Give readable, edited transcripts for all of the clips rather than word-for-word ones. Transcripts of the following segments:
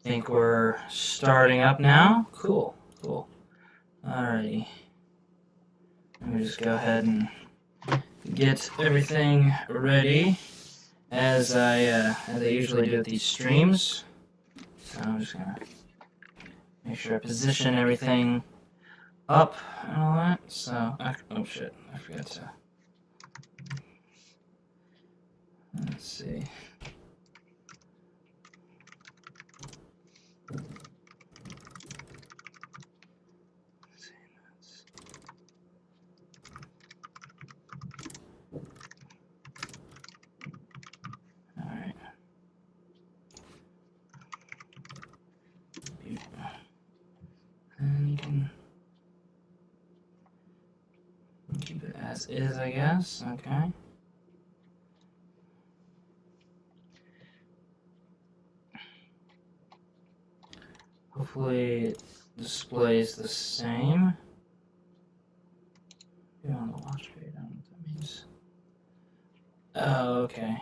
think we're starting up now. Cool. Alrighty. Let me just go ahead and get everything ready as I usually do with these streams. So I'm just gonna make sure I position everything up and all that. So, oh shit, I forgot to. Let's see. Alright. And you can keep it as is, I guess. Okay. Hopefully it displays the same. You're on the watch page, I don't know what that means. Oh, okay.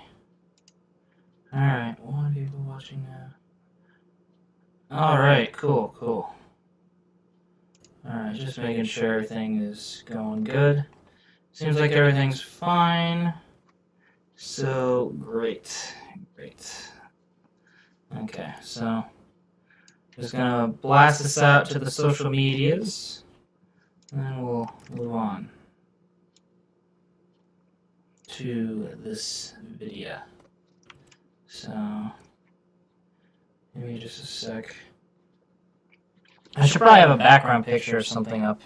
Alright, one people watching now. Alright, cool. Alright, just making sure everything is going good. Seems like everything's fine. So, great. Okay, so just gonna blast this out to the social medias, and then we'll move on to this video. So, maybe just a sec. I should probably have a background picture or something up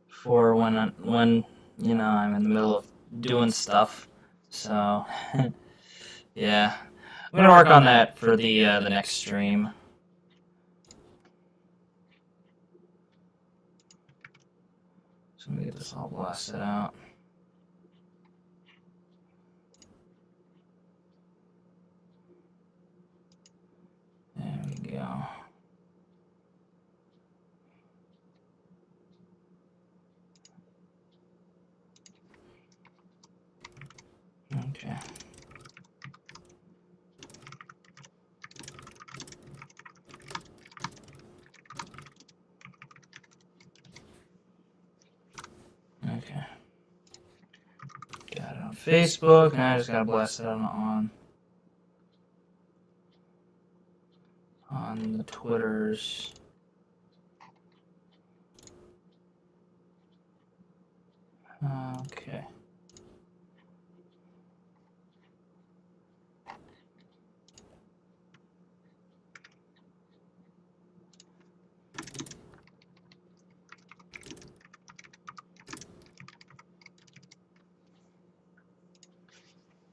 for when you know I'm in the middle of doing stuff. So, yeah, I'm gonna work on that for the next stream. So let me get this all blasted out. There we go. Okay. Okay. Got it on Facebook, and I just gotta blast it out on the Twitters. Okay.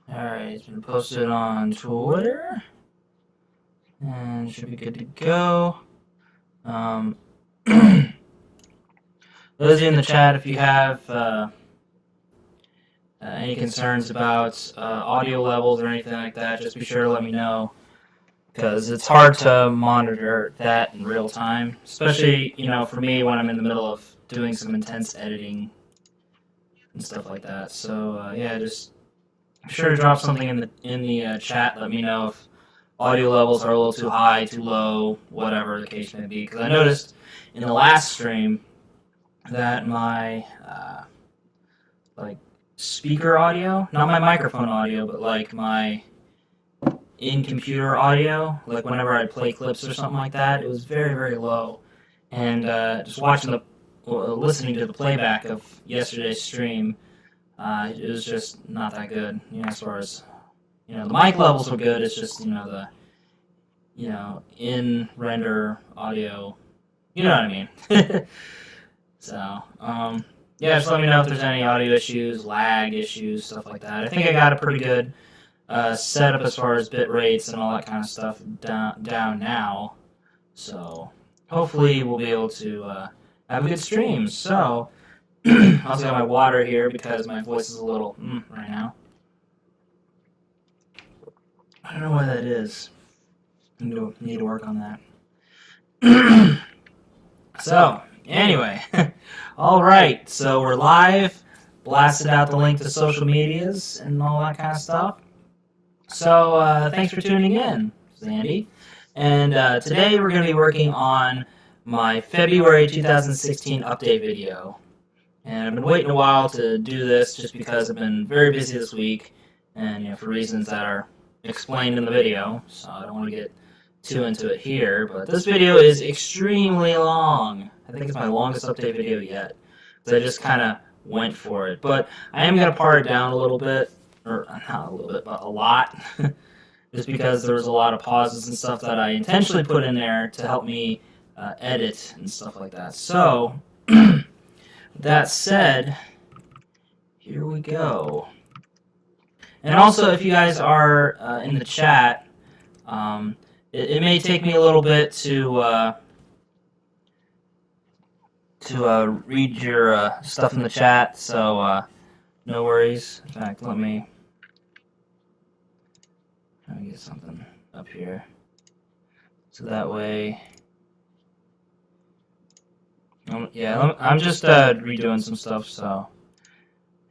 Alright, it's been posted on Twitter, and should be good to go. Those of you in the chat, if you have any concerns about audio levels or anything like that, just be sure to let me know, because it's hard to monitor that in real time, especially, you know, for me when I'm in the middle of doing some intense editing and stuff like that. So yeah, just be sure to drop something in the chat. Let me know if audio levels are a little too high, too low, whatever the case may be. Because I noticed in the last stream that my like speaker audio, not my microphone audio, but like my in-computer audio, like whenever I play clips or something like that, it was very low. And just listening to the playback of yesterday's stream, it was just not that good, you know, as far as, you know, the mic levels were good, it's just, you know, in-render audio, you know what I mean. So, yeah, just let me know if there's any audio issues, lag issues, stuff like that. I think I got a pretty good setup as far as bit rates and all that kind of stuff down now. So, hopefully we'll be able to have a good stream. So, I also got my water here because my voice is a little right now. I don't know why that is. I need to work on that. So, anyway, all right. So we're live. Blasted out the link to social medias and all that kind of stuff. So thanks for tuning in, Sandy. And today we're going to be working on my February 2016 update video. And I've been waiting a while to do this just because I've been very busy this week, and for reasons that are explained in the video, so I don't want to get too into it here. But this video is extremely long. I think it's my longest update video yet, because I just kind of went for it. But I am going to part it down a little bit, or not a little bit, but a lot, just because there was a lot of pauses and stuff that I intentionally put in there to help me edit and stuff like that. So, that said, here we go. And also, if you guys are in the chat, it may take me a little bit to read your stuff in the chat, so no worries. In fact, let me get something up here, so that way. Yeah, I'm just redoing some stuff, so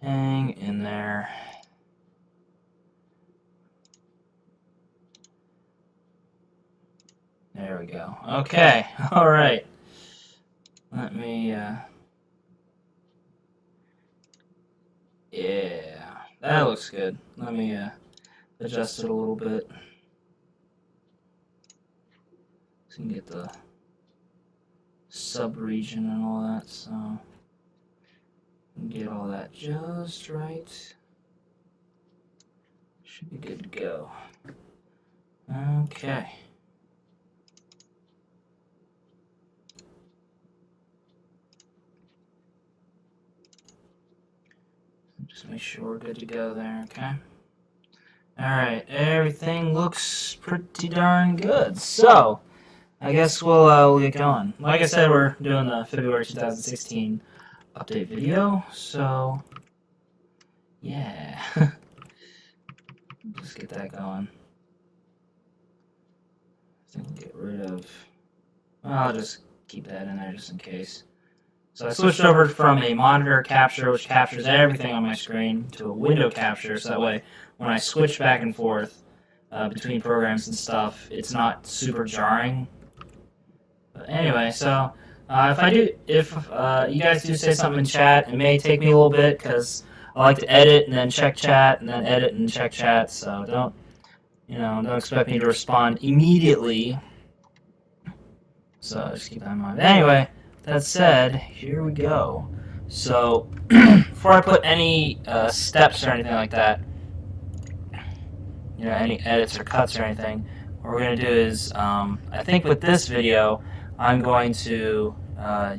hang in there. There we go. Okay, all right. Let me, yeah, that looks good. Let me adjust it a little bit so you can get the sub-region and all that, so get all that just right. Should be good to go. Okay. Just make sure we're good to go there, okay? Alright, everything looks pretty darn good. So, I guess we'll get going. Like I said, we're doing the February 2016 update video, so yeah. Just get that going. I think we'll get rid of, well, I'll just keep that in there just in case. So I switched over from a monitor capture, which captures everything on my screen, to a window capture, so that way when I switch back and forth between programs and stuff, it's not super jarring. But anyway, so if you guys do say something in chat, it may take me a little bit because I like to edit and then check chat and then edit and check chat. So don't expect me to respond immediately. So just keep that in mind. But anyway, that said, here we go. So before I put any steps or anything like that, any edits or cuts or anything, what we're gonna do is I think with this video, I'm going to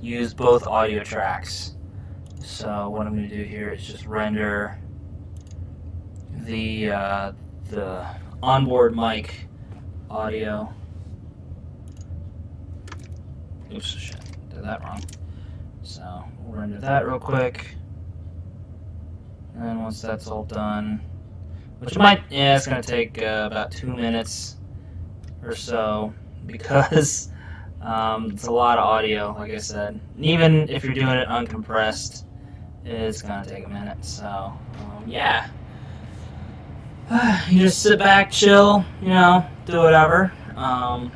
use both audio tracks. So what I'm going to do here is just render the onboard mic audio. Oops, shit, did that wrong. So we'll render that real quick. And then once that's all done, which it's going to take about 2 minutes or so, because it's a lot of audio, like I said. And even if you're doing it uncompressed, it's gonna take a minute. So, yeah. You just sit back, chill, do whatever. I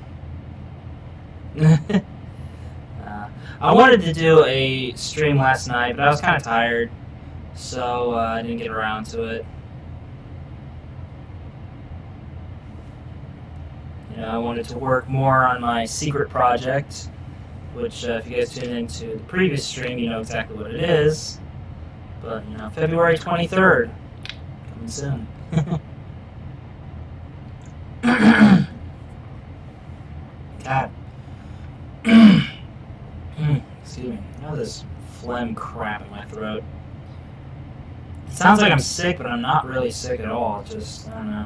wanted to do a stream last night, but I was kind of tired, so I didn't get around to it. I wanted to work more on my secret project, which if you guys tune into the previous stream, you know exactly what it is. But, February 23rd, coming soon. God. Excuse me. This phlegm crap in my throat. It sounds like I'm sick, but I'm not really sick at all. Just, I don't know.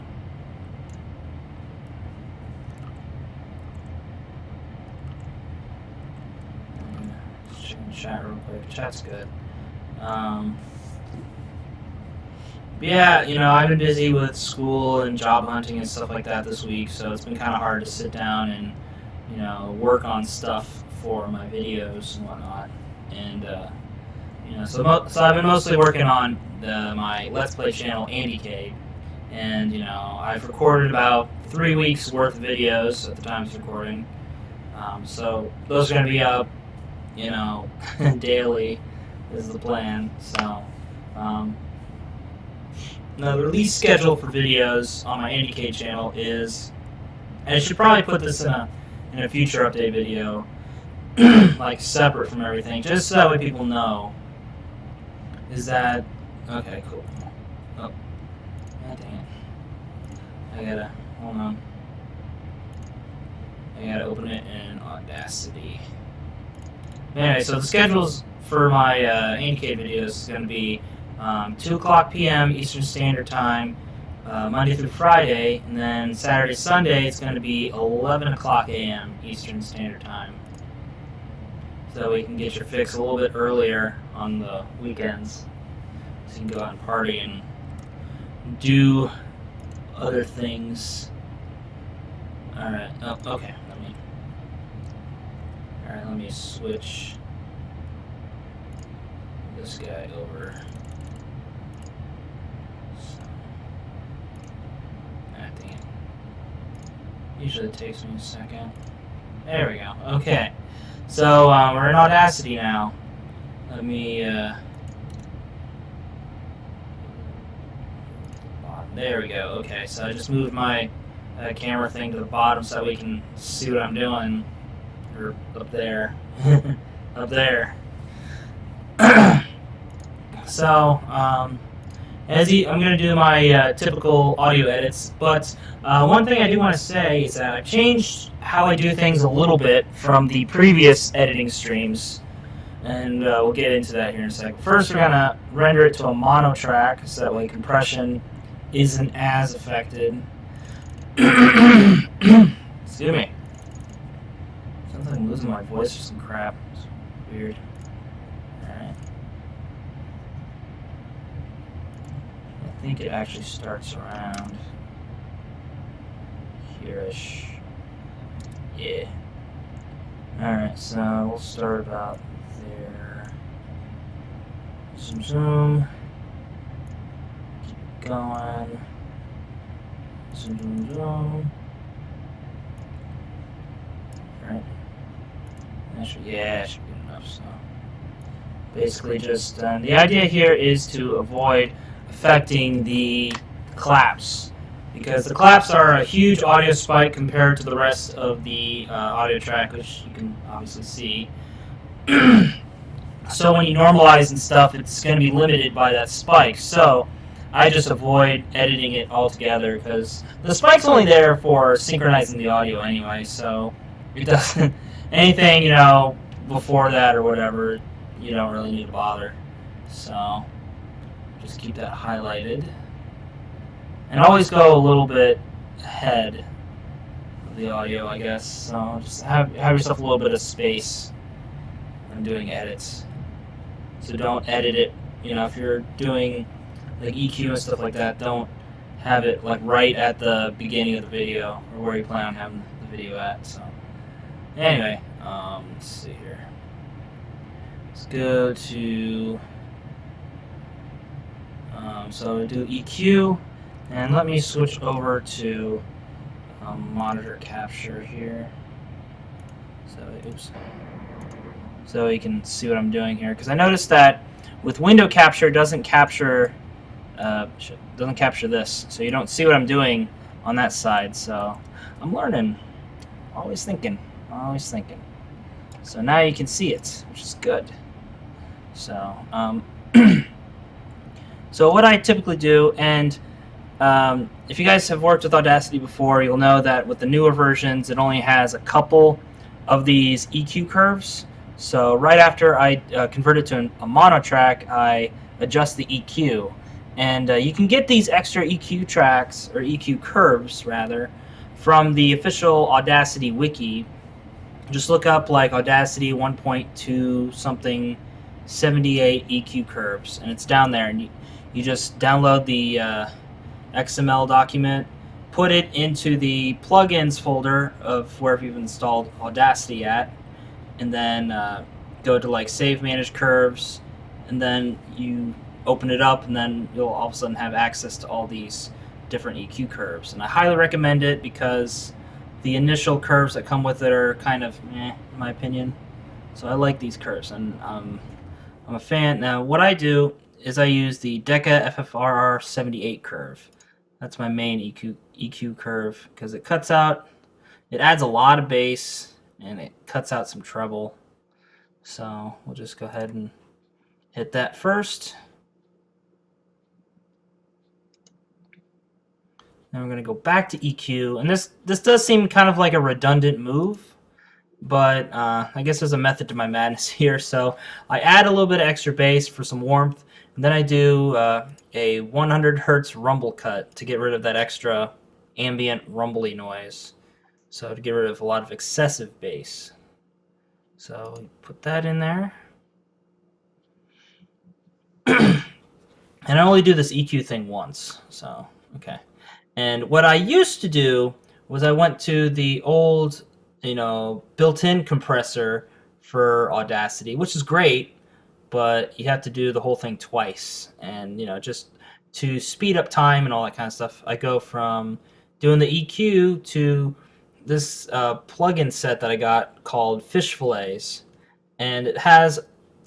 Chat real quick. Chat's good. Yeah, I've been busy with school and job hunting and stuff like that this week, so it's been kind of hard to sit down and, work on stuff for my videos and whatnot. And, so I've been mostly working on my Let's Play channel, Andy Cade. and you know, I've recorded about 3 weeks worth of videos at the time of recording. So those are going to be up, you know, daily is the plan. So now the release schedule for videos on my IndieCade channel is, and I should probably put this in a future update video, like separate from everything, just so that way people know. Is that okay? Cool. Oh, God dang it! I gotta hold on. I gotta open it in Audacity. Anyway, so the schedules for my IndieCade videos is gonna be 2 o'clock p.m. Eastern Standard Time, Monday through Friday, and then Saturday, Sunday, it's going to be 11 o'clock a.m. Eastern Standard Time. So we can get your fix a little bit earlier on the weekends, so you can go out and party and do other things. Alright, oh, okay, let me switch this guy over. Usually it takes me a second. There we go. Okay. So we're in Audacity now. Let me there we go. Okay, so I just moved my camera thing to the bottom so that we can see what I'm doing. Or up there. Up there. So I'm going to do my typical audio edits, but one thing I do want to say is that I've changed how I do things a little bit from the previous editing streams, and we'll get into that here in a second. First, we're going to render it to a mono track, so that way compression isn't as affected. Excuse me. Sounds like I'm losing my voice or some crap. It's weird. Alright. I think it actually starts around here-ish. Yeah. Alright, so we'll start about there. Zoom, zoom. Keep going. Zoom, zoom, zoom. Right. That should be good enough, so. Basically just, the idea here is to avoid affecting the claps, because the claps are a huge audio spike compared to the rest of the audio track, which you can obviously see. So when you normalize and stuff, it's going to be limited by that spike. So I just avoid editing it altogether, because the spike's only there for synchronizing the audio anyway, so it doesn't, anything, you know, before that or whatever, you don't really need to bother. So just keep that highlighted. And always go a little bit ahead of the audio, I guess. So just have yourself a little bit of space when doing edits. So don't edit it, you know, if you're doing like EQ and stuff like that, don't have it like right at the beginning of the video or where you plan on having the video at. So anyway, let's see here. Let's go to so do EQ, and let me switch over to monitor capture here. So you can see what I'm doing here, because I noticed that with window capture it doesn't capture this, so you don't see what I'm doing on that side. So I'm learning, always thinking. So now you can see it, which is good. So so what I typically do, and if you guys have worked with Audacity before, you'll know that with the newer versions, it only has a couple of these EQ curves. So right after I convert it to a mono track, I adjust the EQ. And you can get these extra EQ tracks, or EQ curves rather, from the official Audacity wiki. Just look up like Audacity 1.2 something 78 EQ curves, and it's down there, and you just download the XML document, put it into the plugins folder of wherever you've installed Audacity at, and then go to like Save Manage Curves, and then you open it up, and then you'll all of a sudden have access to all these different EQ curves, and I highly recommend it because the initial curves that come with it are kind of in my opinion. So I like these curves, and I'm a fan. Now, what I do is I use the Decca FFRR 78 curve. That's my main EQ curve because it cuts out, it adds a lot of bass, and it cuts out some treble. So we'll just go ahead and hit that first. Now we're going to go back to EQ, and this does seem kind of like a redundant move, but I guess there's a method to my madness here. So I add a little bit of extra bass for some warmth, and then I do a 100 hertz rumble cut to get rid of that extra ambient rumbly noise. So to get rid of a lot of excessive bass. So we put that in there. And I only do this EQ thing once, so okay. And what I used to do was I went to the old, built-in compressor for Audacity, which is great, but you have to do the whole thing twice. And, just to speed up time and all that kind of stuff, I go from doing the EQ to this plugin set that I got called Fish Fillets. And it has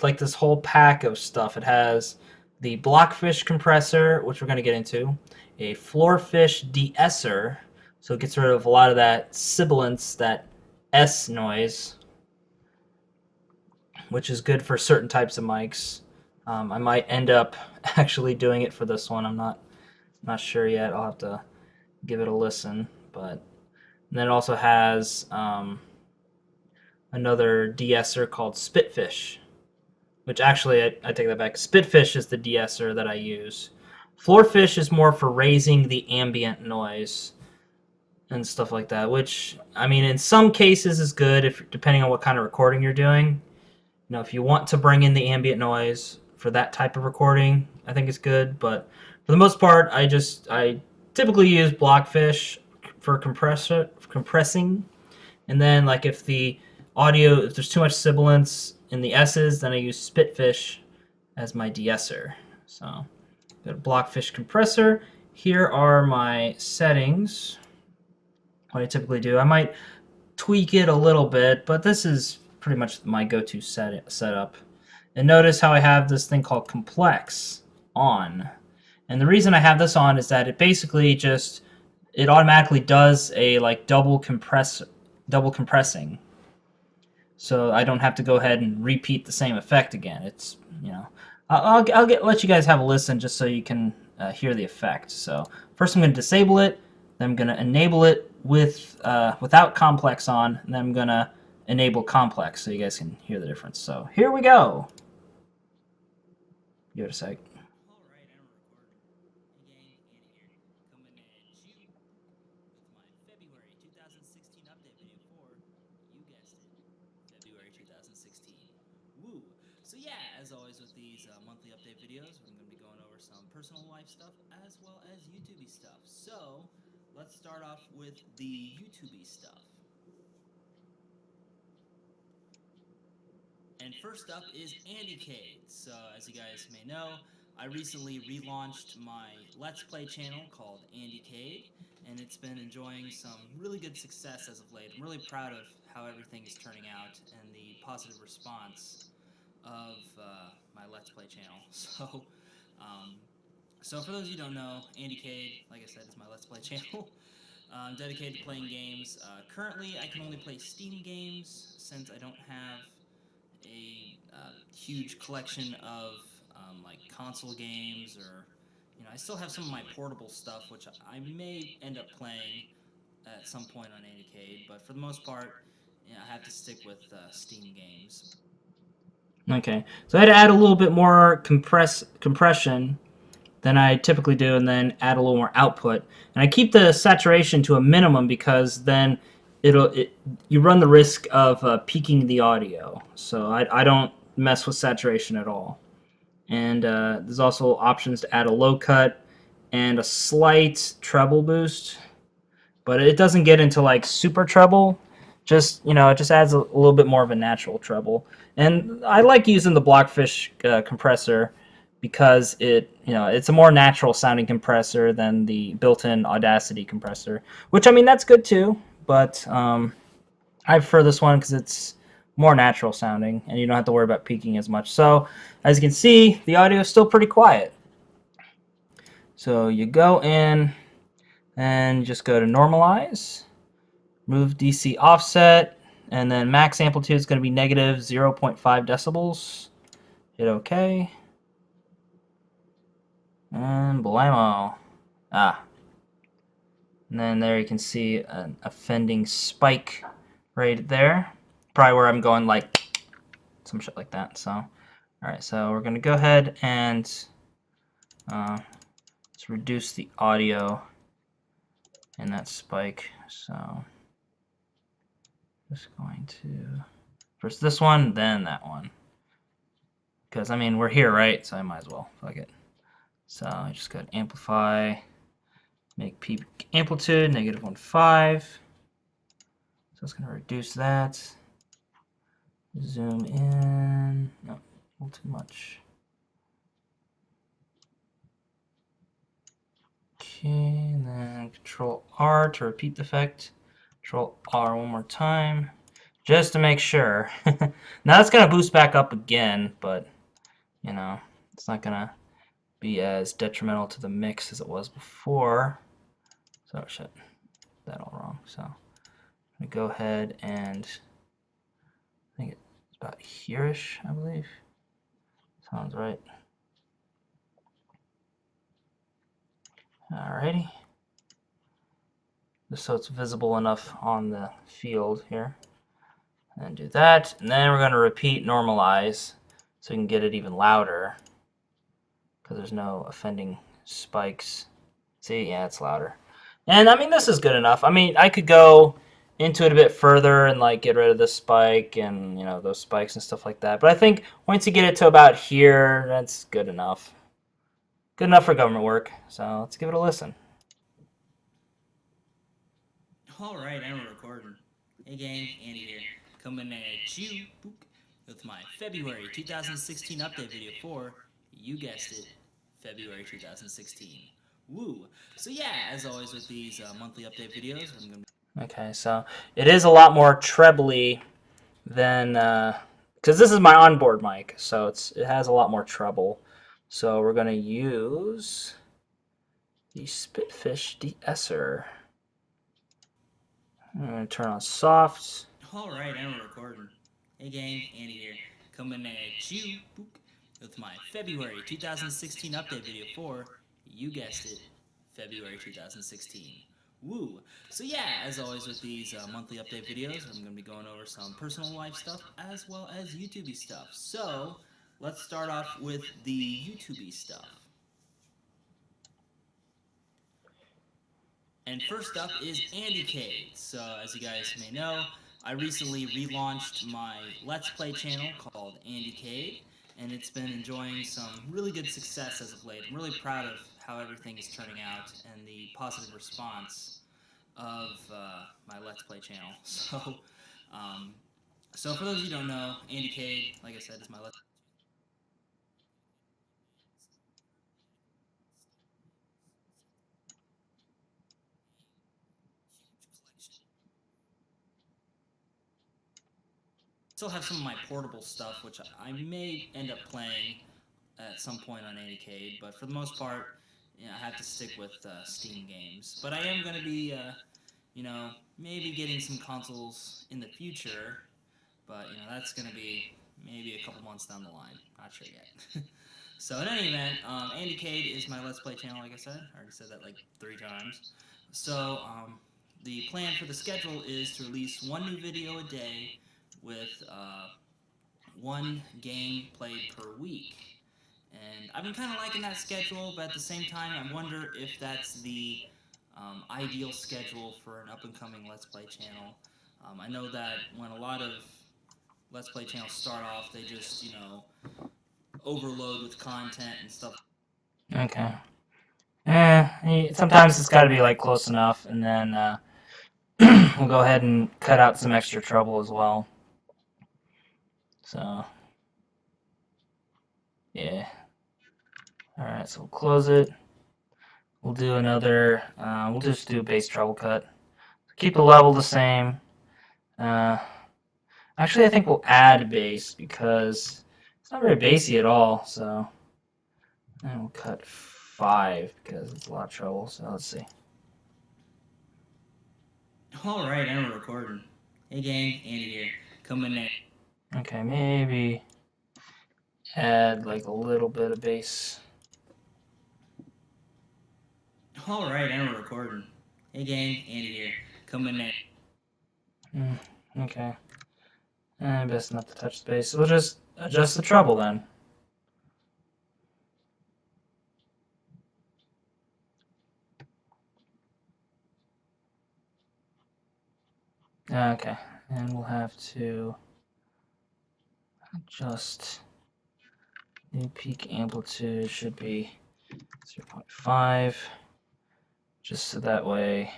like this whole pack of stuff. It has the Blockfish compressor, which we're going to get into, a Floorfish de-esser, so it gets rid of a lot of that sibilance, that S noise, which is good for certain types of mics. I might end up actually doing it for this one. I'm not sure yet. I'll have to give it a listen. But and then it also has another de-esser called Spitfish, which actually I take that back. Spitfish is the de-esser that I use. Floorfish is more for raising the ambient noise and stuff like that, which, I mean, in some cases is good if depending on what kind of recording you're doing. If you want to bring in the ambient noise for that type of recording, I think it's good. But for the most part, I typically use Blockfish for compressing. And then, like, if there's too much sibilance in the S's, then I use Spitfish as my de-esser. So, got a Blockfish compressor. Here are my settings. What I typically do, I might tweak it a little bit, but this is pretty much my go-to setup. And notice how I have this thing called Complex on. And the reason I have this on is that it basically it automatically does a like double compressing. So I don't have to go ahead and repeat the same effect again. It's, I'll let you guys have a listen just so you can hear the effect. So first I'm going to disable it, then I'm going to enable it without complex on, and then I'm going to enable complex so you guys can hear the difference. So here we go. Give it a sec. So yeah, as always with these monthly update videos, we're going to be going over some personal life stuff as well as YouTubey stuff. So let's start off with the YouTubey stuff. And first up is AndyCade. So as you guys may know, I recently relaunched my Let's Play channel called AndyCade, and it's been enjoying some really good success as of late. I'm really proud of how everything is turning out and the positive response of my Let's Play channel. So for those of you who don't know, AndyCade, like I said, is my Let's Play channel. Dedicated to playing games. Currently, I can only play Steam games since I don't have a huge collection of like console games, or I still have some of my portable stuff, which I may end up playing at some point on AndyCade, but for the most part, I have to stick with Steam games. Okay, so I had to add a little bit more compression than I typically do, and then add a little more output. And I keep the saturation to a minimum because then you run the risk of peaking the audio. So I don't mess with saturation at all. And there's also options to add a low cut and a slight treble boost, but it doesn't get into like super treble. It just adds a little bit more of a natural treble. And I like using the Blockfish compressor because it's a more natural sounding compressor than the built-in Audacity compressor, which I mean that's good too, but I prefer this one because it's more natural sounding and you don't have to worry about peaking as much. So as you can see, the audio is still pretty quiet. So you go in and just go to normalize, move DC offset, and then max amplitude is going to be negative 0.5 decibels. Hit OK. And blammo. And then there you can see an offending spike right there. Probably where I'm going like some shit like that. So, alright, so we're going to go ahead and let's reduce the audio in that spike. So, just going to first this one, then that one. Because, I mean, we're here, right? So I might as well. Fuck it. So I just got amplify, make peak amplitude, negative 1.5. So it's going to reduce that. Zoom in. No, a little too much. Okay, and then Control R to repeat the effect. Control R one more time, just to make sure. Now it's going to boost back up again, but, it's not going to be as detrimental to the mix as it was before. So, shit, that all wrong. So, I'm going to go ahead and, I think it's about here-ish, I believe. Sounds right. Alrighty. Just so it's visible enough on the field here. And do that. And then we're going to repeat normalize so we can get it even louder. Because there's no offending spikes. See? Yeah, it's louder. And I mean, this is good enough. I mean, I could go into it a bit further and like get rid of this spike and, those spikes and stuff like that. But I think once you get it to about here, that's good enough. Good enough for government work. So let's give it a listen. Alright, and we're recording. Hey gang, Andy here, coming at you with my February 2016 update video for, you guessed it, February 2016. Woo! So yeah, as always with these monthly update videos, I'm going to be... Okay, so it is a lot more trebly than, because this is my onboard mic, so it has a lot more treble. So we're going to use the Spitfish de-esser. I'm going to turn on soft. Alright, and we're recording. Hey gang, Andy here, coming at you with my February 2016 update video for, you guessed it, February 2016. Woo! So yeah, as always with these monthly update videos, I'm going to be going over some personal life stuff as well as YouTube-y stuff. So, let's start off with the YouTube-y stuff. And first up is AndyCade. So, as you guys may know, I recently relaunched my Let's Play channel called AndyCade, and it's been enjoying some really good success as of late. I'm really proud of how everything is turning out and the positive response of my Let's Play channel. So for those of you who don't know, AndyCade, like I said, is my Let's still have some of my portable stuff, which I may end up playing at some point on AndyCade, but for the most part, I have to stick with Steam games. But I am going to be, maybe getting some consoles in the future, but, that's going to be maybe a couple months down the line. Not sure yet. So, in any event, AndyCade is my Let's Play channel, like I said. I already said that like 3 times. So, the plan for the schedule is to release one new video a day with one game played per week. And I've been kind of liking that schedule, but at the same time, I wonder if that's the ideal schedule for an up-and-coming Let's Play channel. I know that when a lot of Let's Play channels start off, they just, overload with content and stuff. Okay. Sometimes it's got to be like close enough, and then we'll go ahead and cut out some extra trouble as well. So, yeah. Alright, so we'll close it. We'll do another, we'll just do bass treble cut. Keep the level the same. Actually, I think we'll add bass because it's not very bassy at all, so. And we'll cut 5 because it's a lot of trouble, so let's see. Alright, and we're recording. Hey gang, Andy here. Coming in. Okay, maybe add like a little bit of bass. Alright, and we're recording. Hey gang, Andy here. Coming in. Okay. And best not to touch the bass. So we'll just adjust the treble then. Okay, and we'll have to adjust the peak amplitude should be 0.5, just so that way,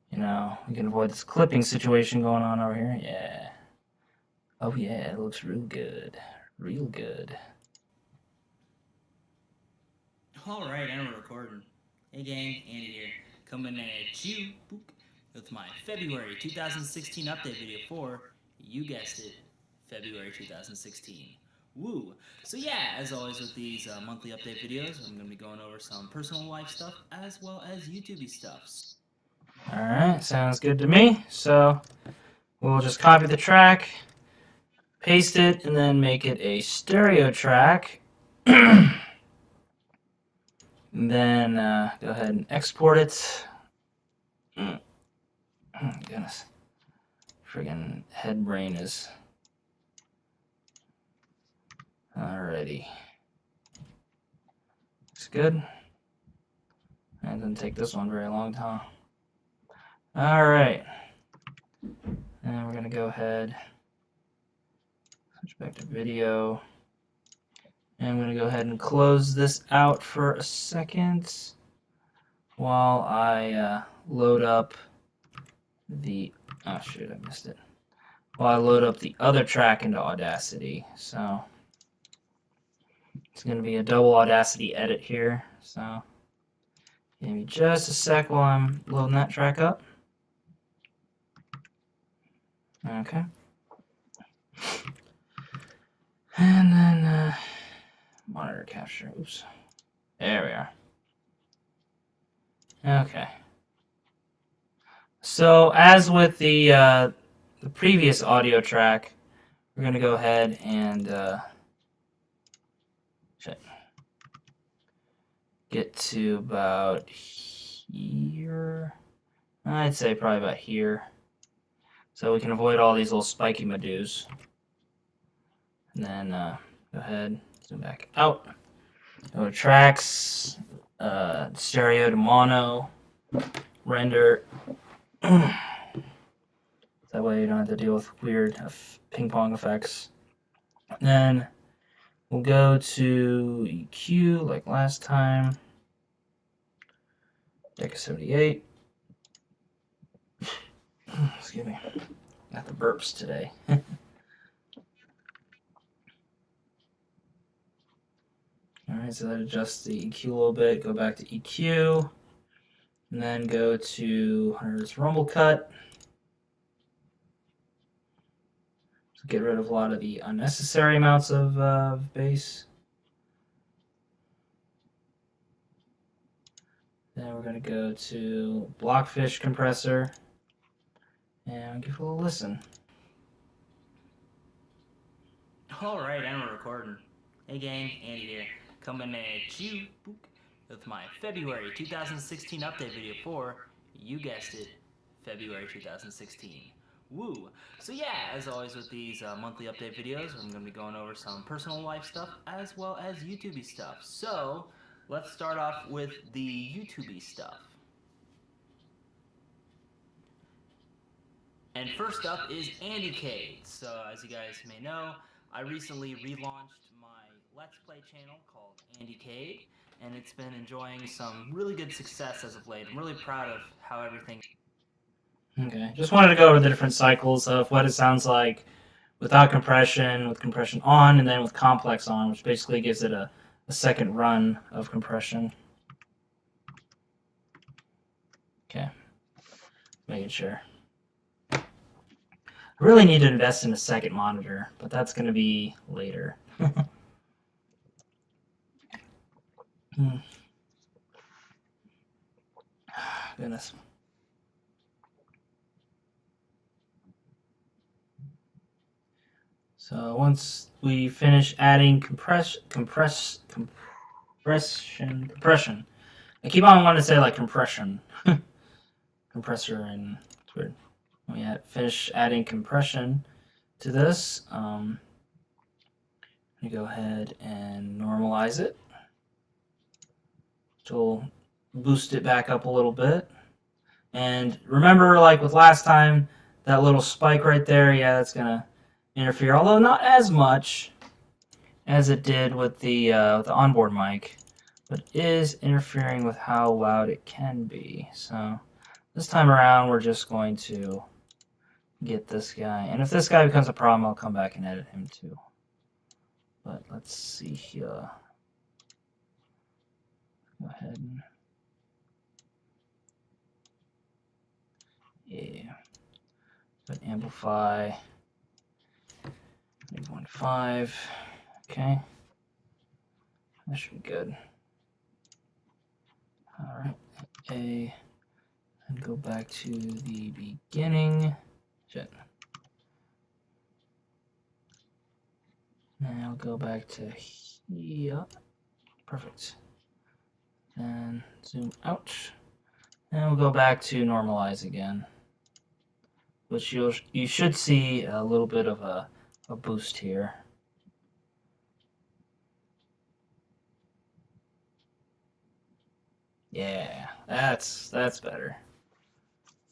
you know, we can avoid this clipping situation going on over here. Yeah. Oh yeah, it looks real good. Real good. Alright, and we're recording. Hey gang, Andy here. Coming at you with my February 2016 update video for, you guessed it, February 2016. Woo! So yeah, as always with these monthly update videos, I'm going to be going over some personal life stuff as well as YouTube stuff. Alright, sounds good to me. So we'll just copy the track, paste it, and then make it a stereo track. And then go ahead and export it. Oh, goodness. Friggin' head brain is. Alrighty. Looks good. And didn't take this one very long, huh? Alright. And we're gonna go ahead, switch back to video. And I'm gonna go ahead and close this out for a second while I load up the, oh shoot, I missed it. While I load up the other track into Audacity. So it's gonna be a double Audacity edit here. So give me just a sec while I'm loading that track up. Okay. And then monitor capture. Oops. There we are. Okay. So as with the previous audio track, we're gonna go ahead and get to about here. I'd say probably about here. So we can avoid all these little spiky madoos. And then go ahead, zoom back out. Go to tracks, stereo to mono, render. That way you don't have to deal with weird ping pong effects. Then we'll go to EQ like last time. Deck of 78. Excuse me. Got the burps today. Alright, so that adjusts the EQ a little bit. Go back to EQ. And then go to 100 Hz rumble cut. So get rid of a lot of the unnecessary amounts of bass. Then we're going to go to Blockfish compressor and give it a little listen. Alright, and we're recording. Hey gang, Andy here. Coming at you with my February 2016 update video for, you guessed it, February 2016. Woo! So yeah, as always with these monthly update videos, I'm going to be going over some personal life stuff as well as YouTube stuff. So, let's start off with the YouTube stuff. And first up is Andy Cade. So as you guys may know, I recently relaunched my Let's Play channel called Andy Cade, and it's been enjoying some really good success as of late. I'm really proud of how everything... Okay, just wanted to go over the different cycles of what it sounds like without compression, with compression on, and then with complex on, which basically gives it a a second run of compression. Okay, making sure. I really need to invest in a second monitor, but that's going to be later. Goodness. So once we finish adding compression. I keep on wanting to say like compression. Compressor, and it's weird. We finish adding compression to this. I'm going to go ahead and normalize it. So we'll boost it back up a little bit. And remember, like with last time, that little spike right there, yeah, that's going to interfere, although not as much as it did with the onboard mic, but it is interfering with how loud it can be. So this time around, we're just going to get this guy. And if this guy becomes a problem, I'll come back and edit him too. But let's see here. Go ahead and yeah. But amplify 1.5. Okay. That should be good. Alright. A and go back to the beginning. Shit. Now go back to here. Perfect. And zoom out. And we'll go back to normalize again. Which you should see a little bit of a boost here. Yeah, that's better.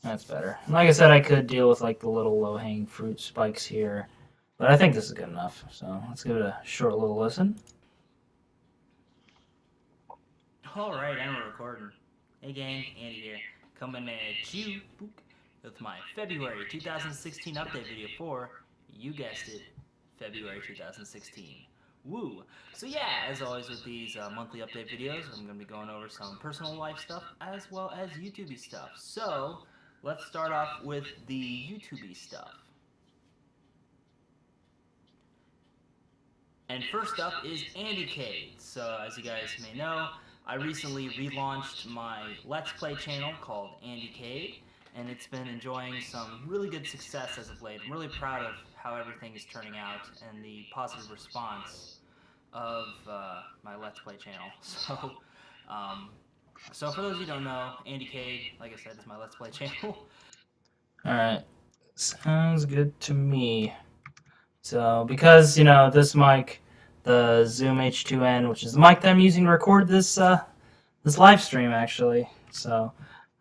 That's better. And like I said, I could deal with like the little low-hanging fruit spikes here, but I think this is good enough. So let's give it a short little listen. All right, and we're recording. Hey gang, Andy here, coming at you with my February 2016 update video for, you guessed it, February 2016. Woo! So yeah, as always with these monthly update videos, I'm going to be going over some personal life stuff as well as YouTubey stuff. So let's start off with the YouTubey stuff. And first up is AndyCade. So as you guys may know, I recently relaunched my Let's Play channel called AndyCade, and it's been enjoying some really good success as of late. I'm really proud of how everything is turning out and the positive response of my Let's Play channel. So for those of you who don't know, AndyCade, like I said, is my Let's Play channel. Alright, sounds good to me. So because, you know, this mic, the Zoom H2N, which is the mic that I'm using to record this this live stream actually, so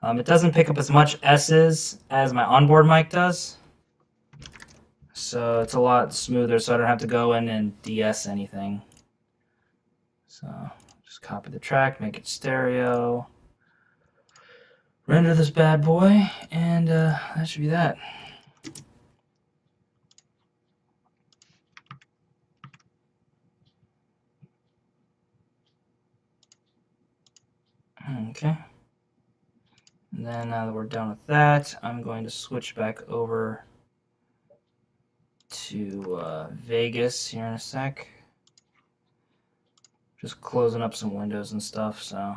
it doesn't pick up as much S's as my onboard mic does. So it's a lot smoother, so I don't have to go in and DS anything. So just copy the track, make it stereo, render this bad boy, and that should be that. Okay. And then now that we're done with that, I'm going to switch back over to Vegas here in a sec. Just closing up some windows and stuff, so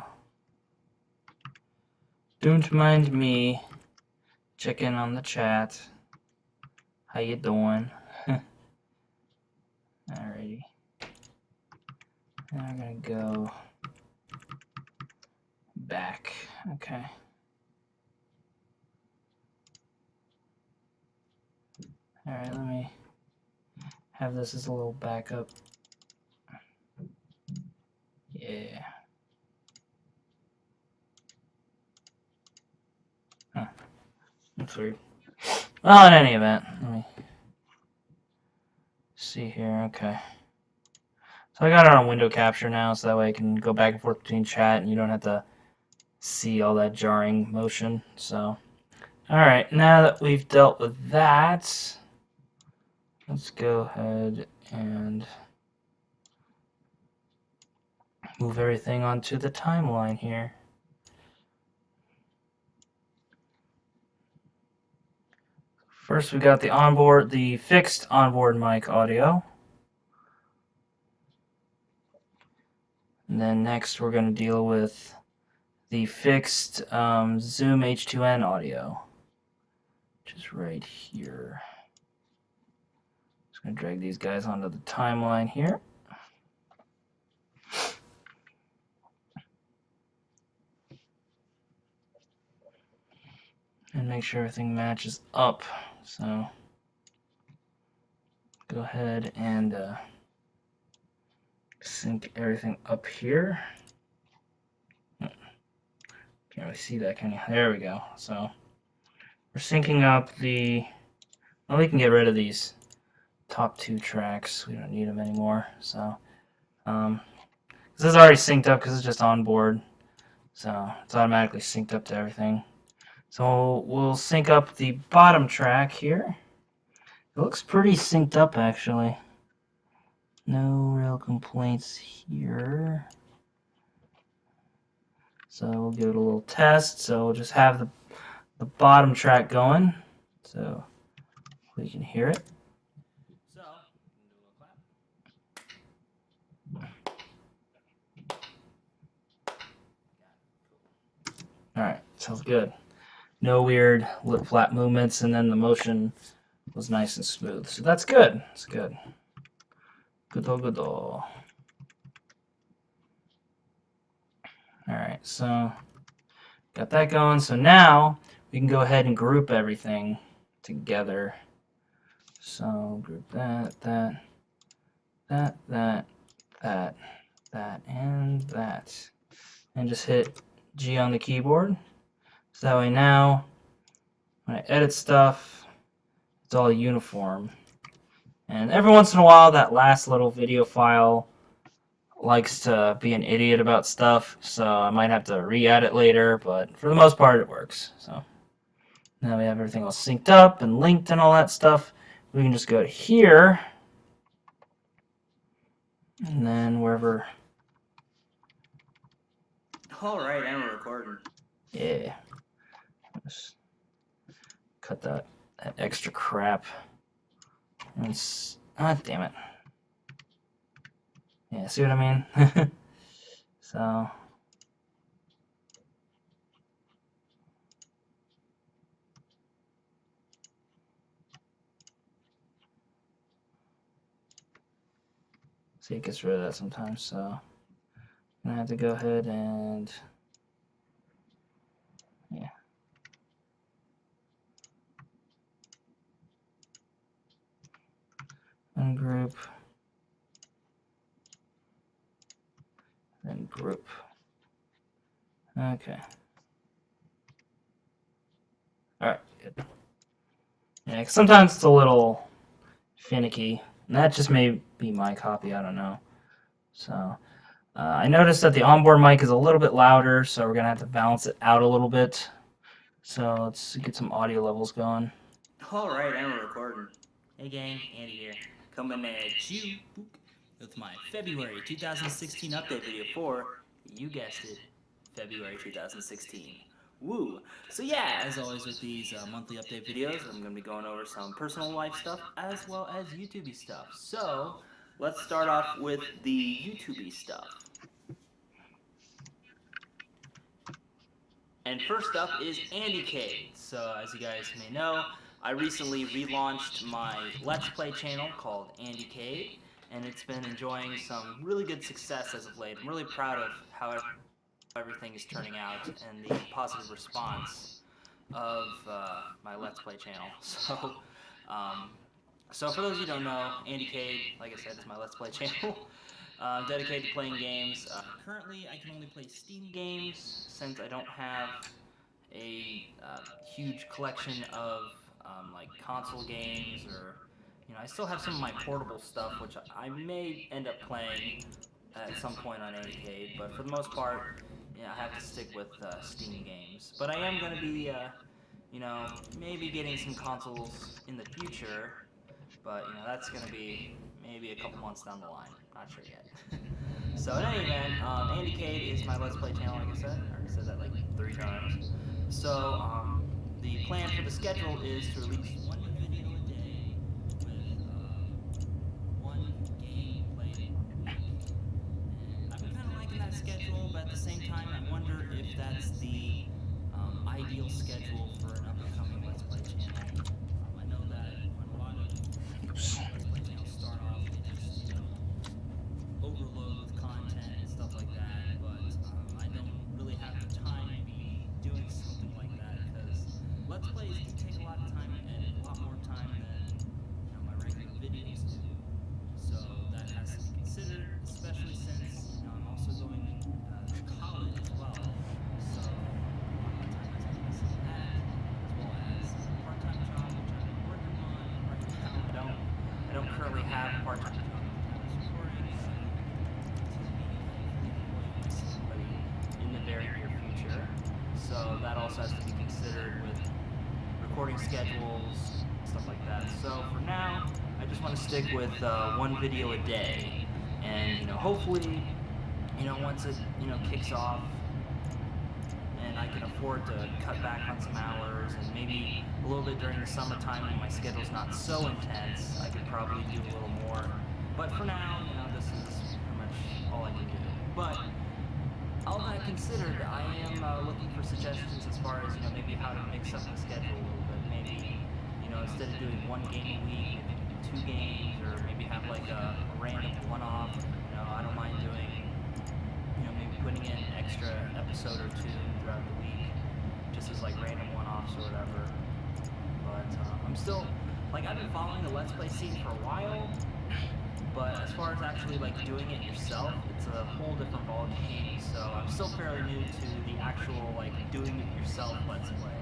don't mind me. Check in on the chat. How you doing? Alrighty. Now I'm gonna go back. Okay. Alright, let me have this as a little backup. Yeah. Huh. That's weird. Well, in any event, let me see here. Okay. So I got it on window capture now, so that way I can go back and forth between chat and you don't have to see all that jarring motion. So, alright, now that we've dealt with that, let's go ahead and move everything onto the timeline here. First, we got the fixed onboard mic audio. And then next, we're going to deal with the fixed Zoom H2N audio, which is right here. Just going to drag these guys onto the timeline here. And make sure everything matches up. So go ahead and sync everything up here. Can't really see that, can you? There we go. So we're syncing up the... Well, we can get rid of these top 2 tracks. We don't need them anymore. So this is already synced up because it's just on board. So it's automatically synced up to everything. So we'll sync up the bottom track here. It looks pretty synced up, actually. No real complaints here. So we'll give it a little test. So we'll just have the bottom track going. So we can hear it. So, do a clap. Alright, sounds good. No weird lip flap movements, and then the motion was nice and smooth. So that's good. That's good. Good. Alright, so got that going. So now we can go ahead and group everything together. So group that, and that. And just hit G on the keyboard. So that way now, when I edit stuff, it's all uniform. And every once in a while, that last little video file likes to be an idiot about stuff, so I might have to re-edit later, but for the most part, it works. So now we have everything all synced up and linked and all that stuff. We can just go to here, and then wherever... Alright, and we're recording. Yeah. Just cut that extra crap. Damn it. Yeah, see what I mean? So see, it gets rid of that sometimes, so I'm gonna have to go ahead and ungroup, then group. Okay. Alright, good. Yeah, 'cause sometimes it's a little finicky, and that just may be my copy, I don't know. So I noticed that the onboard mic is a little bit louder, so we're gonna have to balance it out a little bit. So let's get some audio levels going. Alright, and we're recording. Hey gang, Andy here. Coming at you with my February 2016 update video for, you guessed it, February 2016. Woo! So yeah, as always with these monthly update videos, I'm going to be going over some personal life stuff as well as YouTube-y stuff. So, let's start off with the YouTube-y stuff. And first up is Andy Cade. So as you guys may know, I recently relaunched my Let's Play channel called Andy Cade, and it's been enjoying some really good success as of late. I'm really proud of how everything is turning out and the positive response of my Let's Play channel. So for those of you who don't know, Andy Cade, like I said, is my Let's Play channel. I'm dedicated to playing games. Currently, I can only play Steam games since I don't have a huge collection of like console games, or I still have some of my portable stuff, which I may end up playing at some point on Andycade, but for the most part, I have to stick with Steam games. But I am going to be, maybe getting some consoles in the future. but that's gonna be maybe a couple months down the line. Not sure yet. So in any event, Andy Cade is my Let's Play channel. Like I said, I already said that like 3 times. So the plan for the schedule is to release one new video a day with one game played a week. And I've been kind of liking that schedule, but at the same time, I wonder if that's the ideal schedule for an up-and-coming Let's Play channel. I know that when a lot of Let's Play channels start off, they just, overload with content and stuff like that, but I don't really have the time to be doing something like that because Let's Plays do take a lot of time to edit, a lot more time than my regular videos do. So that has to be considered, especially since I'm also going to college as well. So a lot of my time is invested in that, as well as a part-time job which I'm working on right now. I don't currently have a part-time job. In the very near future, so that also has to be considered with recording schedules, stuff like that. So for now, I just want to stick with one video a day, and hopefully, once it kicks off, and I can afford to cut back on some hours, and maybe a little bit during the summertime when my schedule's not so intense, I could probably do a little more. But for now, this is pretty much all I can do. But all that considered, I am looking for suggestions as far as maybe how to mix up the schedule a little bit. Maybe instead of doing one game a week, maybe 2 games, or maybe have like a random one-off. I don't mind doing maybe putting in an extra episode or 2 throughout the week, just as like random one-offs or whatever. But I'm still I've been following the Let's Play scene for a while. But as far as actually doing it yourself, it's a whole different ballgame. So I'm still fairly new to the actual doing it yourself Let's Play.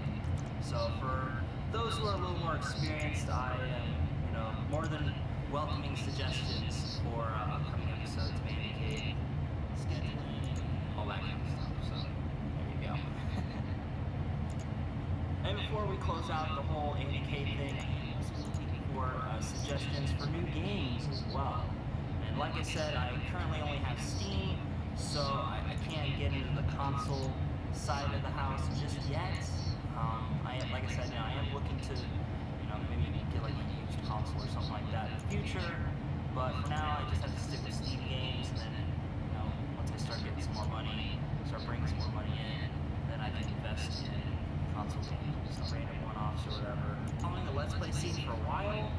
So for those who are a little more experienced, I am more than welcoming suggestions for upcoming episodes of Andy Cade, scheduling, all that kind of stuff. So there you go. And before we close out the whole Andy Cade thing, I'm also looking for suggestions for new games as well. And like I said, I currently only have Steam, so I can't get into the console side of the house just yet. Like I said, I am looking to, maybe get a used console or something like that in the future. But for now, I just have to stick with Steam games, and then, once I start getting some more money, start bringing some more money in, then I can invest in console games, some random one-offs or whatever. Following the Let's Play scene for a while,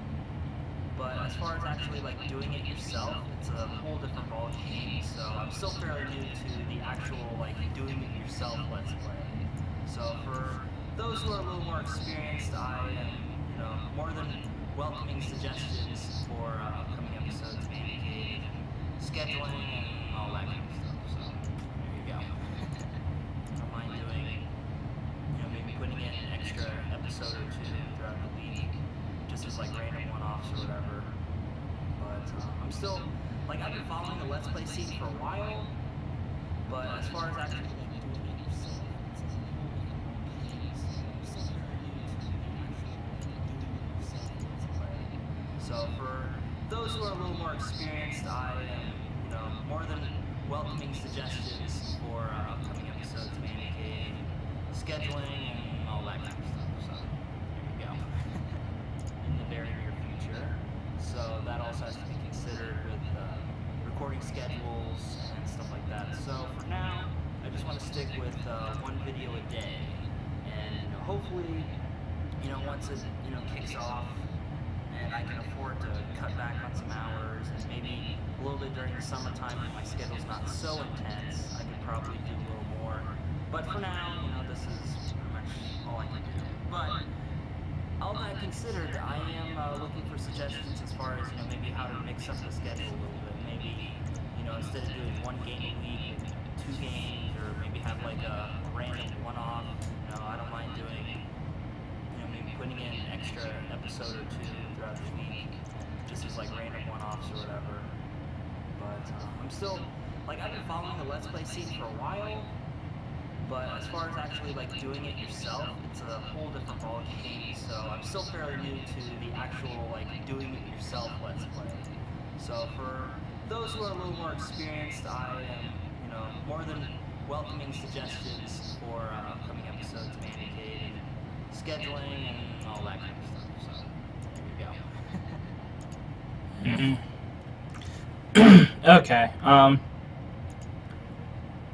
but as far as actually doing it yourself, it's a whole different ballgame. So I'm still fairly new to the actual doing it yourself Let's Play. So for those who are a little more experienced, I am more than welcoming suggestions for upcoming episodes of Andy Cade, scheduling, and all that kind of stuff. So there you go. I don't mind doing maybe putting in an extra episode or 2 throughout the week, just as random one-offs or whatever. But I'm still I've been following the Let's Play scene for a while, but as far as actually doing it yourself, it's a whole different ballgame. So I'm still very new to actually doing it yourself Let's Play. So for those who are a little more experienced, I am more than welcoming suggestions for upcoming episodes of Andy Cade, scheduling, and all that kind of stuff. So there you go. In the very near future. So that also has to be considered with recording schedules and stuff like that. So for now, I just want to stick with one video a day, and hopefully, once it kicks off, and I can afford to cut back on some hours, and maybe a little bit during the summertime when my schedule's not so intense, I could probably do a little more. But for now, this is pretty much all I can do. But all that considered, I am looking for suggestions as far as maybe how to mix up the schedule a little bit. Maybe instead of doing one game a week, 2 games, or maybe have a random one-off. I don't mind doing maybe putting in an extra episode or 2 throughout the week, just as random one-offs or whatever. But I'm still I've been following the Let's Play scene for a while. But as far as actually like doing it yourself, it's a whole different ball game. So I'm still fairly new to the actual like doing it yourself Let's Play. So for those who are a little more experienced, I am, you know, more than welcoming suggestions for upcoming episodes of Andycade and scheduling and all that kind of stuff. So there you go. Okay.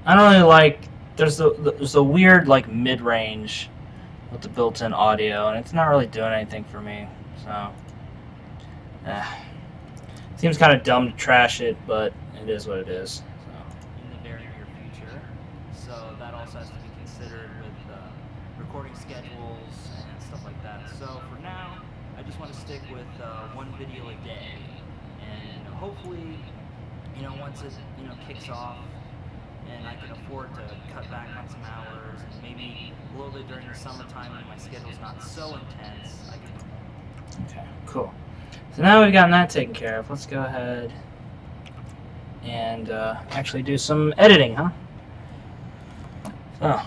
I don't really like. There's a weird like mid-range with the built-in audio, and it's not really doing anything for me. So, seems kind of dumb to trash it, but it is what it is. So. In the very near future, so that also has to be considered with recording schedules and stuff like that. So for now, I just want to stick with one video a day, and hopefully, you know, once it kicks off, and I can afford to cut back on some hours, and maybe a little bit during the summertime when my schedule's not so intense, I can. Okay, cool. So now we've gotten that taken care of. Let's go ahead and actually do some editing, huh? So,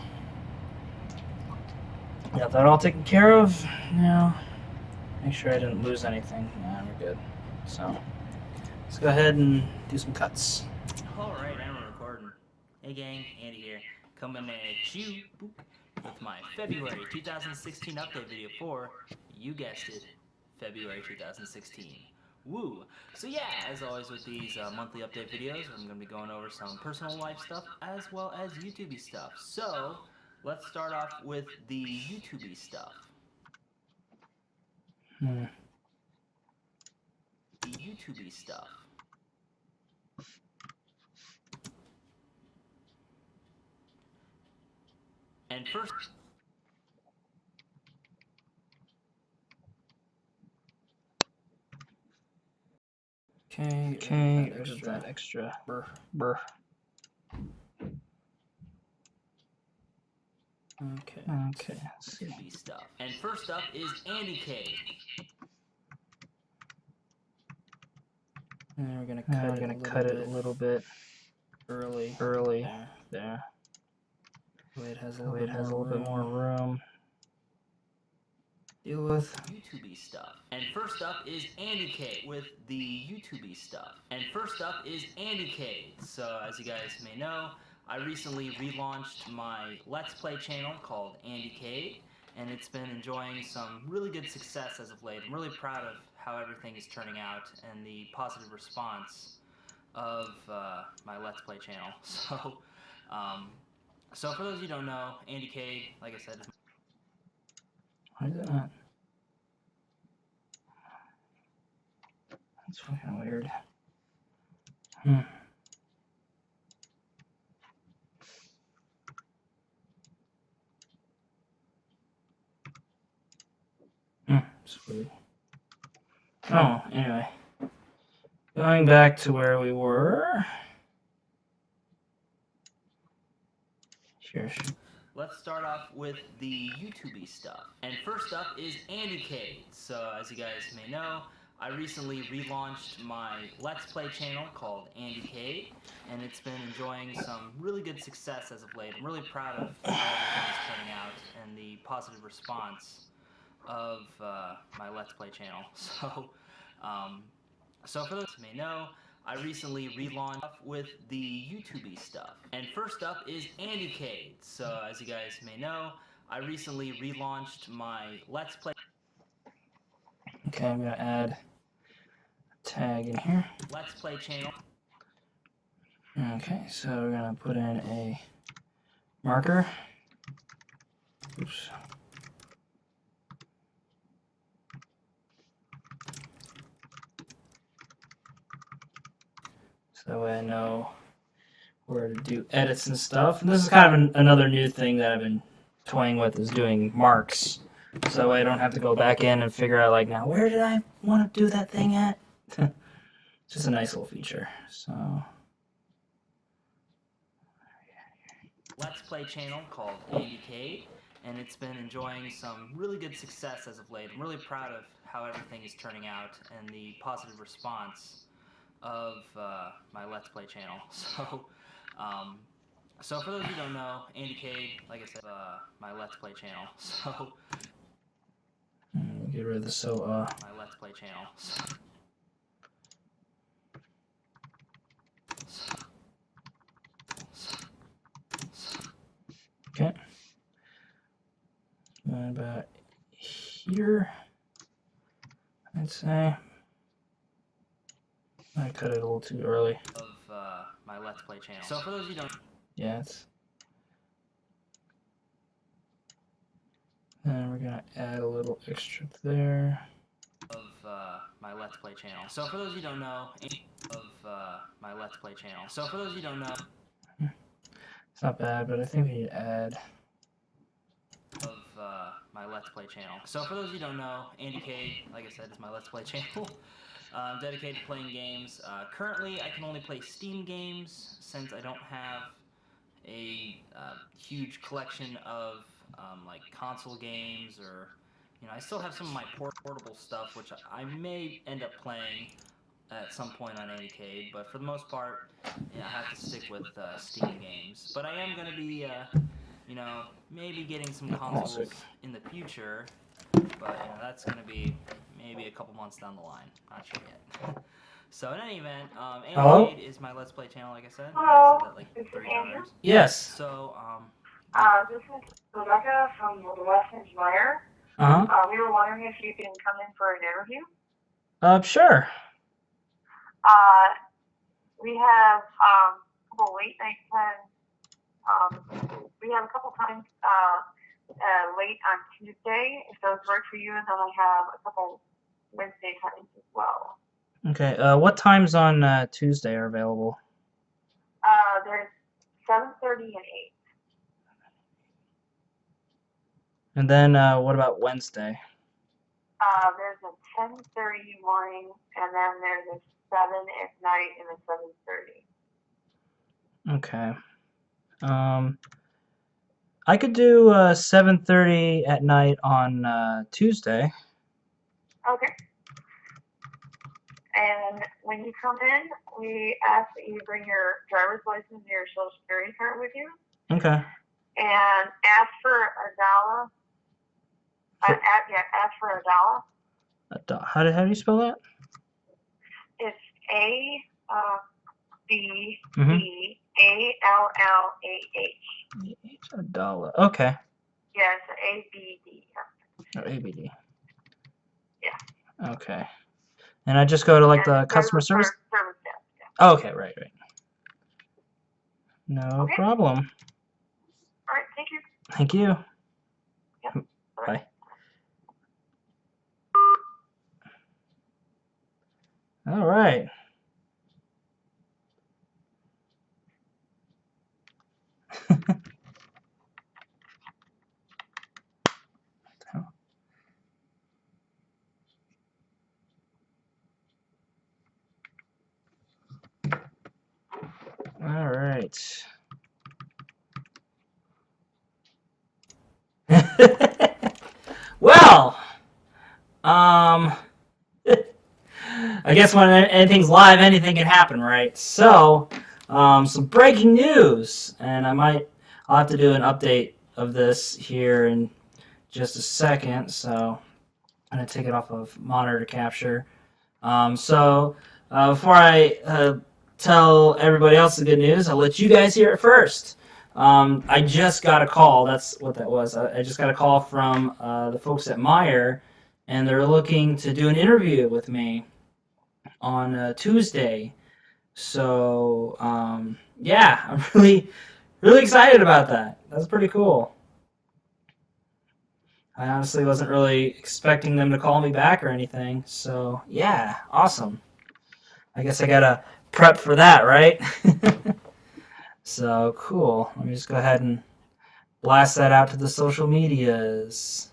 got that all taken care of. Now, make sure I didn't lose anything. Yeah, we're good. So, let's go ahead and do some cuts. Alright, and we're recording. Hey gang, Andy here, coming at you with my February 2016 update video for, you guessed it, February 2016. Woo! So yeah, as always with these monthly update videos, I'm going to be going over some personal life stuff as well as YouTubey stuff. So, let's start off with the YouTubey stuff. The YouTubey stuff. And first... Okay, there's that extra burr. Okay, let's see. YouTube stuff. And first up is Andycade. And we're gonna cut it a little bit early there. So it has a little bit more room. Deal with YouTubey stuff. And first up is Andycade with the YouTubey stuff. And first up is Andycade. So as you guys may know, I recently relaunched my Let's Play channel called Andycade, and it's been enjoying some really good success as of late. I'm really proud of how everything is turning out and the positive response of my Let's Play channel. So for those of you who don't know, Andycade, like I said, is... Why is it not? That's fucking weird. Sweet. Oh, anyway. Going back to where we were. Sure. Let's start off with the YouTubey stuff. And first up is Andycade. So as you guys may know, I recently relaunched my Let's Play channel called Andycade, and it's been enjoying some really good success as of late. I'm really proud of how everything is turning out and the positive response of my Let's Play channel. So for those who may know, I recently relaunched with the YouTubey stuff. And first up is Andycade. So as you guys may know, I recently relaunched my Let's Play... Okay, I'm gonna add a tag in here. Let's Play channel. Okay, so we're gonna put in a marker. Oops. So that way I know where to do edits and stuff. And this is kind of another new thing that I've been toying with, is doing marks. So that way I don't have to go back in and figure out, like, now where did I want to do that thing at? Just a nice little feature. So Let's Play channel called Andycade, and it's been enjoying some really good success as of late. I'm really proud of how everything is turning out and the positive response of my Let's Play channel. So for those of you who don't know, Andy Cade, like I said, my Let's Play channel. So Get rid of the my Let's Play channel. Okay. And about here, I'd say. I cut it a little too early. Of my Let's Play channel. So for those of you who don't, Yeah, it's. And we're gonna add a little extra there. of my Let's Play channel. So for those of you who don't know, my Let's Play channel. So for those of you who don't know, It's not bad, but I think we need to add. of my Let's Play channel. So for those of you who don't know, Andy Cade, like I said, is my Let's Play channel. I'm dedicated to playing games. Currently, I can only play Steam games since I don't have a huge collection of like console games, or I still have some of my portable stuff, which I may end up playing at some point on 80K, but for the most part, I have to stick with Steam games. But I am going to be, maybe getting some consoles in the future, but that's going to be maybe a couple months down the line. Not sure yet. So in any event, Hello? 80K is my Let's Play channel, like I said. Hello, I said that like this is 3 Andrew. times. Yes. So, This is Rebecca from the Western Meyer. We were wondering if you can come in for an interview. Sure. We have a couple late night times. We have a couple times late on Tuesday, if those work for you, and then I have a couple Wednesday times as well. Okay. What times on Tuesday are available? There's 7:30 and 8. And then what about Wednesday? There's a 10:30 morning, and then there's a 7 at night and a 7:30. Okay. I could do 7:30 at night on Tuesday. Okay. And when you come in, we ask that you bring your driver's license and your social security card with you. Okay. And ask for $1. Ask for $1. How do you spell that? It's ABDALLAH. $1. Okay. Yeah, it's ABD. Or ABD. Yeah. Okay. And I just go to like And the customer service? Service desk. Yeah. Oh, okay, right. No Okay. problem. All right, thank you. Thank you. Yep. Bye. All right. All right. Well, I guess when anything's live, anything can happen, right? So, some breaking news, and I'll have to do an update of this here in just a second. So, I'm gonna take it off of monitor capture. Before I tell everybody else the good news, I'll let you guys hear it first. I just got a call. That's what that was. I just got a call from the folks at Meyer, and they're looking to do an interview with me on Tuesday. So, yeah, I'm really excited about that. That's pretty cool. I honestly wasn't really expecting them to call me back or anything. So, yeah, awesome. I guess I gotta prep for that, right? So, cool. Let me just go ahead and blast that out to the social medias.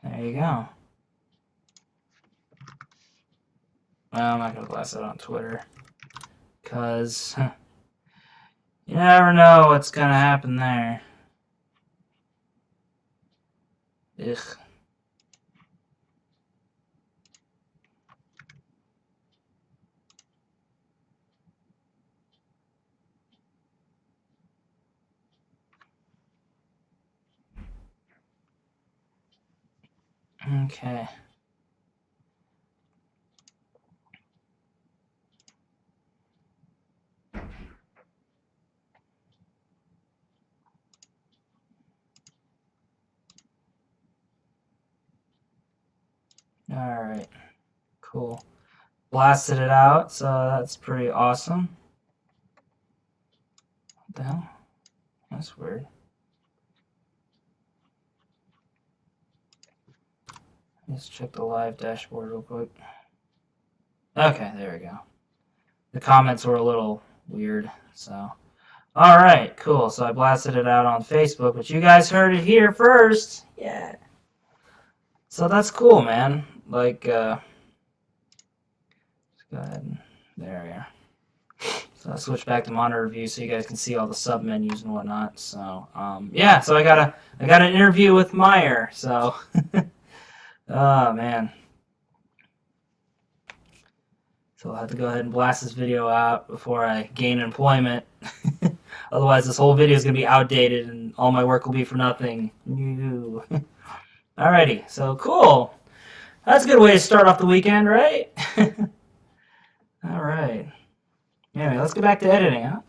There you go. Well, I'm not gonna blast it on Twitter, cause you never know what's gonna happen there. Ugh. Okay. Alright. Cool. Blasted it out, so that's pretty awesome. What the hell? That's weird. Let's check the live dashboard real quick. Okay, there we go. The comments were a little weird, so. Alright, cool. So I blasted it out on Facebook, but you guys heard it here first. Yeah. So that's cool, man. Like, let's go ahead and, there we are. So I'll switch back to monitor view so you guys can see all the sub menus and whatnot. So, yeah, so I got an interview with Meyer, so. Oh, man. So I'll have to go ahead and blast this video out before I gain employment. Otherwise, this whole video is going to be outdated and all my work will be for nothing. Alrighty, so cool. That's a good way to start off the weekend, right? Alright. Anyway, let's get back to editing, huh?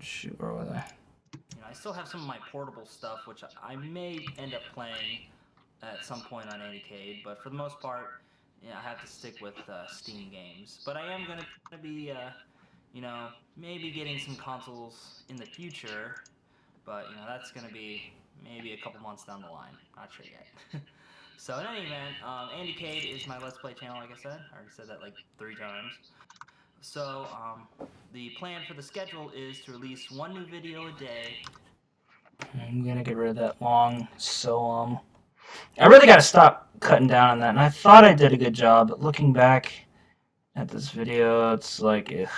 Shoot, where was I? I still have some of my portable stuff, which I may end up playing at some point on 80K, but for the most part, I have to stick with Steam games. But I am going to be, maybe getting some consoles in the future, but, that's going to be maybe a couple months down the line. Not sure yet. So, in any event, Andy Cade is my Let's Play channel, like I said. I already said that like 3 times. So, the plan for the schedule is to release 1 new video a day. I'm gonna get rid of that long, so, I really gotta stop cutting down on that, and I thought I did a good job, but looking back at this video, it's like, ugh.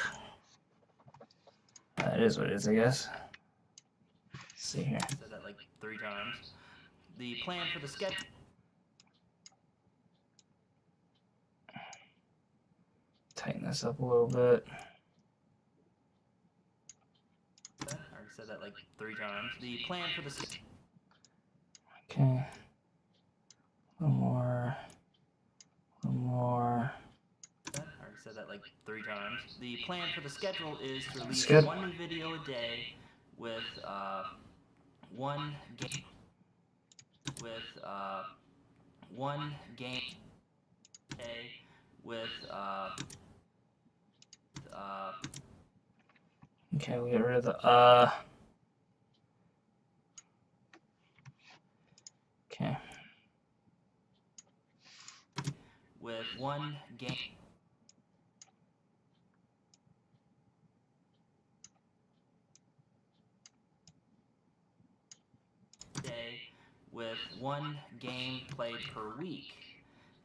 It is what it is, I guess. Let's see here. I said that like 3 times. The plan for the schedule. Tighten this up a little bit. I already said that like 3 times. The plan for the. Okay. A little more. A little more. I already said that like 3 times. The plan for the schedule is to release good. 1 new video a day with 1 game. With 1 game. With Okay, we get rid of the Okay. with 1 game. Day with 1 game played per week.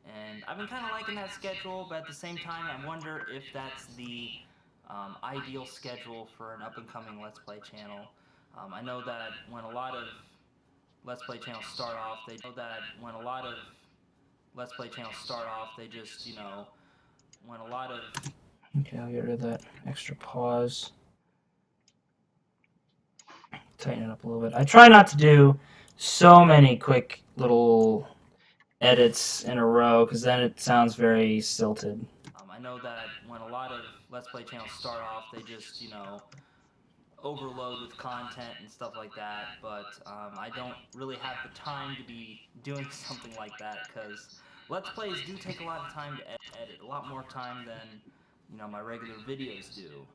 And I've been kind of liking that schedule, but at the same time, I wonder if that's the ideal schedule for an up-and-coming Let's Play channel. I know that when a lot of Let's Play channels start off, they know that when a lot of Let's Play channels start off, they just, when a lot of... Okay, I'll get rid of that extra pause. Tighten it up a little bit. I try not to do so many quick little edits in a row, because then it sounds very stilted. I know that when a lot of Let's Play channels start off, they just, overload with content and stuff like that, but I don't really have the time to be doing something like that, because Let's Plays do take a lot of time to edit, a lot more time than, my regular videos do.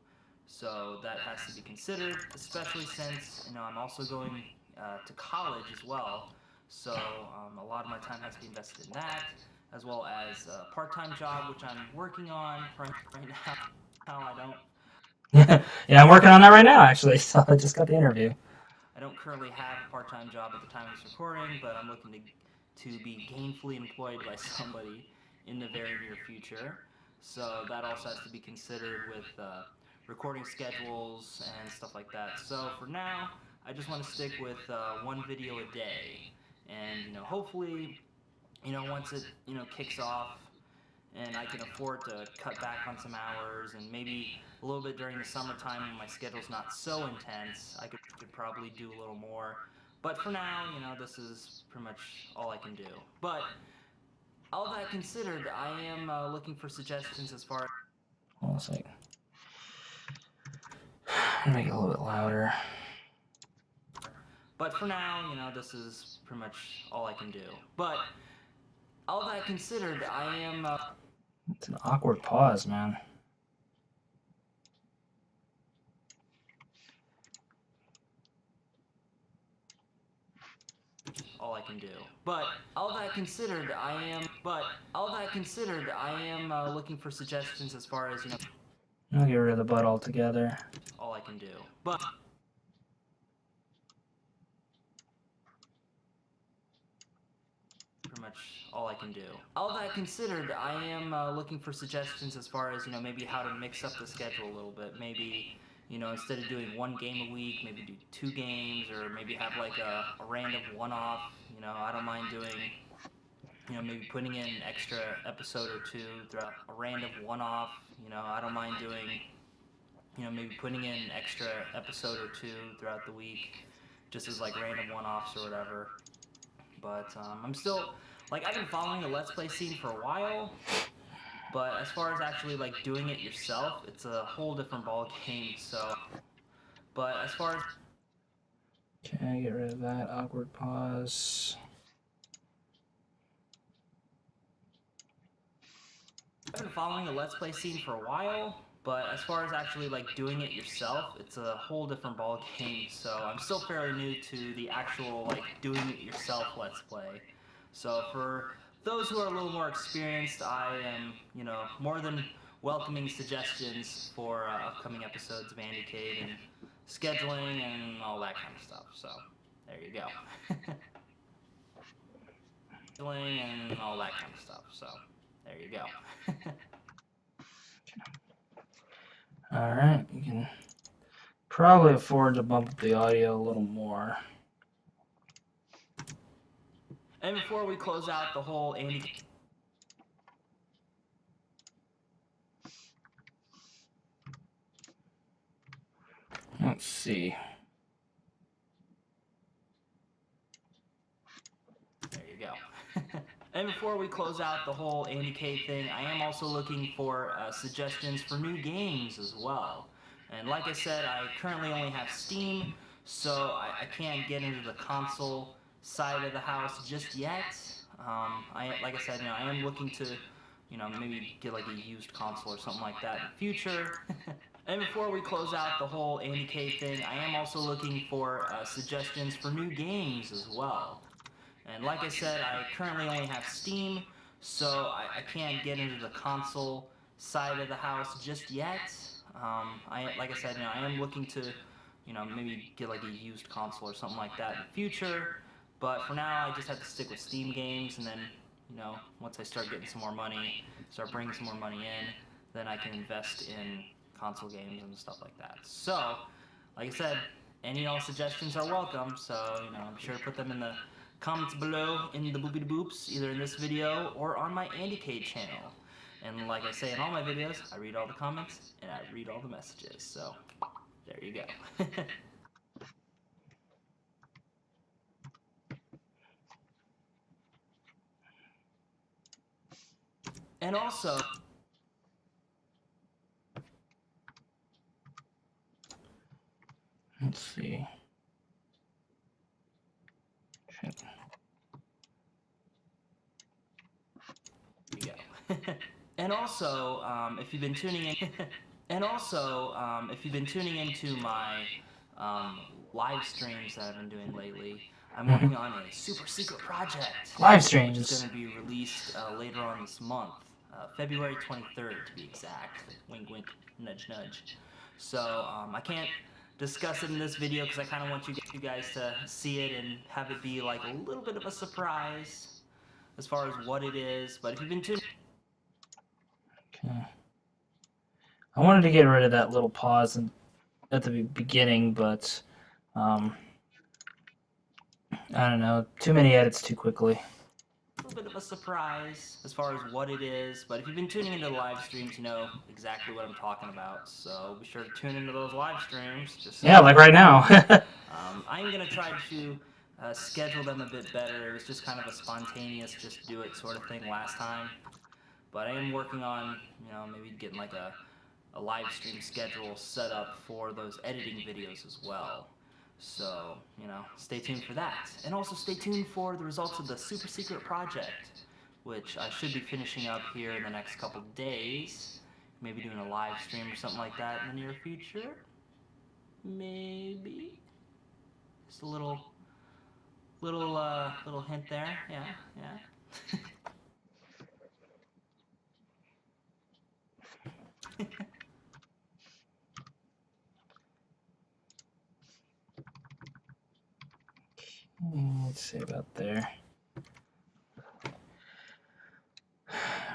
So that has to be considered, especially since, I'm also going to college as well. So a lot of my time has to be invested in that, as well as a part-time job, which I'm working on right now. I don't. Yeah, I'm working on that right now, actually, so I just got the interview. I don't currently have a part-time job at the time of this recording, but I'm looking to to be gainfully employed by somebody in the very near future. So that also has to be considered with recording schedules and stuff like that. So for now, I just want to stick with one video a day, and hopefully, once it kicks off, and I can afford to cut back on some hours, and maybe a little bit during the summertime when my schedule's not so intense, I could probably do a little more. But for now, this is pretty much all I can do. But all that considered, I am looking for suggestions as far as... Hold on a second. Make it a little bit louder. But for now, this is pretty much all I can do. But all that considered, I am... It's an awkward pause, man. all I can do. But all that considered, I am looking for suggestions as far as I'll get rid of the butt altogether. all I can do. But pretty much all I can do. All that considered, I am looking for suggestions as far as maybe how to mix up the schedule a little bit. Maybe instead of doing one game a week, maybe do 2 games, or maybe have like a random one-off. I don't mind doing maybe putting in an extra episode or 2 throughout a random one-off. I don't mind doing maybe putting in an extra episode or 2 throughout the week, just as like random one-offs or whatever. But I'm still, like, I've been following the Let's Play scene for a while, but as far as actually like doing it yourself, it's a whole different ball game. So, but as far as... Okay, get rid of that awkward pause. I've been following the Let's Play scene for a while, but as far as actually like doing it yourself, it's a whole different ball game. So I'm still fairly new to the actual like doing it yourself Let's Play. So for those who are a little more experienced, I am more than welcoming suggestions for upcoming episodes of Andycade and scheduling and all that kind of stuff. So there you go. Scheduling and all that kind of stuff. So there you go. Alright, you can probably afford to bump up the audio a little more. And before we close out the whole Andy... Let's see. There you go. And before we close out the whole Andycade thing, I am also looking for suggestions for new games as well. And like I said, I currently only have Steam, so I can't get into the console side of the house just yet. Like I said, I am looking to, maybe get like a used console or something like that in the future. And before we close out the whole Andycade thing, I am also looking for suggestions for new games as well. And like I said, I currently only have Steam, so I can't get into the console side of the house just yet. Like I said, I am looking to, maybe get like a used console or something like that in the future. But for now, I just have to stick with Steam games, and then, once I start getting some more money, start bringing some more money in, then I can invest in console games and stuff like that. So, like I said, any and all suggestions are welcome, so, be sure to put them in the comments below in the boopity boops, either in this video or on my Andycade channel. And like I say in all my videos, I read all the comments and I read all the messages, so there you go. And also, Let's see. Shit. there you go. And also, if you've been tuning in, if you've been tuning into my live streams that I've been doing lately, I'm working on a super secret project. Live streams. Which is going to be released later on this month, February 23rd to be exact. Wink, wink, nudge, nudge. So I can't discuss it in this video because I kind of want you guys to see it and have it be like a little bit of a surprise. as far as what it is, but if you've been tuning... Okay. I wanted to get rid of that little pause at the beginning, but I don't know. Too many edits too quickly. A little bit of a surprise as far as what it is, but if you've been tuning into the live streams, you know exactly what I'm talking about. So be sure to tune into those live streams. Just Yeah, like right now. I'm gonna try to schedule them a bit better. It was just kind of a spontaneous, just do it sort of thing last time. But I am working on, maybe getting like a live stream schedule set up for those editing videos as well. So, stay tuned for that. And also stay tuned for the results of the super secret project, which I should be finishing up here in the next couple days. Maybe doing a live stream or something like that in the near future. Maybe. Just a little hint there. Yeah. Let's see about there.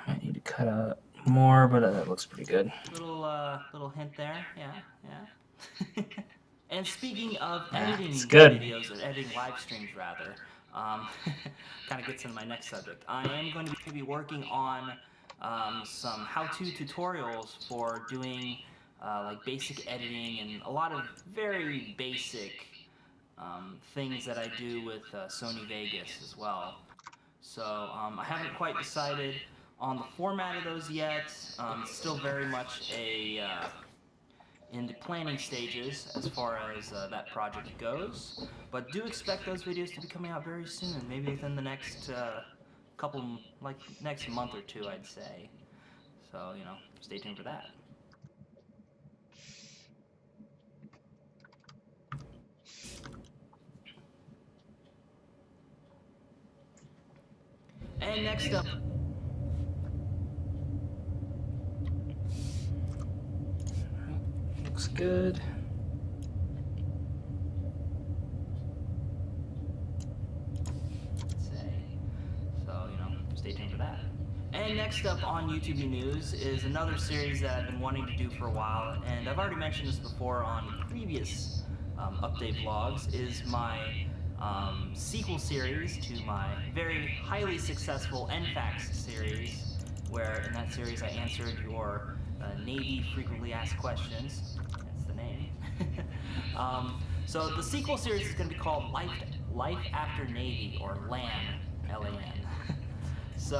Might need to cut out more, but that looks pretty good. Little hint there. Yeah. And speaking of editing videos, or editing live streams rather, kind of gets into my next subject. I am going to be working on some how-to tutorials for doing like basic editing and a lot of very basic things that I do with Sony Vegas as well. So I haven't quite decided on the format of those yet. It's still very much in the planning stages as far as that project goes. But do expect those videos to be coming out very soon, maybe within the next next month or two, I'd say. So, stay tuned for that. And next up... Looks good. So, stay tuned for that. And next up on YouTube News is another series that I've been wanting to do for a while, and I've already mentioned this before on previous update vlogs, is my sequel series to my very highly successful NFAX series, where in that series I answered your Navy frequently asked questions. That's the name. So the sequel series is going to be called Life After Navy, or LAN, L-A-N. So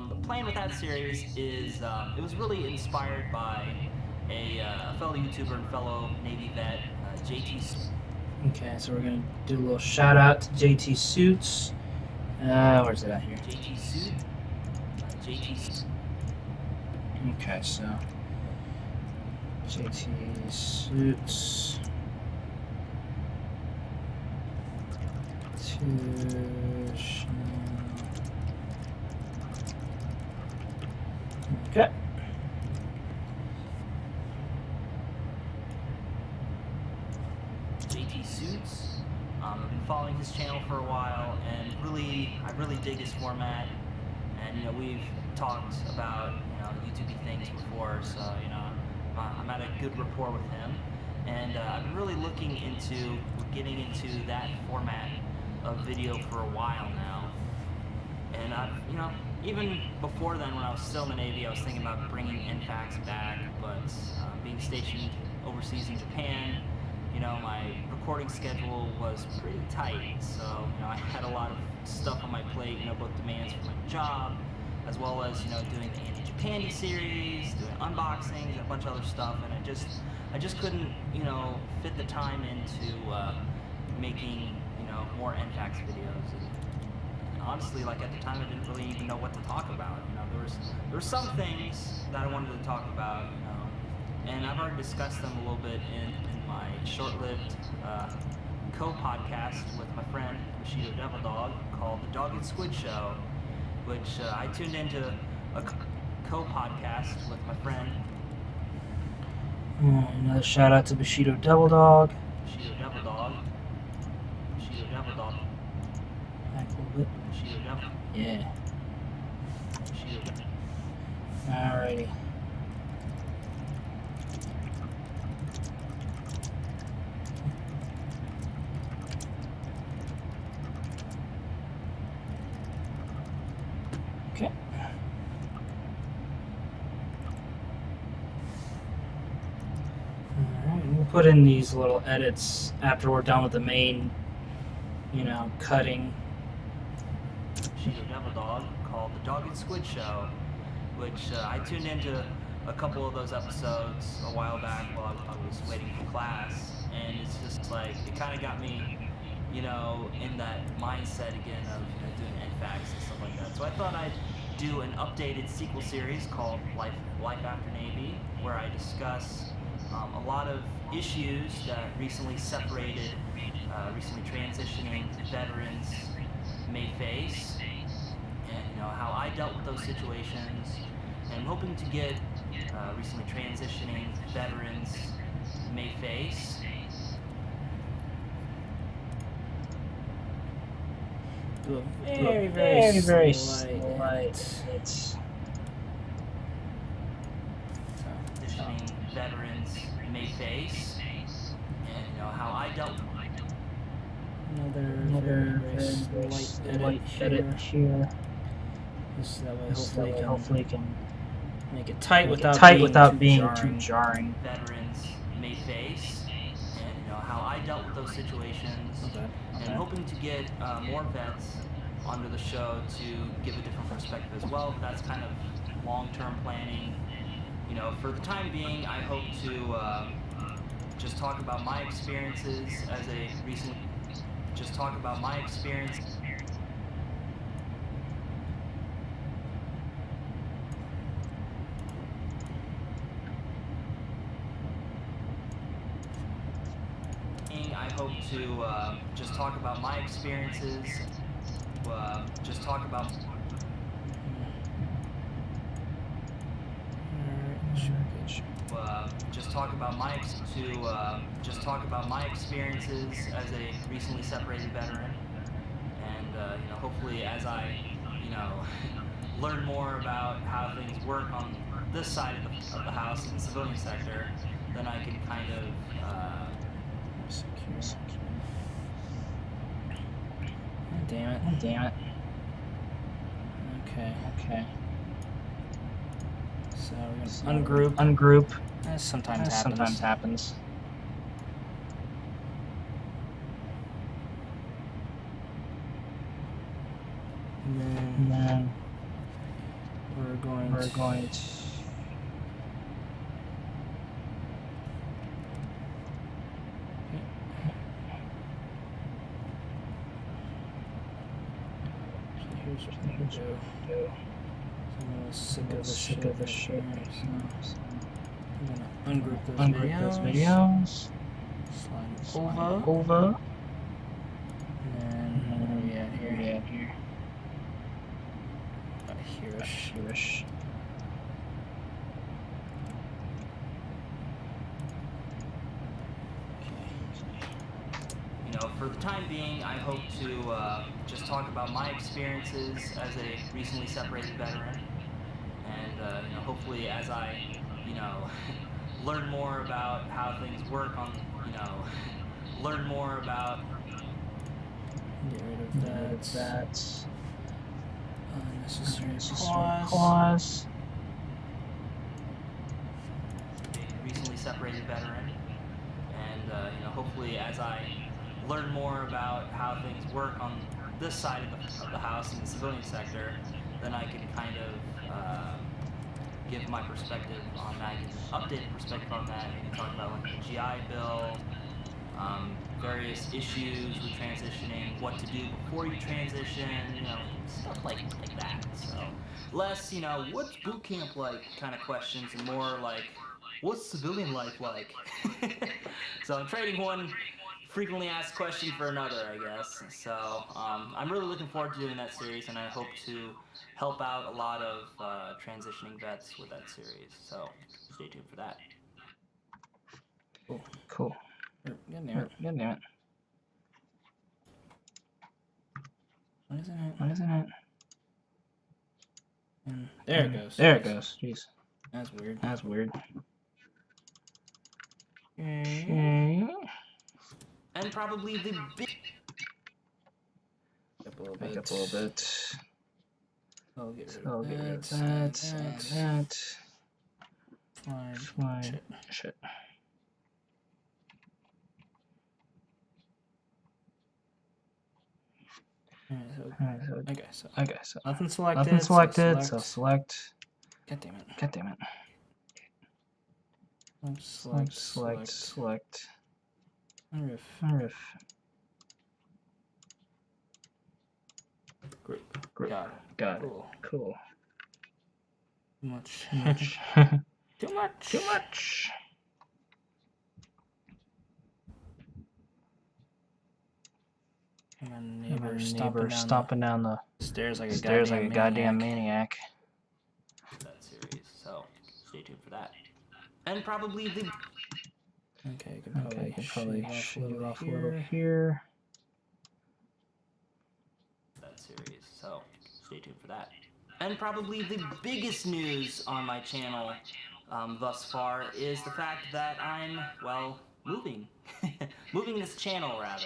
the plan with that series is it was really inspired by a fellow YouTuber and fellow Navy vet, JT. Okay, so we're gonna do a little shout out to JT Suits. Where's it at here? JT Suit. JT. Okay, so JT Suits. Okay. JT Suits. I've been following his channel for a while, and I really dig his format. And we've talked about YouTube things before, so I'm at a good rapport with him, and I've been really looking into getting into that format of video for a while now. And I've even before then, when I was still in the Navy, I was thinking about bringing NFAX back, but being stationed overseas in Japan, my recording schedule was pretty tight, so I had a lot of stuff on my plate, both demands for my job, as well as doing the Anti-Japandy series, doing unboxings, and a bunch of other stuff, and I just couldn't fit the time into making more NFAX videos. And honestly, like at the time, I didn't really even know what to talk about. There were some things that I wanted to talk about, and I've already discussed them a little bit in my short-lived co-podcast with my friend Bushido Devil Dog called The Dog and Squid Show, which I tuned into a co-podcast with my friend. Another shout out to Bushido Devil Dog. Bushido Devil Dog. Bushido Devil Dog. Back a little bit. Bushido Devil. Yeah. Alrighty. Okay. Alright, we'll put in these little edits after we're done with the main, you know, cutting. She's a devil dog called The Dog and Squid Show, which I tuned into a couple of those episodes a while back while I was waiting for class, and it's just like, it kind of got me, you know, in that mindset again of, you know, doing NFACs and stuff like that. So I thought I'd do an updated sequel series called Life After Navy, where I discuss a lot of issues that recently separated, recently transitioning veterans may face, and you know how I dealt with those situations. And I'm hoping to get recently transitioning veterans may face. Do a very slight. Transitioning veterans may face, and you know how I dealt. Another very slight edit here. Just that way, hopefully, can make it tight without being too jarring. Veterans may face, and you know how I dealt with those situations. Okay. And I'm hoping to get more vets onto the show to give a different perspective as well. But that's kind of long-term planning. You know, for the time being, I hope to just talk about my experiences as a recent. Just talk about my experience. I hope to just talk about my experiences. Just talk about. Just talk about my just talk about my experiences as a recently separated veteran, and you know, hopefully as I, you know, learn more about how things work on this side of the house in the civilian sector, then I can kind of Damn it. Okay. So we're gonna ungroup. That sometimes happens. And then we're going to here's what I'm gonna do. I'm a little sick of the shit. So I'm gonna ungroup those videos. Slide over. And then where are we at here? About here-ish. You know, for the time being, I hope to just talk about my experiences as a recently separated veteran, and you know, hopefully as I, you know, learn more about how things work on, you know, learn more about. Get rid of that. Unnecessary pause. Recently separated veteran, and you know, hopefully as I learn more about how things work on this side of the house in the civilian sector, then I can kind of give my perspective on that, give an updated perspective on that, maybe talk about like the GI Bill, various issues with transitioning, what to do before you transition, you know, stuff like that. So less, you know, what's boot camp like kind of questions, and more like, what's civilian life like? So I'm trading one frequently asked question for another, I guess. So I'm really looking forward to doing that series, and I hope to help out a lot of transitioning vets with that series. So stay tuned for that. Cool. Good damn it. Why isn't it? And there it goes. There it goes. Jeez. That's weird. That's weird. Okay. And probably the big. Make up a little bit. I'll get rid I'll of get rid of that. that and that. Fine. Shit. Alright, so Okay, so nothing selected. nothing selected, so select. God damn it. God damn it. Select. Unriff. Group. Got it. Cool. Too much. Too much. And my neighbor stomping down the stairs like a goddamn maniac. That series, so stay tuned for that. And probably the. Okay, I can probably shave off a little here. That series, so stay tuned for that. And probably the biggest news on my channel thus far is the fact that I'm, well, moving. Moving this channel, rather.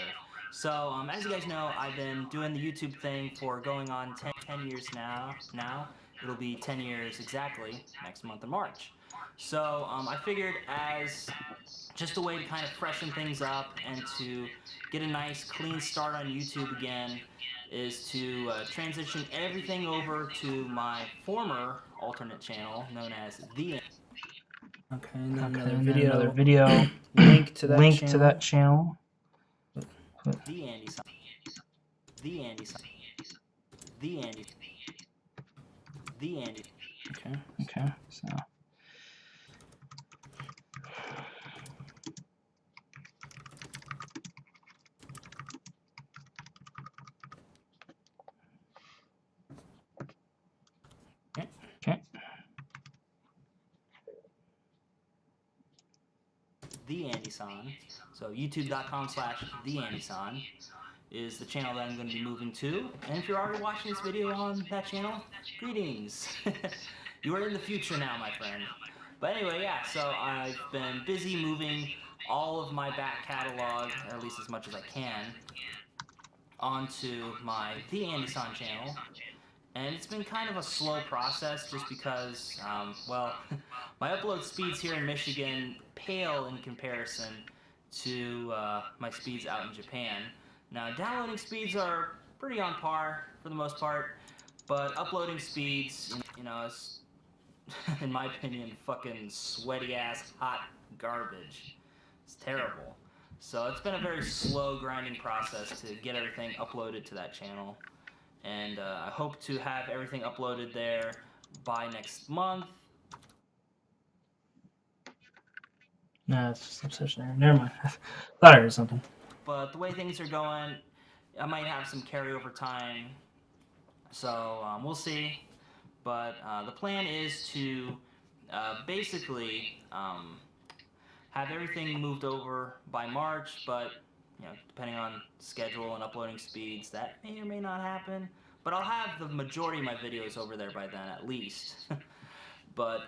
So, as you guys know, I've been doing the YouTube thing for going on 10 years now. It'll be 10 years exactly next month in March. So, I figured as just a way to kind of freshen things up and to get a nice clean start on YouTube again is to transition everything over to my former alternate channel known as The. Okay, and then another video link to that channel. The Andy Son. Okay, so. Okay. The Andy Son. So youtube.com/The Andy Son is the channel that I'm going to be moving to. And if you're already watching this video on that channel, greetings. You are in the future now, my friend. But anyway, yeah, so I've been busy moving all of my back catalog, or at least as much as I can, onto my The Andy Son channel. And it's been kind of a slow process just because, well, my upload speeds here in Michigan pale in comparison to my speeds out in Japan. Now, downloading speeds are pretty on par for the most part, but uploading speeds, you know, is, in my opinion, fucking sweaty-ass hot garbage. It's terrible. So it's been a very slow grinding process to get everything uploaded to that channel. And I hope to have everything uploaded there by next month. Nah, it's just some session there. Never mind. Thought I heard something. But the way things are going, I might have some carryover time. So we'll see. But the plan is to basically have everything moved over by March, but you know, depending on schedule and uploading speeds, that may or may not happen. But I'll have the majority of my videos over there by then, at least. But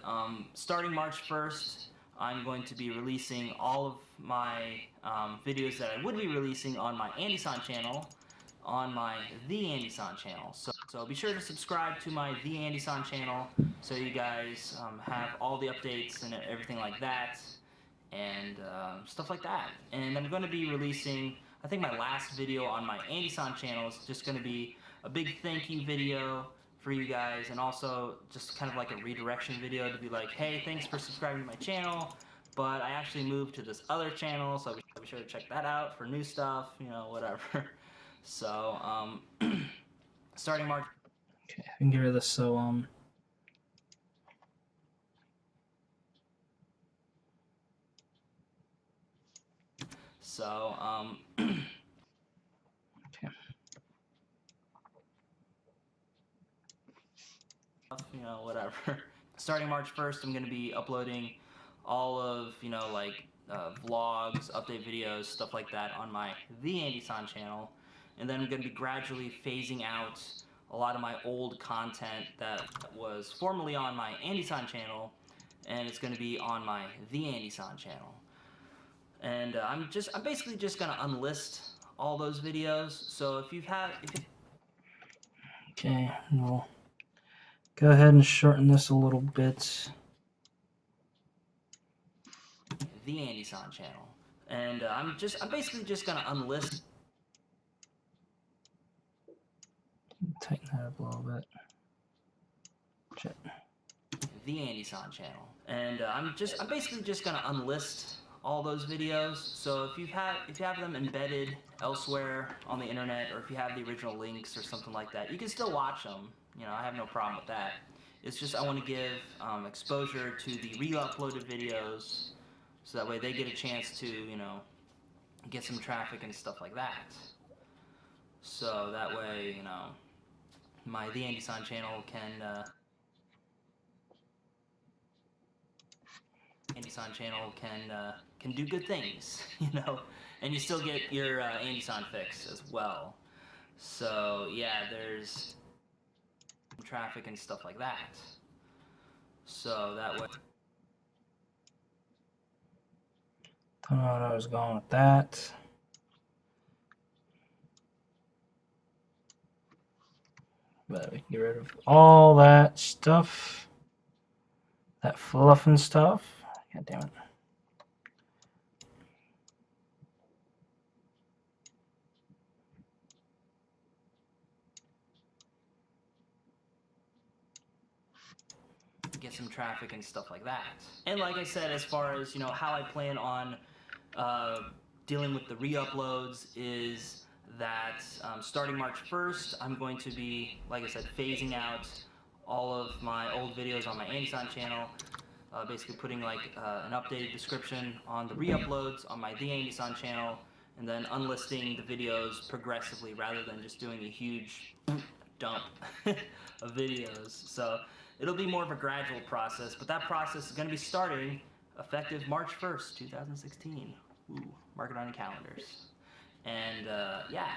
starting March 1st, I'm going to be releasing all of my videos that I would be releasing on my Andy San channel on my The Andy San channel. So be sure to subscribe to my The Andy San channel so you guys have all the updates and everything like that. And stuff like that. And I'm going to be releasing, I think my last video on my Andy San channel is just going to be a big thank you video for you guys, and also just kind of like a redirection video to be like, hey, thanks for subscribing to my channel, but I actually moved to this other channel, so be sure to check that out for new stuff, you know, whatever. So, starting March. Okay, I can get rid of this, so, okay. You know, whatever. Starting March 1st, I'm going to be uploading all of, you know, like vlogs, update videos, stuff like that on my The Andy San channel. And then I'm going to be gradually phasing out a lot of my old content that was formerly on my Andy-san channel, and it's going to be on my The Andy-san channel. And I'm basically just going to unlist all those videos. So if you've had... Okay, we'll go ahead and shorten this a little bit. The Andy-san channel. And I'm basically just going to unlist... Tighten that up a little bit. Check. The Andy-san channel. And I'm basically just going to unlist all those videos. So if you have them embedded elsewhere on the internet, or if you have the original links or something like that, you can still watch them. You know, I have no problem with that. It's just I want to give exposure to the re-uploaded videos, so that way they get a chance to, you know, get some traffic and stuff like that. So that way, you know, my The Andy-san channel can do good things, you know, and you still get your Andy-san fix as well. So yeah, there's traffic and stuff like that. So that way. Don't know what I was going with that. But we can get rid of all that stuff. That fluff and stuff. God damn it. Get some traffic and stuff like that. And like I said, as far as, you know, how I plan on dealing with the re-uploads is that starting March 1st, I'm going to be, like I said, phasing out all of my old videos on my Andy-san channel, basically putting like an updated description on the re-uploads on my The Andy-san channel, and then unlisting the videos progressively rather than just doing a huge dump of videos. So it'll be more of a gradual process, but that process is going to be starting effective March 1st, 2016. Ooh, mark it on your calendars. And yeah.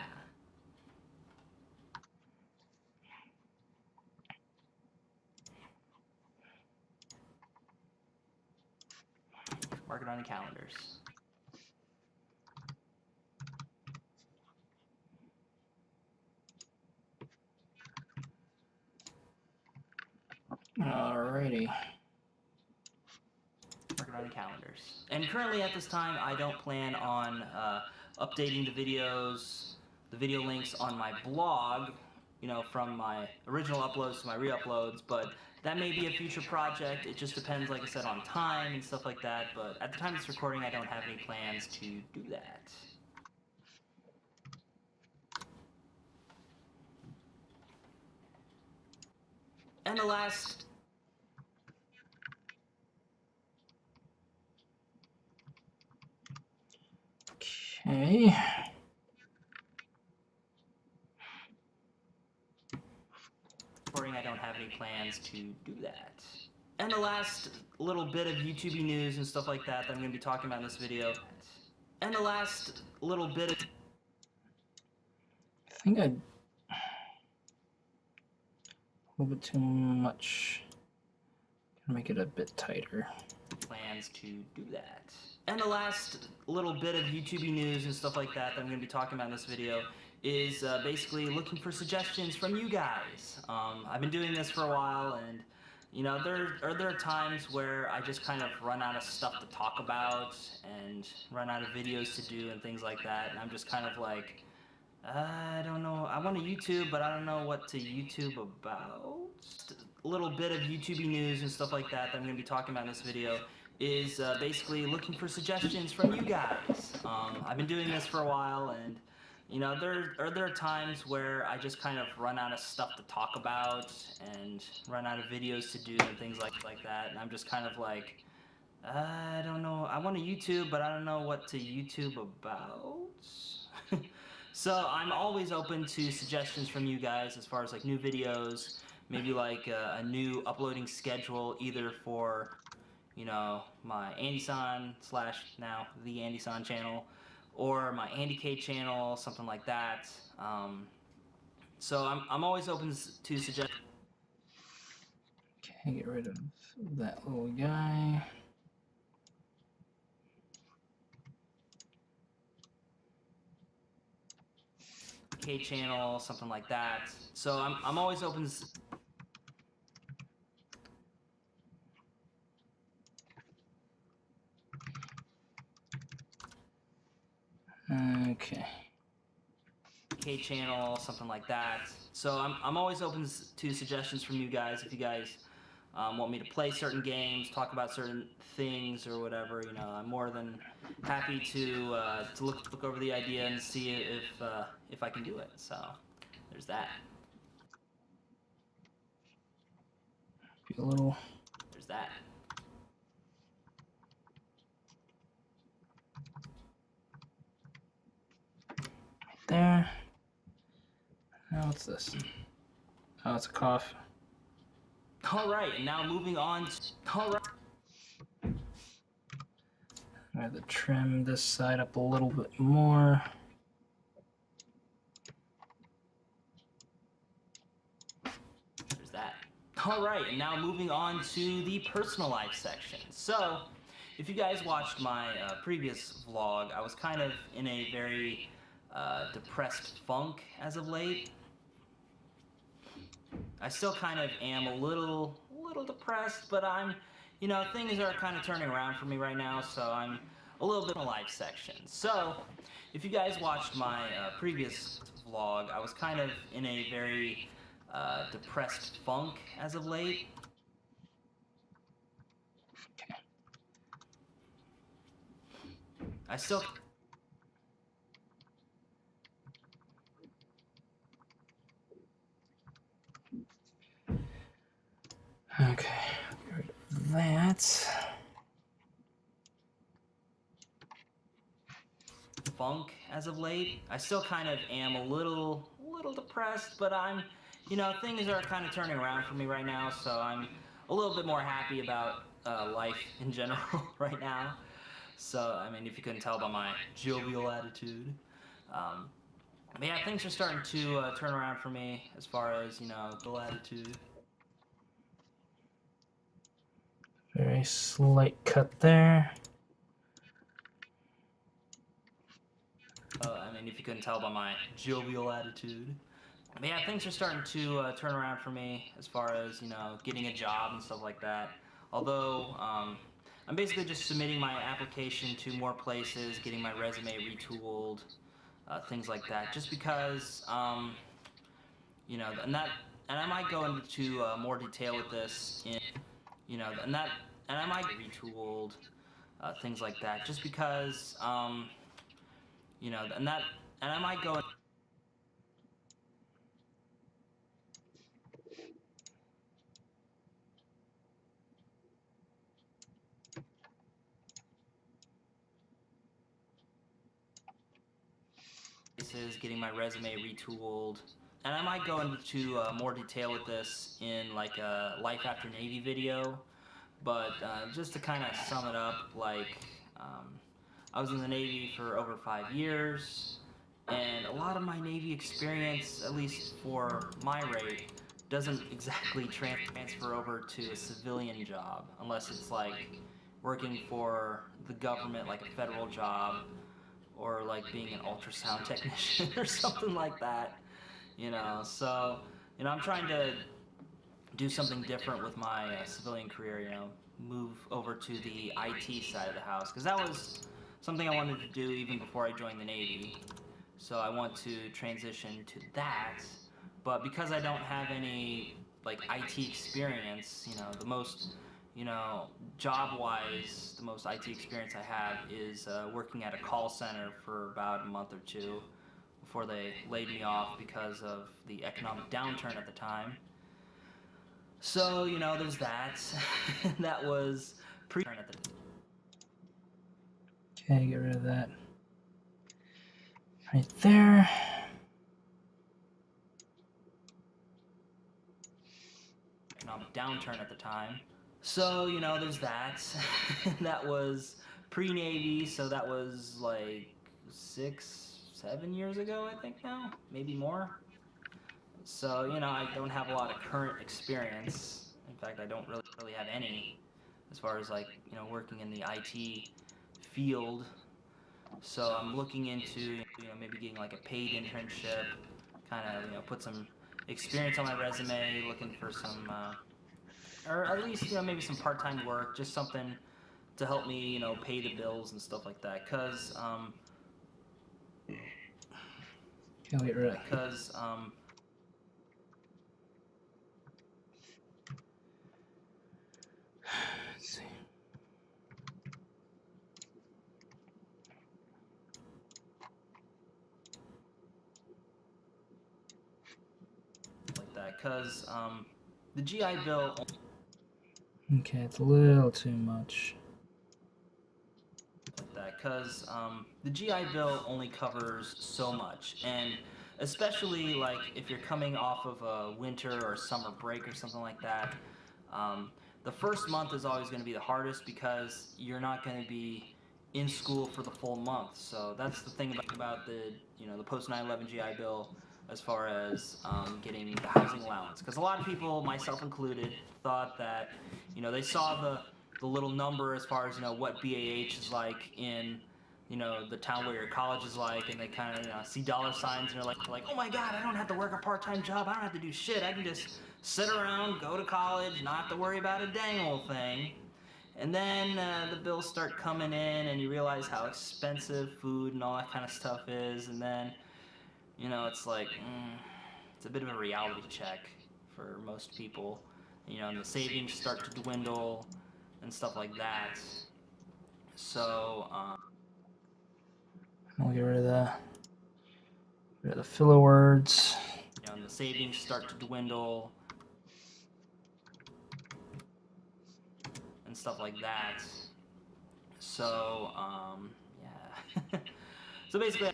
Mark it on your calendars. Alrighty. Mark it on your calendars. And currently at this time, I don't plan on updating the videos, the video links on my blog, you know, from my original uploads to my re-uploads, but that may be a future project. It just depends, like I said, on time and stuff like that, but at the time of this recording, I don't have any plans to do that. And the last... Okay. I don't have any plans to do that. And the last little bit of YouTube news and stuff like that I'm going to be talking about in this video. And the last little bit of... I think I... a little bit too much. Gonna make it a bit tighter. Plans to do that. And the last little bit of YouTube news and stuff like that I'm going to be talking about in this video is basically looking for suggestions from you guys. I've been doing this for a while, and you know, there are times where I just kind of run out of stuff to talk about and run out of videos to do and things like that, and I'm just kind of like, I don't know, I want to YouTube, but I don't know what to YouTube about. A little bit of YouTube news and stuff like that I'm going to be talking about in this video is basically looking for suggestions from you guys. I've been doing this for a while, and you know, there are times where I just kind of run out of stuff to talk about and run out of videos to do and things like that, and I'm just kind of like, I don't know, I want to YouTube, but I don't know what to YouTube about. So I'm always open to suggestions from you guys as far as like new videos, maybe like a new uploading schedule, either for, you know, my Andy-san / now the Andy-san channel, or my Andy K channel, something like that. So I'm always open to suggest. Okay, get rid of that little guy. K channel, something like that. So I'm always open. Okay. K channel, something like that. So I'm always open to suggestions from you guys. If you guys want me to play certain games, talk about certain things or whatever, you know, I'm more than happy to look over the idea and see if I can do it. So there's that. Be a little. There's that. There. Now what's this? Oh, it's a cough. All right, and now moving on. All right. I have to trim this side up a little bit more. There's that. All right, and now moving on to the personal life section. So, if you guys watched my previous vlog, I was kind of in a very depressed funk as of late. I still kind of am a little depressed, but I'm, you know, things are kind of turning around for me right now, so I'm a little bit in the life section. So, if you guys watched my previous vlog, I was kind of in a very depressed funk as of late. I still. Okay, get rid of that. Funk as of late. I still kind of am a little depressed, but I'm, you know, things are kind of turning around for me right now, so I'm a little bit more happy about life in general right now. So, I mean, if you couldn't tell by my jovial attitude. But yeah, things are starting to turn around for me as far as, you know, the attitude. Very slight cut there. I mean, if you couldn't tell by my jovial attitude. But yeah, things are starting to turn around for me as far as, you know, getting a job and stuff like that. Although, I'm basically just submitting my application to more places, getting my resume retooled, things like that. Just because, you know, and I might go into more detail with this in, you know, and I might retooled, things like that. Just because, you know, and I might go. Getting my resume retooled, and I might go into more detail with this in like a life after Navy video, but just to kind of sum it up, like I was in the Navy for over 5 years, and a lot of my Navy experience, at least for my rate, doesn't exactly transfer over to a civilian job unless it's like working for the government, like a federal job, or like being an ultrasound technician or something like that, you know. So, you know, I'm trying to do something different with my civilian career, you know, move over to the IT side of the house, because that was something I wanted to do even before I joined the Navy. So I want to transition to that, but because I don't have any like IT experience, you know, the most, you know, job-wise, the most IT experience I have is working at a call center for about a month or two before they laid me off because of the economic downturn at the time. So, you know, there's that. That was pre-turn at the. Okay, get rid of that. Right there. Economic downturn at the time. So, you know, there's that. That was pre-Navy, so that was like 6, 7 years ago, I think now, maybe more. So, you know, I don't have a lot of current experience. In fact, I don't really have any as far as like, you know, working in the IT field. So I'm looking into, you know, maybe getting like a paid internship, kind of, you know, put some experience on my resume, looking for some, or at least, you know, maybe some part-time work, just something to help me, you know, pay the bills and stuff like that. Can't get rid of. Cause Let's see. like that, cause the GI Bill. Okay, it's a little too much. Like that, cause the GI Bill only covers so much, and especially like if you're coming off of a winter or summer break or something like that, um, the first month is always going to be the hardest because you're not going to be in school for the full month. So that's the thing about the, you know, the post 9/11 GI Bill as far as getting the housing allowance, because a lot of people, myself included, thought that, you know, they saw the little number as far as, you know, what BAH is like in, you know, the town where your college is like, and they kind of, you know, see dollar signs and they're like, oh my God, I don't have to work a part-time job. I don't have to do shit. I can just sit around, go to college, not have to worry about a dang old thing. And then the bills start coming in, and you realize how expensive food and all that kind of stuff is. And then, you know, it's like, it's a bit of a reality check for most people. You know, and the savings start to dwindle and stuff like that. So, I'll get rid of the filler words. you know, and the savings start to dwindle and stuff like that. So, yeah. So basically,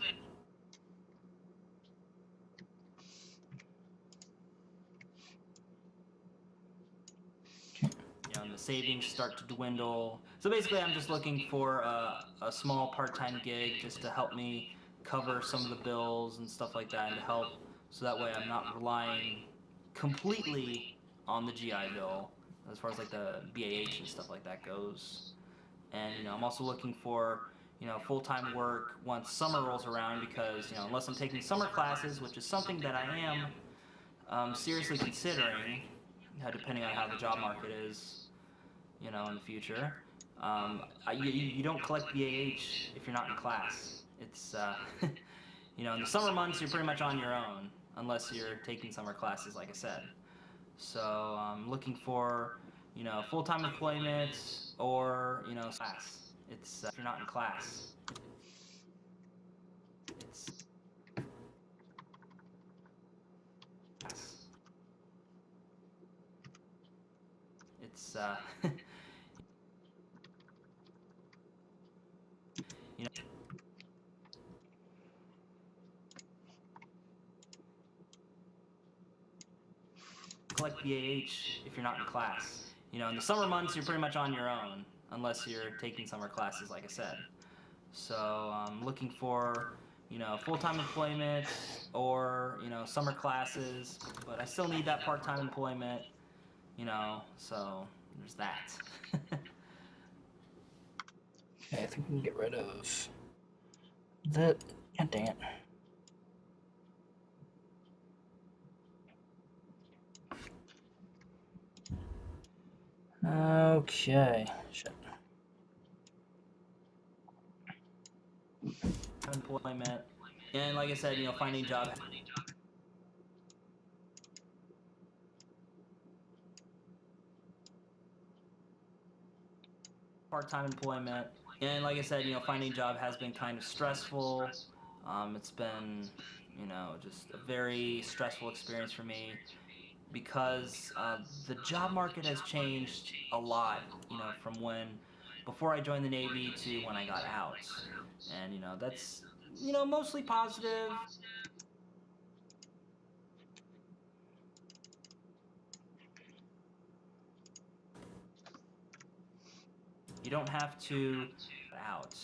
you know, and the savings start to dwindle. So basically, I'm just looking for a small part-time gig just to help me cover some of the bills and stuff like that, and to help so that way I'm not relying completely on the GI Bill as far as like the BAH and stuff like that goes. And, you know, I'm also looking for, you know, full-time work once summer rolls around, because, you know, unless I'm taking summer classes, which is something that I am seriously considering, depending on how the job market is, you know, in the future. You don't collect BAH if you're not in class. It's, you know, in the summer months, you're pretty much on your own, unless you're taking summer classes, like I said. So I'm looking for, you know, full-time employment or, you know, class. It's, if you're not in class. It's, it's, you know, collect BAH if you're not in class. You know, in the summer months, you're pretty much on your own, unless you're taking summer classes, like I said. So I'm looking for, you know, full-time employment or, you know, summer classes, but I still need that part-time employment, you know, so there's that. Okay, I think we can get rid of that. God dang it. Okay. Shit. Employment, and like I said, you know, finding job. Part-time employment, and like I said, you know, finding a job has been kind of stressful. It's been, you know, just a very stressful experience for me, because the job market has changed a lot, you know, from when before I joined the Navy to when I got out. And, you know, that's, you know, mostly positive. You don't have to out.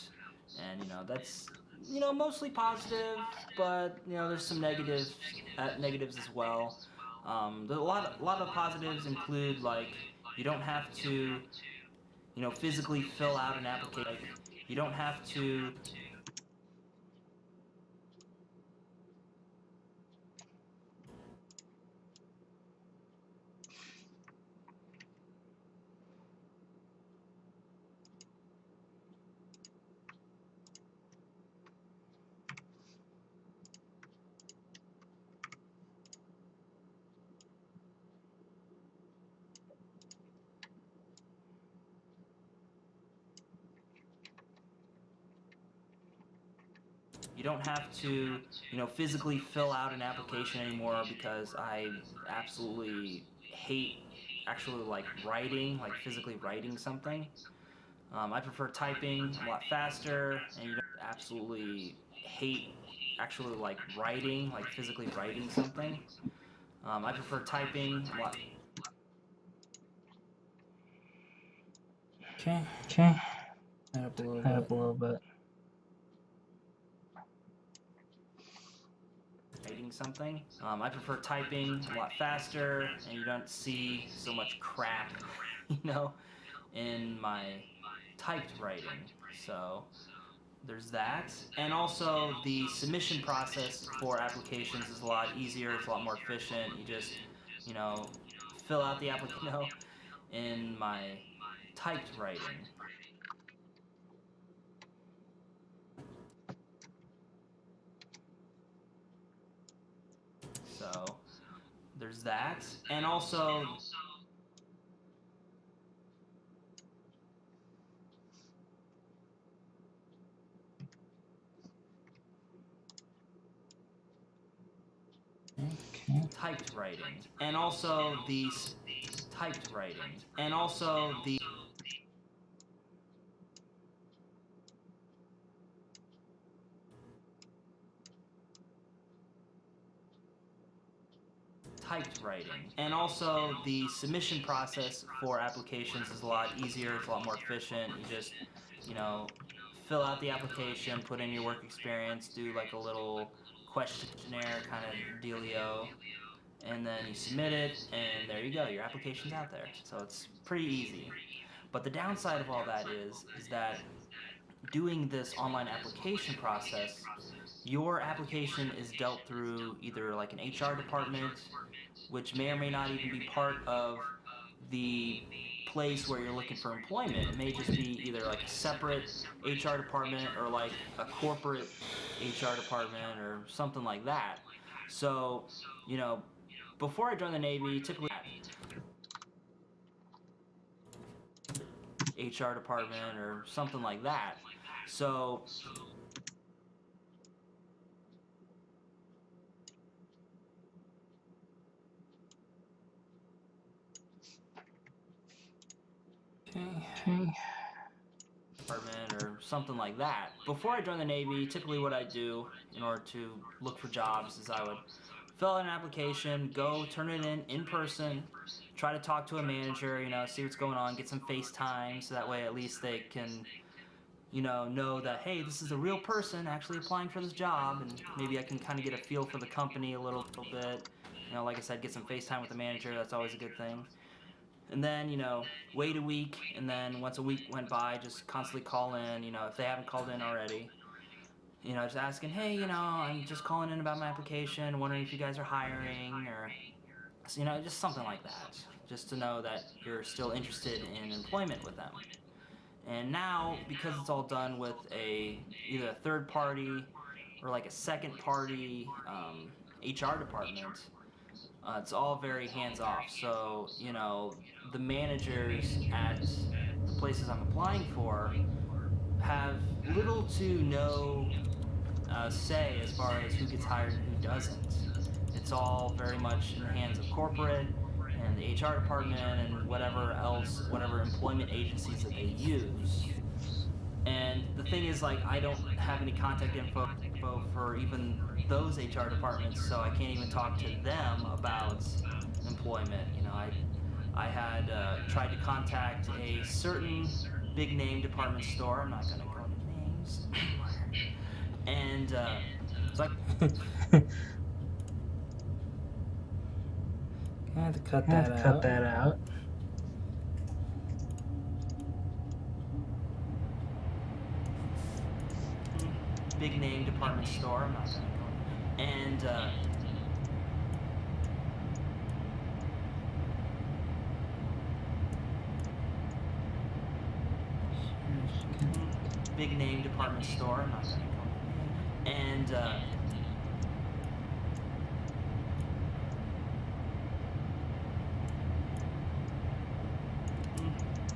And, you know, that's, Mostly positive, but there's some negatives as well. A lot of positives include like you don't have to physically fill out an application. Like you don't have to physically fill out an application anymore because I absolutely hate actually like writing, like physically writing something. I prefer typing a lot faster, and you don't absolutely hate actually like writing, like physically writing something. I prefer typing a lot. Okay. Add up a little bit. Writing something. I prefer typing a lot faster, and you don't see so much crap, in my typed writing. So there's that. And also the submission process for applications is a lot easier, it's a lot more efficient. You just, fill out the application in my typed writing. So there's that. And also typed writing. And also the typed writing. And also the typed writing. And also the submission process for applications is a lot easier, it's a lot more efficient. You just, fill out the application, put in your work experience, do like a little questionnaire kind of dealio, and then you submit it, and there you go, your application's out there. So it's pretty easy. But the downside of all that is that doing this online application process, your application is dealt through either like an HR department, which may or may not even be part of the place where you're looking for employment. It may just be either like a separate HR department or like a corporate HR department or something like that. So, before I joined the Navy, typically HR department or something like that. So department or something like that. Before I joined the Navy, typically what I do in order to look for jobs is I would fill out an application, go turn it in person, try to talk to a manager, see what's going on, get some FaceTime, so that way at least they can, know that, hey, this is a real person actually applying for this job, and maybe I can kind of get a feel for the company a little bit. Like I said, get some FaceTime with the manager, that's always a good thing. And then, wait a week, and then once a week went by, just constantly call in, if they haven't called in already. Just asking, hey, I'm just calling in about my application, wondering if you guys are hiring, or, just something like that. Just to know that you're still interested in employment with them. And now, because it's all done with either a third party or like a second party HR department, it's all very hands off. So, the managers at the places I'm applying for have little to no say as far as who gets hired and who doesn't. It's all very much in the hands of corporate and the HR department and whatever employment agencies that they use. And the thing is, like, I don't have any contact info for even those HR departments, so I can't even talk to them about employment. I had tried to contact a certain big name department store. I'm not going to go into names. And so I have to cut I have that to out. cut that out. big name department store. I'm not gonna go. And big name department store. I'm not gonna go. And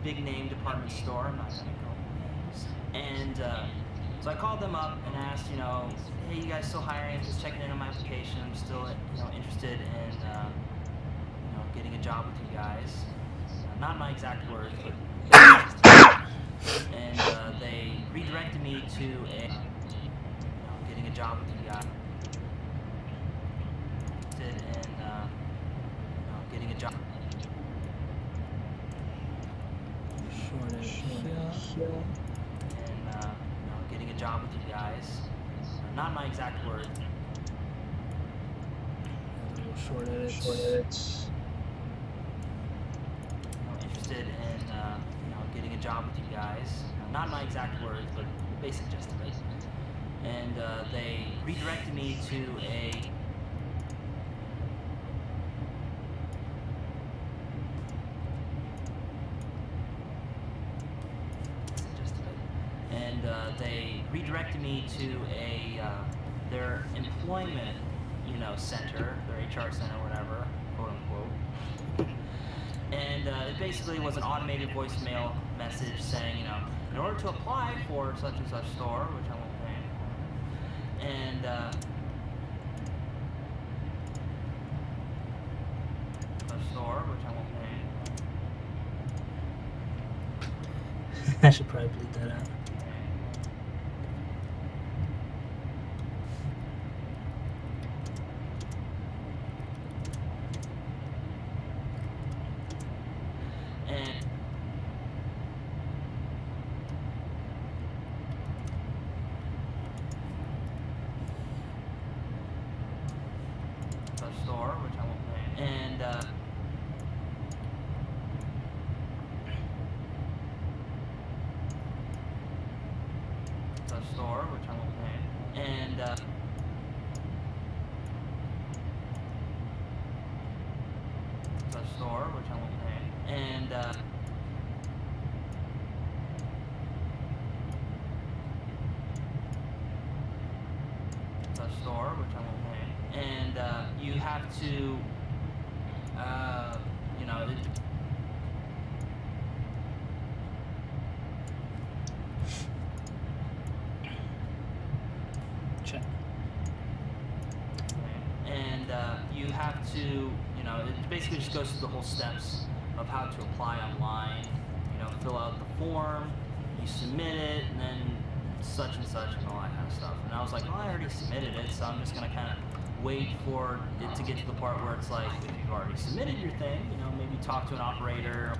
big name department store. I'm not gonna go. And so I called them up and asked, you know, hey, you guys still hiring? Just checking in on my application. I'm still, you know, interested in, you know, getting a job with you guys. Not my exact words, but. And they redirected me to a, you know, getting a job with you guys. Interested in, you know, getting a job. Short edge here. And you know, getting a job with you guys. Not my exact words. A little short edge. You know, interested in, you know, getting a job with you guys. Not my exact words, but basic gist of it. And they redirected me to a. And they redirected me to a their employment, you know, center, their HR center, whatever, quote unquote. And it basically was an automated voicemail message saying, you know, in order to apply for such and such store, which I won't name, and a store, which I won't name. I should probably bleep that out. Store, which I won't name, and the store, which I won't name, and the store, which I won't name, and the store, which I won't name, and you have to, you know. Check. And you have to, you know, it basically just goes through the whole steps of how to apply online. You know, fill out the form, you submit it, and then such and such and all that kind of stuff. And I was like, well, I already submitted it, so I'm just gonna kind of wait for it to get to the part where it's like, if you've already submitted your thing, you know, maybe talk to an operator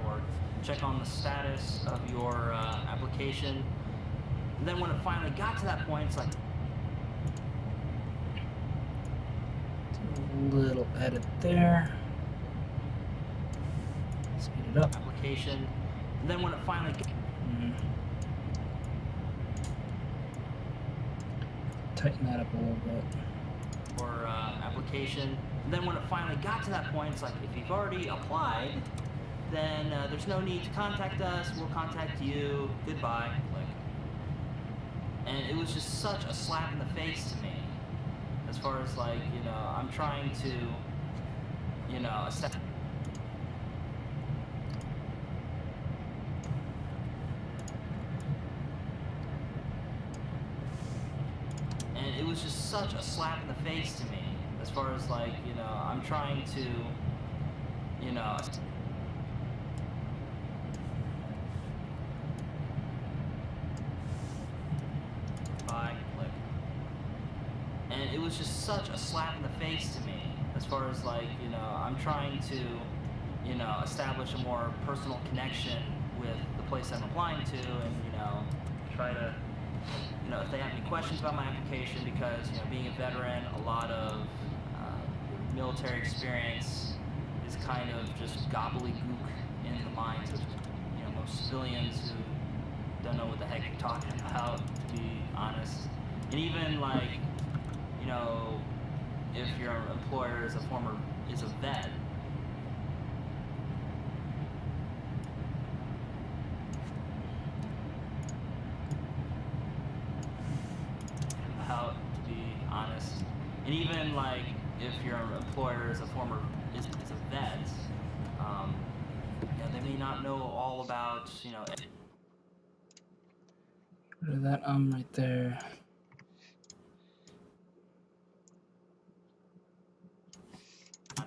or check on the status of your application. And then when it finally got to that point, it's like, Little edit there. Speed it up. application. And then when it finally Tighten that up a little bit. or application. And then when it finally got to that point, it's like, if you've already applied, then there's no need to contact us. We'll contact you. Goodbye. Click. And it was just such a slap in the face to me, as far as like, you know, I'm trying to, you know, and it was just such a slap in the face to me, as far as like, you know, I'm trying to, you know. Click. And it was just such a slap in the face to me, as far as like, you know, I'm trying to, you know, establish a more personal connection with the place I'm applying to, and, you know, try to if they have any questions about my application, because being a veteran, a lot of military experience is kind of just gobbledygook in the minds of most civilians who don't know what the heck you're talking about, to be honest. And even if your employer is a vet, how to be honest. And even if your employer is a vet, they may not know all about Rid of that right there.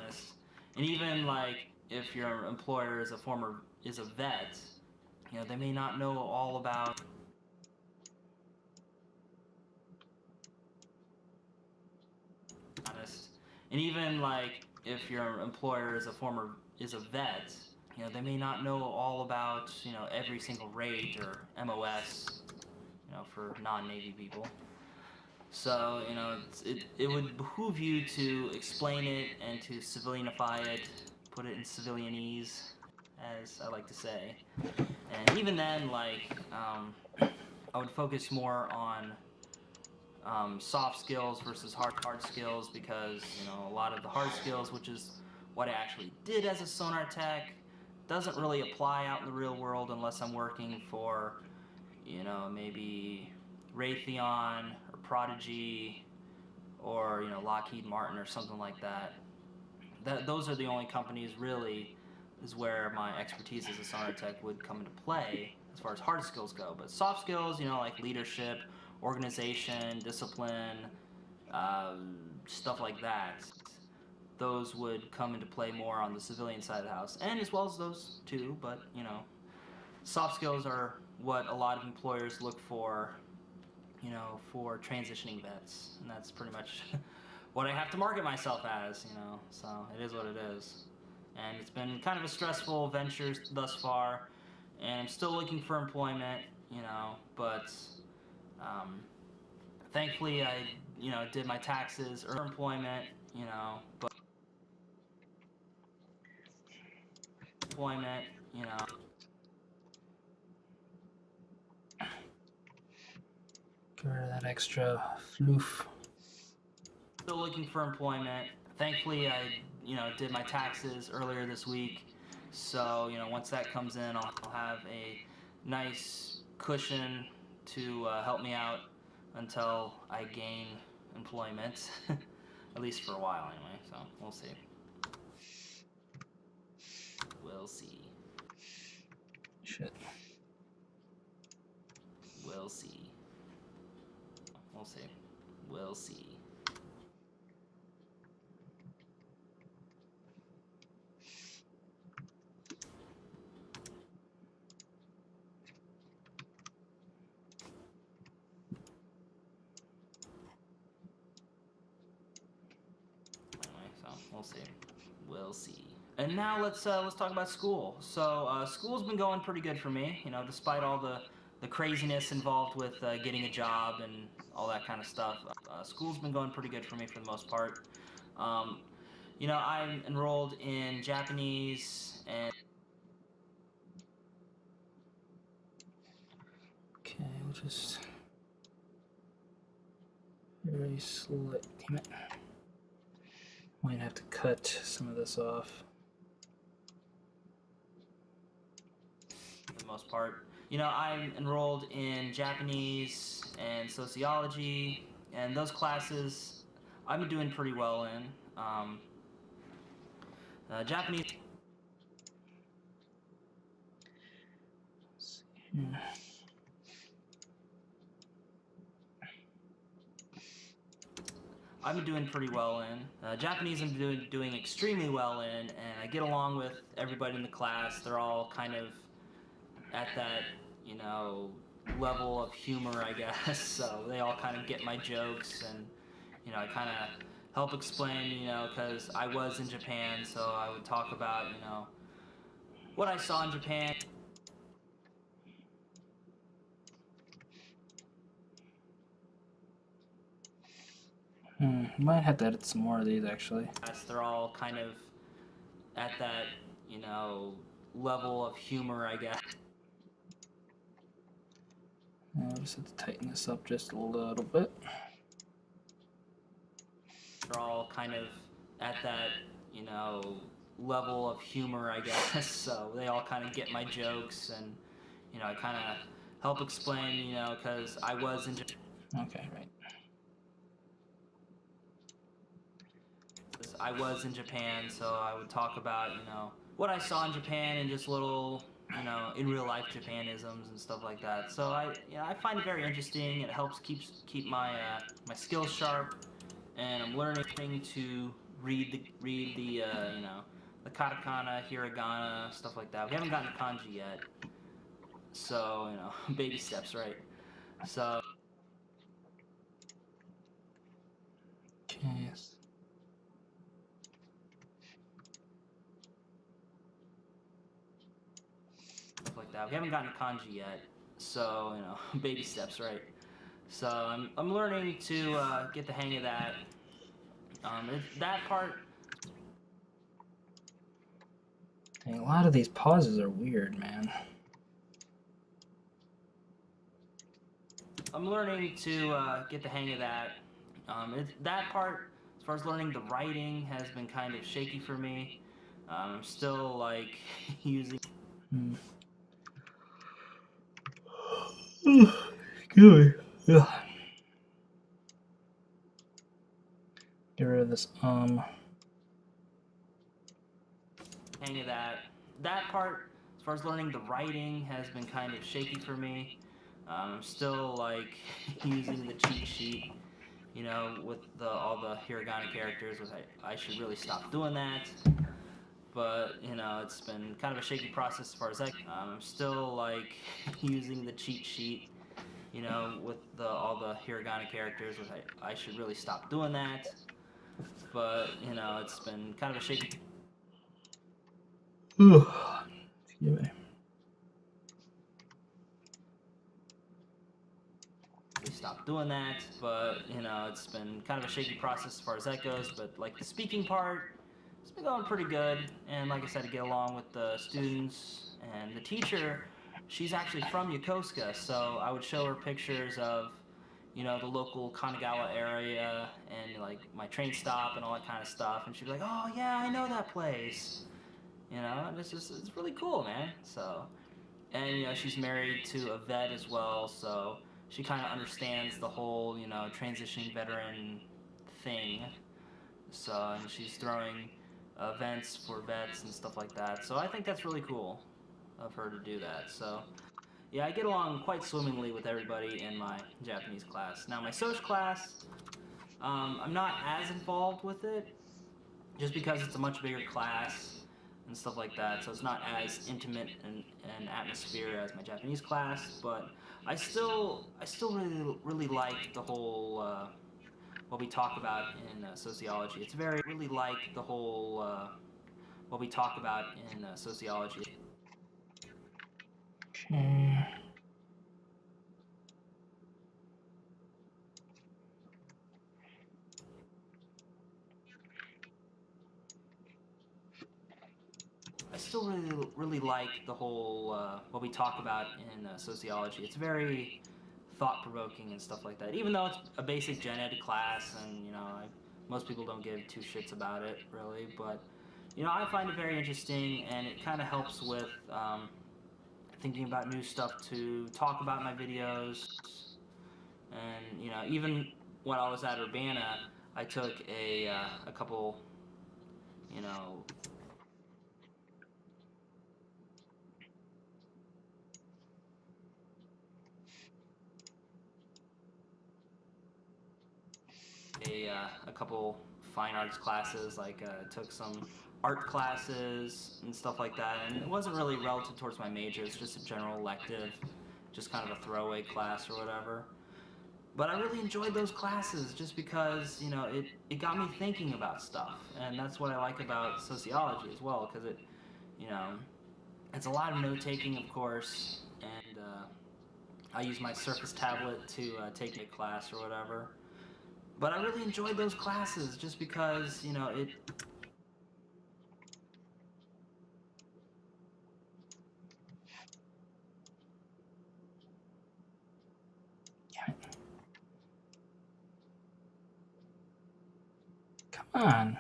honest. And even if your employer is a vet, they may not know all about honest. And even if your employer is a vet, they may not know all about every single rate or MOS, for non-Navy people. So it would behoove you to explain it and to civilianify it, put it in civilianese, as I like to say. And even then, I would focus more on soft skills versus hard skills, because a lot of the hard skills, which is what I actually did as a sonar tech, doesn't really apply out in the real world unless I'm working for maybe Raytheon or Prodigy or Lockheed Martin or something like that. Those are the only companies really is where my expertise as a sonar tech would come into play as far as hard skills go. But soft skills, like leadership, organization, discipline, stuff like that, those would come into play more on the civilian side of the house, and as well as those too. But soft skills are what a lot of employers look for, for transitioning vets, and that's pretty much what I have to market myself as, so it is what it is. And it's been kind of a stressful venture thus far, and I'm still looking for employment, but thankfully I, did my taxes or employment, but employment, Get rid of that extra floof. Still looking for employment. Thankfully, I did my taxes earlier this week, so once that comes in, I'll have a nice cushion to help me out until I gain employment, at least for a while anyway. So we'll see. We'll see. Shit. We'll see. We'll see. We'll see. We'll see. We'll see. And now let's talk about school. So school's been going pretty good for me. Despite all the craziness involved with getting a job and all that kind of stuff. School's been going pretty good for me for the most part. I'm enrolled in Japanese and. Okay, we'll just erase select. Damn it. Might have to cut some of this off. For the most part. I'm enrolled in Japanese and sociology, and those classes I've been doing pretty well in. Japanese. Let's see here. I've been doing pretty well in. Japanese I'm doing extremely well in, and I get along with everybody in the class. They're all kind of at that, level of humor, I guess. So they all kind of get my jokes, and, I kind of help explain, because I was in Japan, so I would talk about, what I saw in Japan. Might have to edit some more of these actually. They're all kind of at that, level of humor, I guess. I'll just have to tighten this up just a little bit. They're all kind of at that, level of humor, I guess. So they all kind of get my jokes, and I kind of help explain, because I was in. Okay, right. I was in Japan, so I would talk about, what I saw in Japan and just little, in real life Japanisms and stuff like that. So I find it very interesting. It helps keep my my skills sharp, and I'm learning to read the the katakana, hiragana, stuff like that. We haven't gotten to kanji yet, so baby steps, right? So. Okay. Stuff like that. We haven't gotten to kanji yet, so baby steps, right? So I'm learning to get the hang of that. That part. Dang, a lot of these pauses are weird, man. I'm learning to get the hang of that. That part, as far as learning the writing, has been kind of shaky for me. I'm still like using. Good. Yeah. Get rid of this Hang of that. That part, as far as learning the writing, has been kind of shaky for me. I'm still like using the cheat sheet, with all the hiragana characters, which I should really stop doing that. But it's been kind of a shaky process as far as that. I'm still like using the cheat sheet, with all the hiragana characters, which I should really stop doing that. But it's been kind of a shaky. Excuse me. Stop doing that. But it's been kind of a shaky process as far as that goes. But like the speaking part, it's been going pretty good. And like I said, to get along with the students and the teacher, she's actually from Yokosuka, so I would show her pictures of the local Kanagawa area and like my train stop and all that kind of stuff, and she'd be like, "Oh yeah, I know that place," and it's really cool, man. So, and she's married to a vet as well, so she kind of understands the whole transitioning veteran thing. So, and she's throwing events for vets and stuff like that. So I think that's really cool of her to do that. So yeah, I get along quite swimmingly with everybody in my Japanese class. Now my Soch class, I'm not as involved with it, just because it's a much bigger class and stuff like that. So it's not as intimate and atmosphere as my Japanese class. But I still really like the whole what we talk about in sociology. It's very really like the whole what we talk about in sociology. Okay. I still really like the whole what we talk about in sociology. It's very thought-provoking and stuff like that. Even though it's a basic gen ed class, and most people don't give two shits about it really, but I find it very interesting, and it kind of helps with thinking about new stuff to talk about in my videos. And even when I was at Urbana, I took a couple, you know, a couple fine arts classes, like took some art classes and stuff like that, and it wasn't really relative towards my major. It's just a general elective, just kind of a throwaway class or whatever. But I really enjoyed those classes just because it got me thinking about stuff, and that's what I like about sociology as well, because you know it's a lot of note taking, of course, and I use my Surface tablet to take a class or whatever. But I really enjoyed those classes just because, you know, it. Come on.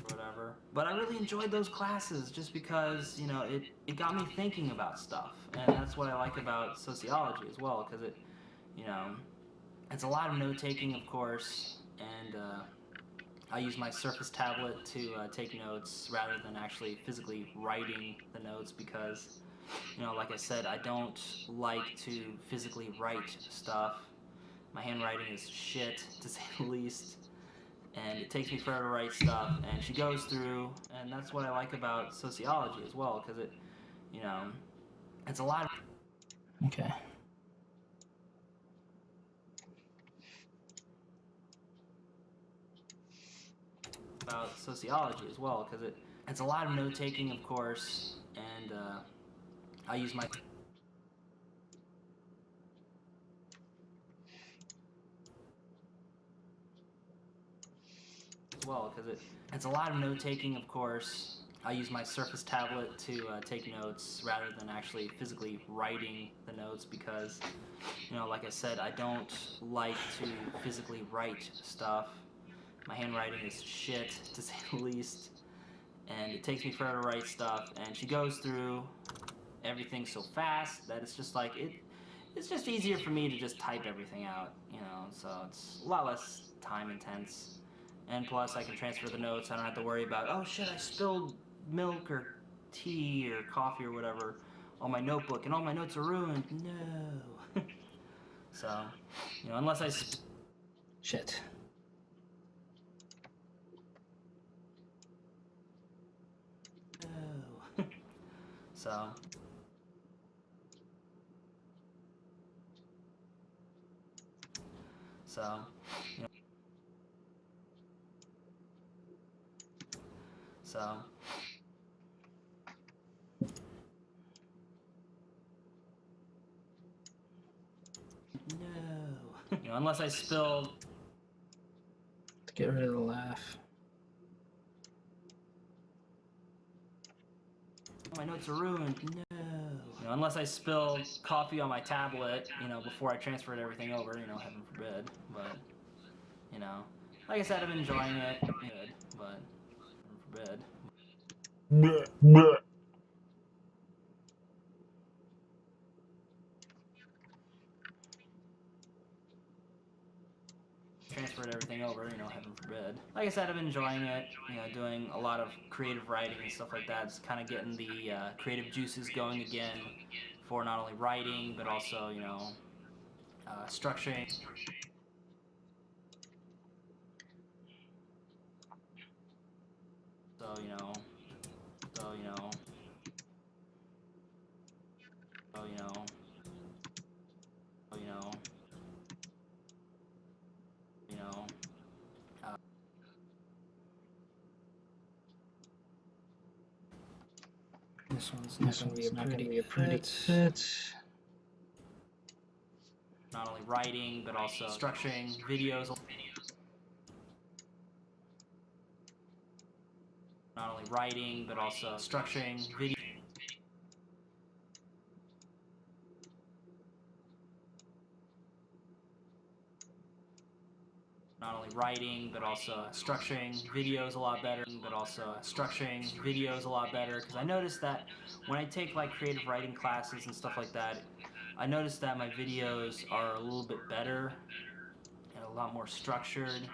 Whatever. But I really enjoyed those classes just because, you know, it got me thinking about stuff. And that's what I like about sociology as well, because it, you know, it's a lot of note taking, of course, and I use my Surface tablet to take notes rather than actually physically writing the notes because, you know, like I said, I don't like to physically write stuff. My handwriting is shit, to say the least, and it takes me forever to write stuff, and she goes through, and that's what I like about sociology as well, because it, you know, it's a lot of. Okay. About sociology as well, because it's a lot of note taking, of course, and I use my. As well, because it's a lot of note taking, of course. I use my Surface tablet to take notes rather than actually physically writing the notes because, you know, like I said, I don't like to physically write stuff. My handwriting is shit, to say the least, and it takes me forever to write stuff. And she goes through everything so fast that it's just like it's just easier for me to just type everything out, you know. So it's a lot less time intense. And plus, I can transfer the notes. I don't have to worry about, oh shit, I spilled milk or tea or coffee or whatever on my notebook, and all my notes are ruined. No. So, you know, unless I. Shit. No. So. You know. So. No. You know, unless I spilled. To get rid of the laugh. My notes are ruined. No. You know, unless I spilled coffee on my tablet, you know, before I transferred everything over, you know, heaven forbid. But, you know, like I said, I've been enjoying it. Good, but heaven forbid. Transferred everything over, you know, heaven forbid. Like I said, I've been enjoying it, you know, doing a lot of creative writing and stuff like that. It's kind of getting the creative juices going again for not only writing, but also, you know, structuring. So, you know, so, you know, so, you know, so, you know, you know. This one's not going to be a pretty fit. Not only writing, but also structuring videos. Not only writing, but also structuring videos. Not only writing, but also structuring videos a lot better, because I noticed that when I take like creative writing classes and stuff like that, I noticed that my videos are a little bit better and a lot more structured.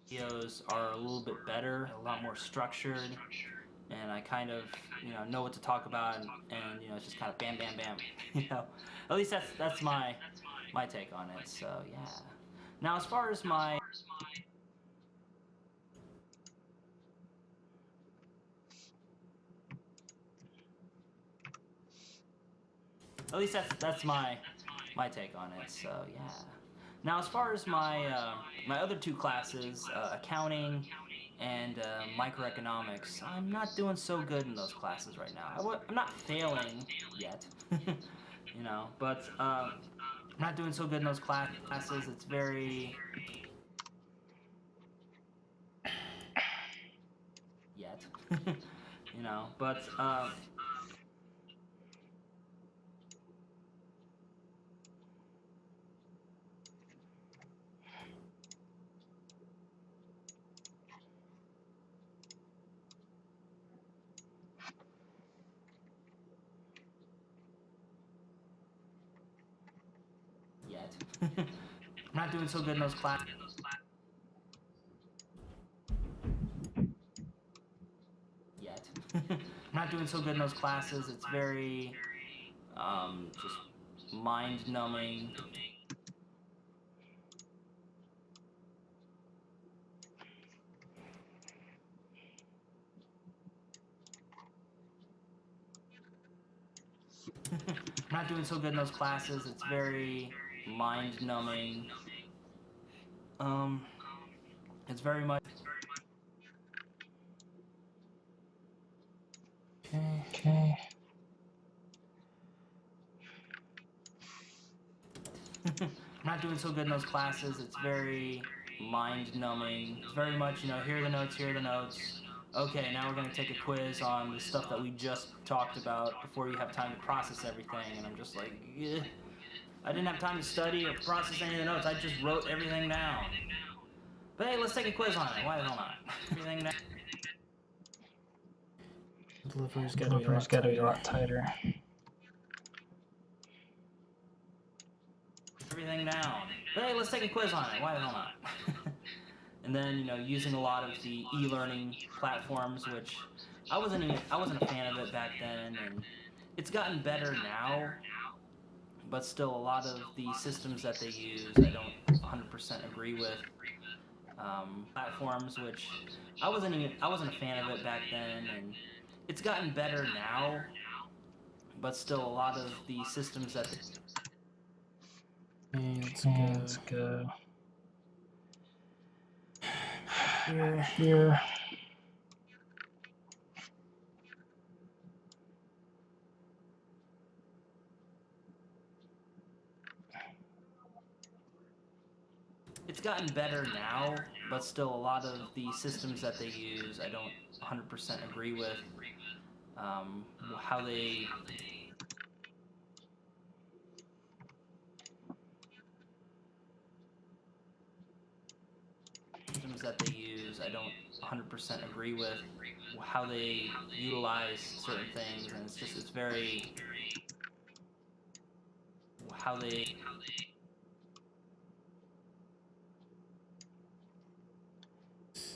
Videos are a little bit better, a lot more structured, and I kind of, you know what to talk about, and you know, it's just kind of bam, bam, bam, you know. At least that's my take on it. So yeah. Now as far as my at least that's my my take on it. So yeah. Now, as far as my my other two classes, accounting and microeconomics, I'm not doing so good in those classes right now. I'm not failing yet, you know, but I'm not doing so good in those classes. It's very yet, you know, but yet. I'm not doing so good in those classes. Yet. I'm not doing so good in those classes. It's very just mind numbing. I'm not doing so good in those classes. It's very mind numbing. It's very much. Okay. I'm not doing so good in those classes. It's very mind numbing. It's very much, you know, here are the notes, here are the notes. Okay, now we're going to take a quiz on the stuff that we just talked about before you have time to process everything. And I'm just like, eh. I didn't have time to study or process any of the notes. I just wrote everything down. But hey, let's take a quiz on it. Why the hell not? Everything down. Delivery's got to be a lot tighter. Everything down. But hey, let's take a quiz on it. Why the hell not? And then, you know, using a lot of the e-learning platforms, which I wasn't a fan of it back then, and it's gotten better now. But still, a lot of the systems that they use, I don't 100% agree with. Platforms, which I wasn't a fan of it back then, and it's gotten better now. But still, a lot of the systems that Let's go. Here. it's gotten better now, but still, a lot of the systems that they use, I don't 100% agree with. How they systems that they use, I don't 100% agree with. How they utilize certain things, and it's very how they.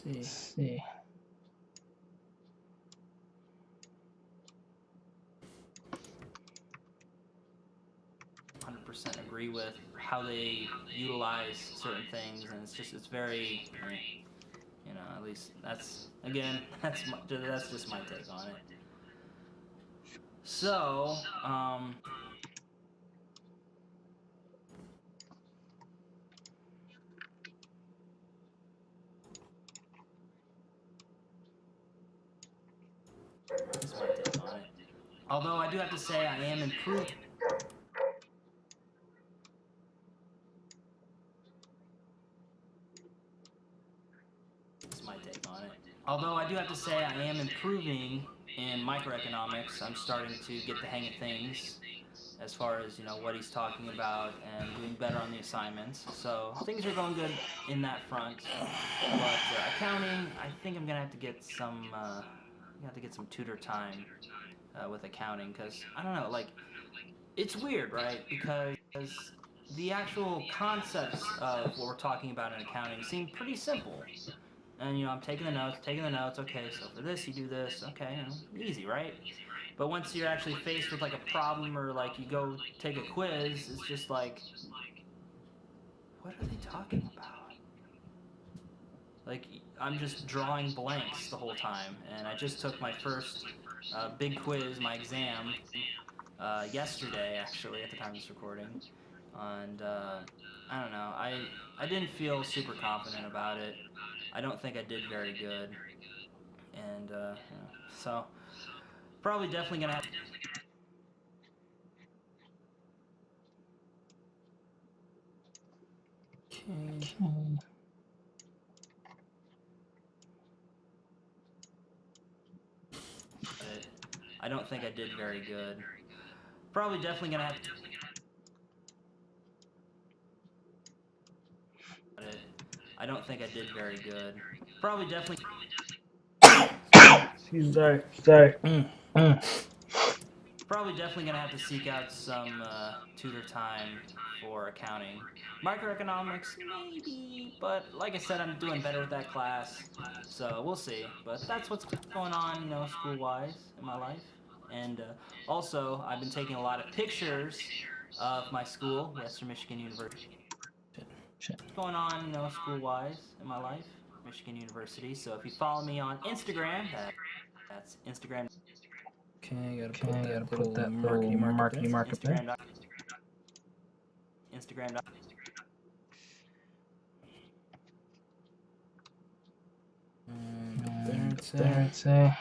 Let's see. 100% agree with how they utilize certain things, and it's very, you know, at least that's just my take on it. So, that's my take on it. Although I do have to say I am improving. That's my take on it. Although I do have to say I am improving in microeconomics. I'm starting to get the hang of things as far as, you know, what he's talking about and doing better on the assignments. So things are going good in that front. But accounting, I think I'm gonna have to get some tutor time with accounting, because I don't know, like, it's weird, right? Because the actual concepts of what we're talking about in accounting seem pretty simple. And, you know, I'm taking the notes, okay, so for this you do this, okay, you know, easy, right? But once you're actually faced with like a problem, or like you go take a quiz, it's just like, what are they talking about? Like, I'm just drawing blanks the whole time. And I just took my first big quiz, my exam, yesterday, actually, at the time of this recording. and I don't know. I didn't feel super confident about it. I don't think I did very good, and so probably definitely gonna have. Okay. I don't think I did very good. Probably definitely gonna have. I don't think I did very good. Probably definitely. Sorry. Probably definitely gonna have to seek out some tutor time for accounting. Microeconomics, maybe, but like I said, I'm doing better with that class, so we'll see. But that's what's going on, school-wise in my life. And also, I've been taking a lot of pictures of my school, Western Michigan University. Shit. What's going on, school-wise in my life, Michigan University. So if you follow me on Instagram, that's Instagram. Okay, gotta put that little marketing mark up there. Instagram. There it's a.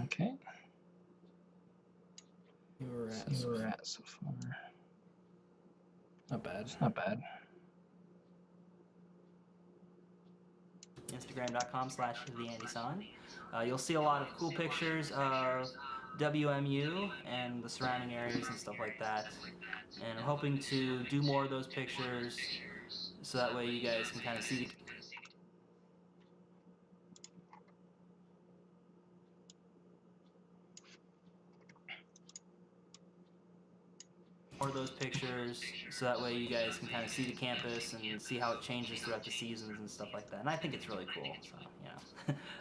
Okay. See where we're at so far. Not bad. Instagram.com/theandyson. You'll see a lot of cool pictures of WMU and the surrounding areas and stuff like that. And I'm hoping to do more of those pictures so that way you guys can kind of see the campus and see how it changes throughout the seasons and stuff like that. And I think it's really cool. So,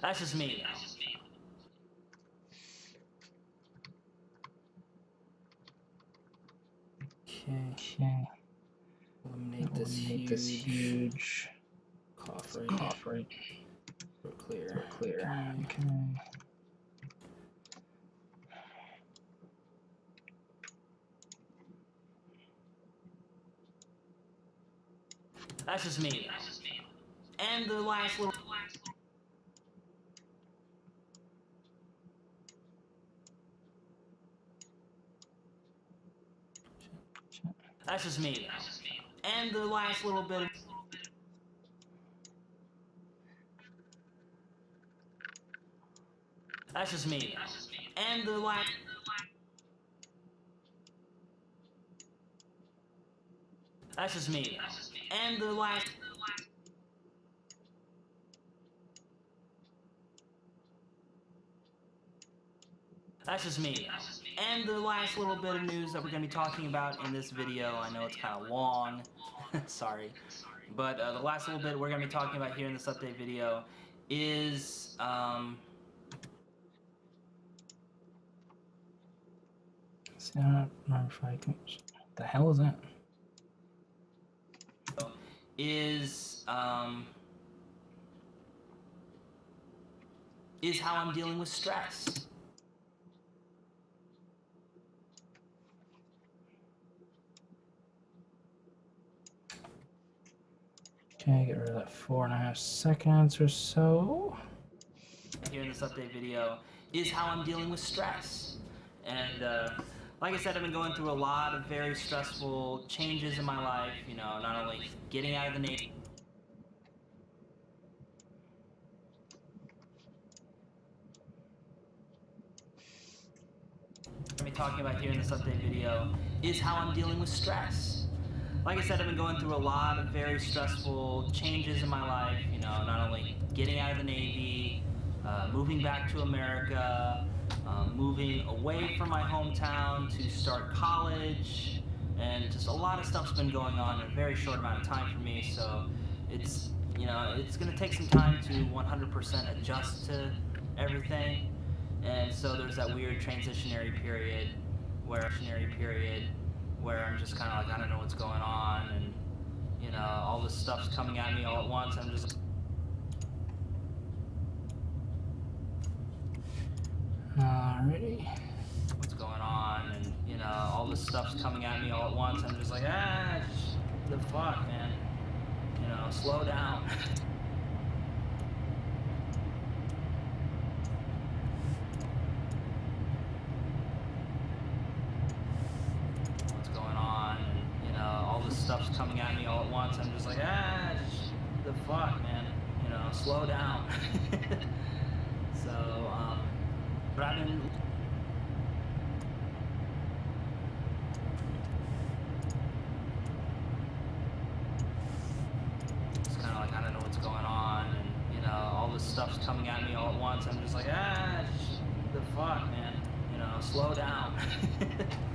that's just me now. Okay. Eliminate this huge cough rate. Clear. Okay. That's just me now. And the last little. That's just me now. And the last little bit. That's just me now. And the last. That's just me now. And the last. That's just me now. And the last little bit of news that we're going to be talking about in this video, I know it's kind of long, sorry, but the last little bit we're going to be talking about here in this update video is, See, I don't remember if I can. What the hell is that? Is how I'm dealing with stress. Okay, get rid of that 4.5 seconds or so. Here in this update video is how I'm dealing with stress. And like I said, I've been going through a lot of very stressful changes in my life, not only getting out of the Navy. I'm going to be talking about here in this update video is how I'm dealing with stress. Like I said, I've been going through a lot of very stressful changes in my life, not only getting out of the Navy, moving back to America, moving away from my hometown to start college, and just a lot of stuff's been going on in a very short amount of time for me, so it's going to take some time to 100% adjust to everything, and so there's that weird transitionary period where I'm just kind of like, I don't know what's going on, and you know, all this stuff's coming at me all at once. I'm just Alrighty. what's going on, and you know, all this stuff's coming at me all at once. I'm just like, the fuck, man. You know, slow down. What's going on, and you know, all this stuff's coming at me all at once. I'm just like, the fuck, man. You know, slow down. So, but I've been. It's kind of like, I don't know what's going on, and you know, all this stuff's coming at me all at once. I'm just like, the fuck, man. You know, slow down.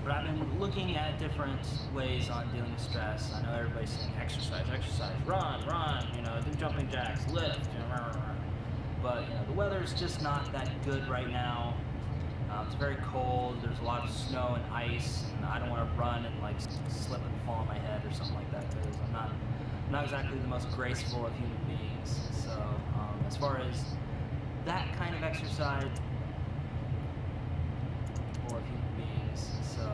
But I've been looking at different ways on dealing with stress. I know everybody's saying exercise, run, you know, do jumping jacks, lift, you know, but you know, the weather's just not that good right now. It's very cold. There's a lot of snow and ice, and I don't want to run and like slip and fall on my head or something like that because I'm not exactly the most graceful of human beings. So as far as that kind of exercise, of human beings. So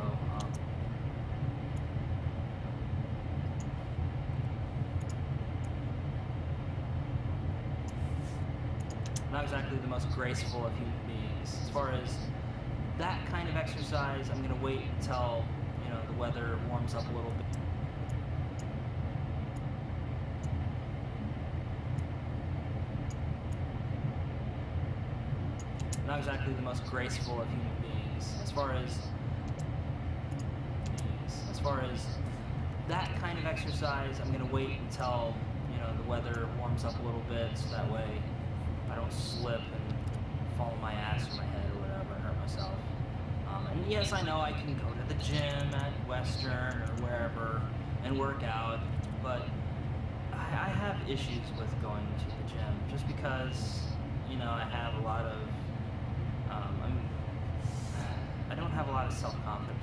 not exactly the most graceful of human beings. As far as that kind of exercise, I'm gonna wait until, you know, the weather warms up a little bit. Not exactly the most graceful of human beings. As far as that kind of exercise, I'm gonna wait until, you know, the weather warms up a little bit, so that way I don't slip and fall on my ass or my head or whatever and hurt myself. And yes, I know I can go to the gym at Western or wherever and work out, but I have issues with going to the gym just because, you know, I have a lot of I don't have a lot of self-confidence.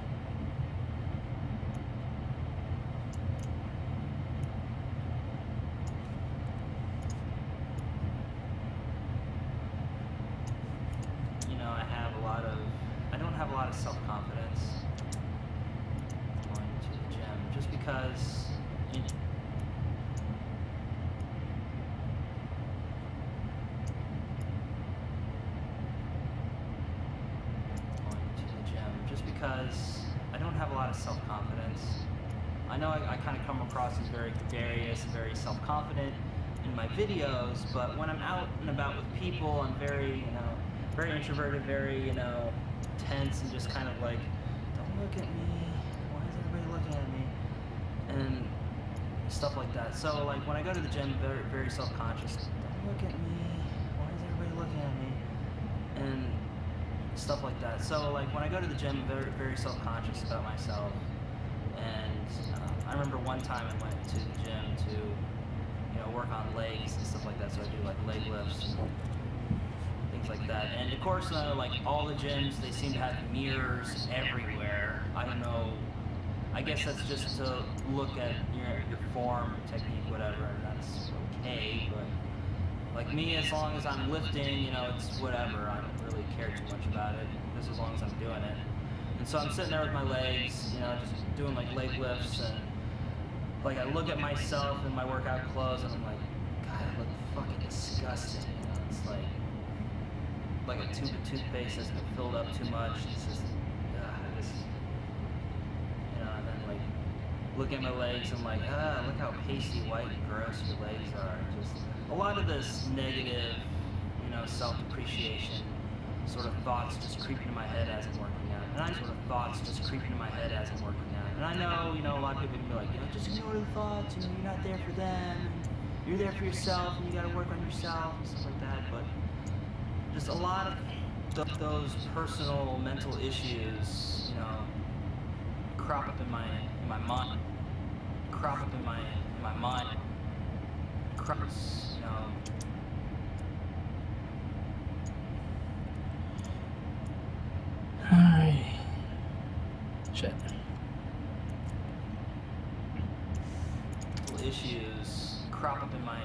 You know, I don't have a lot of self-confidence going to the gym just because, you know, because I don't have a lot of self-confidence. I know I kind of come across as very gregarious and very self-confident in my videos, but when I'm out and about with people, I'm very, you know, very introverted, very, you know, tense and just kind of like, don't look at me, why is everybody looking at me? And stuff like that. So like when I go to the gym, very, very self-conscious, don't look at me, why is everybody looking at me? And stuff like that. So like when I go to the gym, very, very self-conscious about myself. And I remember one time I went to the gym to, you know, work on legs and stuff like that. So I do like leg lifts, things like that. And of course, like all the gyms, they seem to have mirrors everywhere. I don't know. I guess that's just to look at your form, technique, whatever, and that's okay. But like me, as long as I'm lifting, you know, it's whatever. I don't really care too much about it, just as long as I'm doing it. And so I'm sitting there with my legs, you know, just doing like leg lifts, and like I look at myself in my workout clothes, and I'm like, God, I look fucking disgusting. You know, it's like a tube of toothpaste that's been filled up too much. It's just, you know, and then like look at my legs, and like, look how pasty white and gross your legs are. Just a lot of this negative, you know, self-depreciation sort of thoughts just creep into my head as I'm working out. And I know, you know, a lot of people can be like, you know, just ignore the thoughts, you know, you're not there for them, and you're there for yourself, and you gotta work on yourself, and stuff like that. But just a lot of those personal mental issues, you know, crop up in my mind, you know. Alright. Shit. Issues crop up in my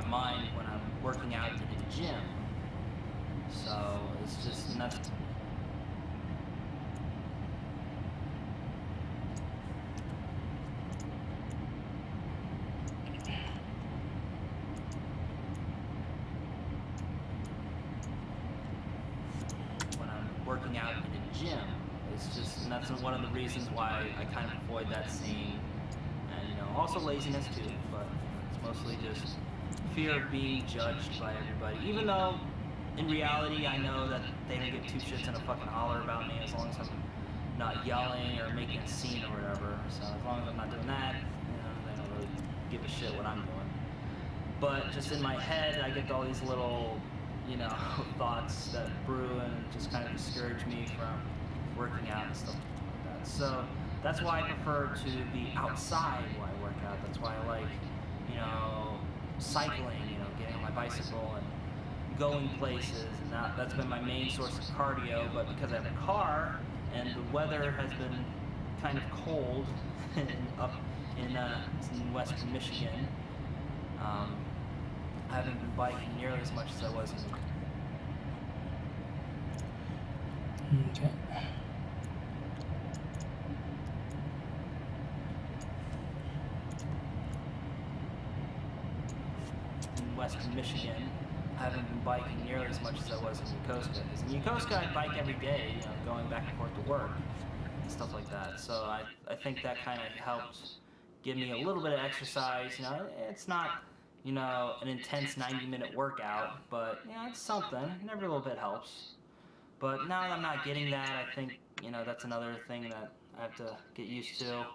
mind when I'm working out in the gym. So it's just nuts. When I'm working out in the gym, and that's one of the reasons why I kind of avoid that scene. And also laziness too, but it's mostly just fear of being judged by everybody. Even though in reality I know that they don't give two shits and a fucking holler about me as long as I'm not yelling or making a scene or whatever. So as long as I'm not doing that, they don't really give a shit what I'm doing. But just in my head, I get all these little, thoughts that brew and just kind of discourage me from working out and stuff like that. So that's why I prefer to be outside while I work out. That's why I like, cycling, getting on my bicycle and going places. And that's been my main source of cardio. But because I have a car and the weather has been kind of cold up in western Michigan, I haven't been biking nearly as much as I was Okay. in western Michigan. I haven't been biking nearly as much as I was in Yokosuka. Because in Yokosuka, I bike every day, going back and forth to work and stuff like that. So I think that kind of helped give me a little bit of exercise. It's not, an intense 90-minute workout, but, it's something. And every little bit helps. But now that I'm not getting that, I think, that's another thing that I have to get used to.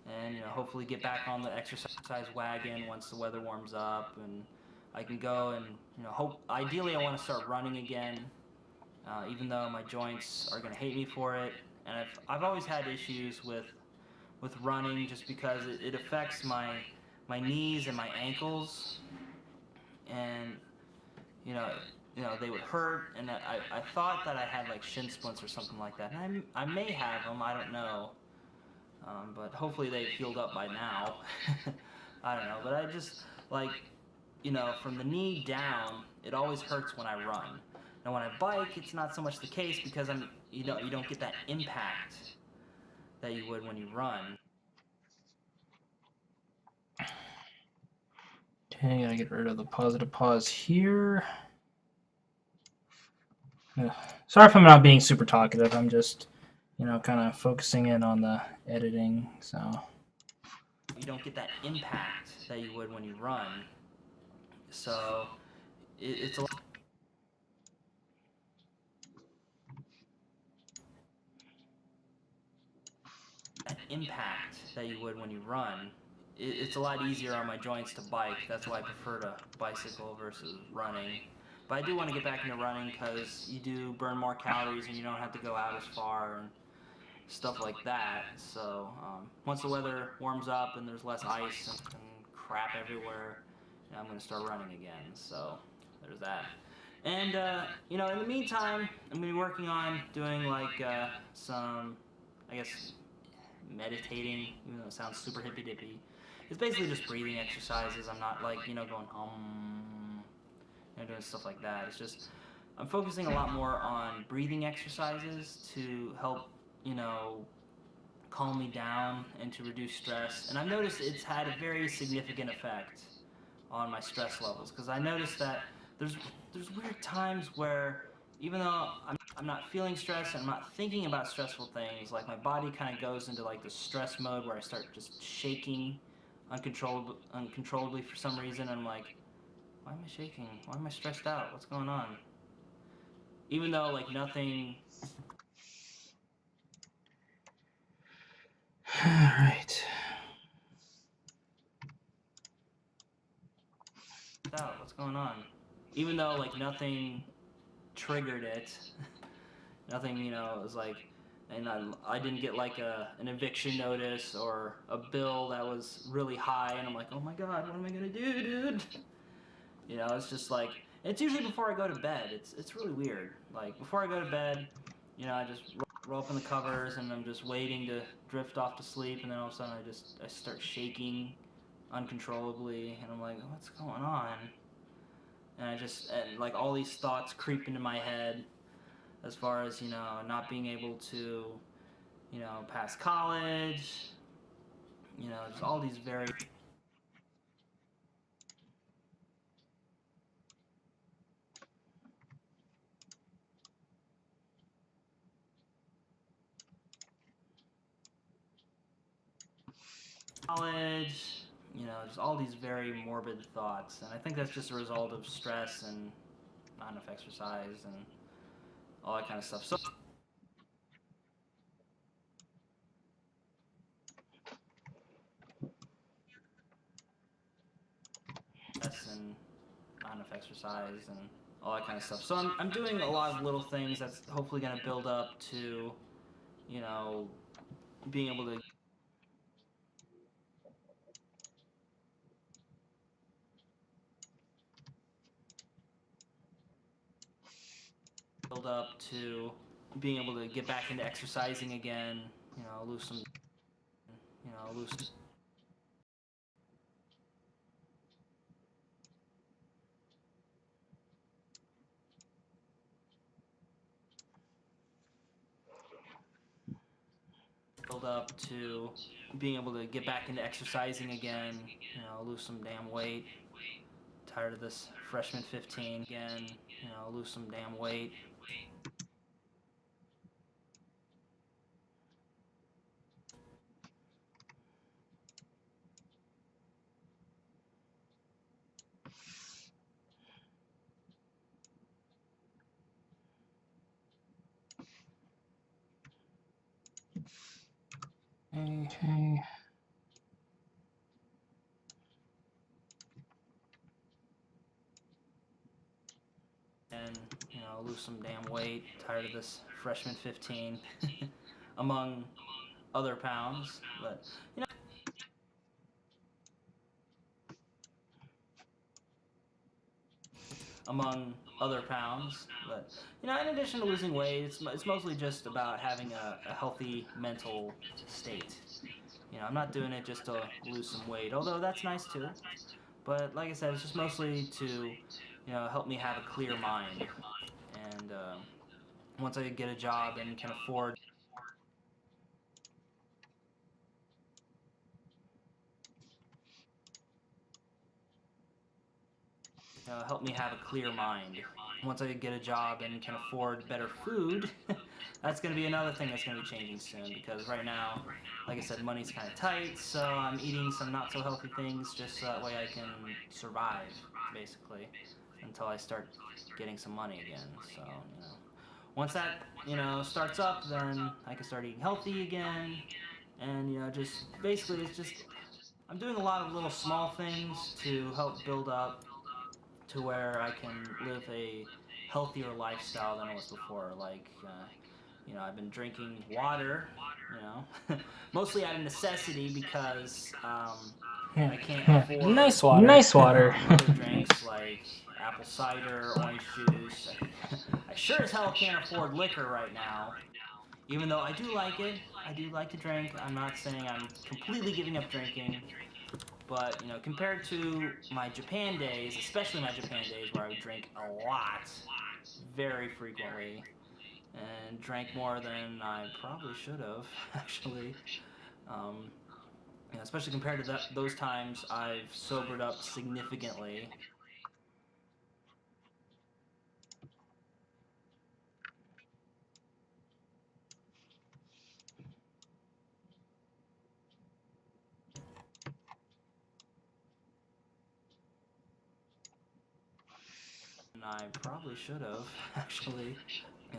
And, hopefully get back on the exercise wagon once the weather warms up and I can go and, ideally I want to start running again, even though my joints are going to hate me for it. And I've always had issues with running just because it affects my knees and my ankles. And, they would hurt, and I thought that I had like shin splints or something like that. And I may have them, I don't know. But hopefully they've healed up by now. I don't know, but I just, from the knee down, it always hurts when I run. Now when I bike, it's not so much the case because you don't get that impact that you would when you run. Okay, gotta get rid of the positive pause here. Sorry if I'm not being super talkative. I'm just, kind of focusing in on the editing. So you don't get that impact that you would when you run. So it's a lot. That impact that you would when you run. It's a lot easier on my joints to bike. That's why I prefer to bicycle versus running. But I do want to get back into running because you do burn more calories and you don't have to go out as far and stuff like that. So once the weather warms up and there's less ice and crap everywhere, I'm going to start running again. So there's that. And, in the meantime, I'm going to be working on doing some, I guess, meditating, even though it sounds super hippy-dippy. It's basically just breathing exercises. I'm not going doing stuff like that. It's just I'm focusing a lot more on breathing exercises to help, calm me down and to reduce stress. And I've noticed it's had a very significant effect on my stress levels because I noticed that there's weird times where even though I'm not feeling stressed and I'm not thinking about stressful things, like my body kind of goes into like this stress mode where I start just shaking uncontrollably for some reason. And I'm like, why am I shaking? Why am I stressed out? What's going on? Even though like nothing. all right. What's going on? Even though like nothing triggered it. Nothing, it was like, and I didn't get like an eviction notice or a bill that was really high, and I'm like, oh my god, what am I gonna do, dude? It's just like, it's usually before I go to bed. It's really weird. Like before I go to bed, I just roll up in the covers and I'm just waiting to drift off to sleep, and then all of a sudden I start shaking uncontrollably, and I'm like, what's going on? And like all these thoughts creep into my head as far as, not being able to, pass college, just all these very college, just all these very morbid thoughts. And I think that's just a result of stress and not enough exercise and all that kind of stuff. So and not enough exercise and all that kind of stuff. So I'm doing a lot of little things that's hopefully going to build up to, being able to get back into exercising again, lose some, lose build up to being able to get back into exercising again, lose some damn weight. Tired of this freshman 15 again, lose some damn weight. Okay. And, lose some damn weight. Tired of this freshman 15 among other pounds. But, among other pounds. But, in addition to losing weight, it's mostly just about having a healthy mental state. I'm not doing it just to lose some weight, although that's nice too. But like I said, it's just mostly to, help me have a clear mind. And once I get a job and can afford help me have a clear mind. Once I get a job and can afford better food, that's going to be another thing that's going to be changing soon, because right now, like I said, money's kind of tight, so I'm eating some not so healthy things just so that way I can survive, basically, until I start getting some money again. So, once that, starts up, then I can start eating healthy again, and, just basically it's just, I'm doing a lot of little small things to help build up to where I can live a healthier lifestyle than I was before. Like, I've been drinking water, mostly out of necessity because Yeah. I can't Yeah. afford Nice water. Nice water. other drinks like apple cider, orange juice. I sure as hell can't afford liquor right now. Even though I do like it, I do like to drink. I'm not saying I'm completely giving up drinking. But, compared to my Japan days, especially my Japan days where I would drink a lot, very frequently, and drank more than I probably should have, actually. Um, especially compared to those times, I've sobered up significantly. And I probably should have, actually.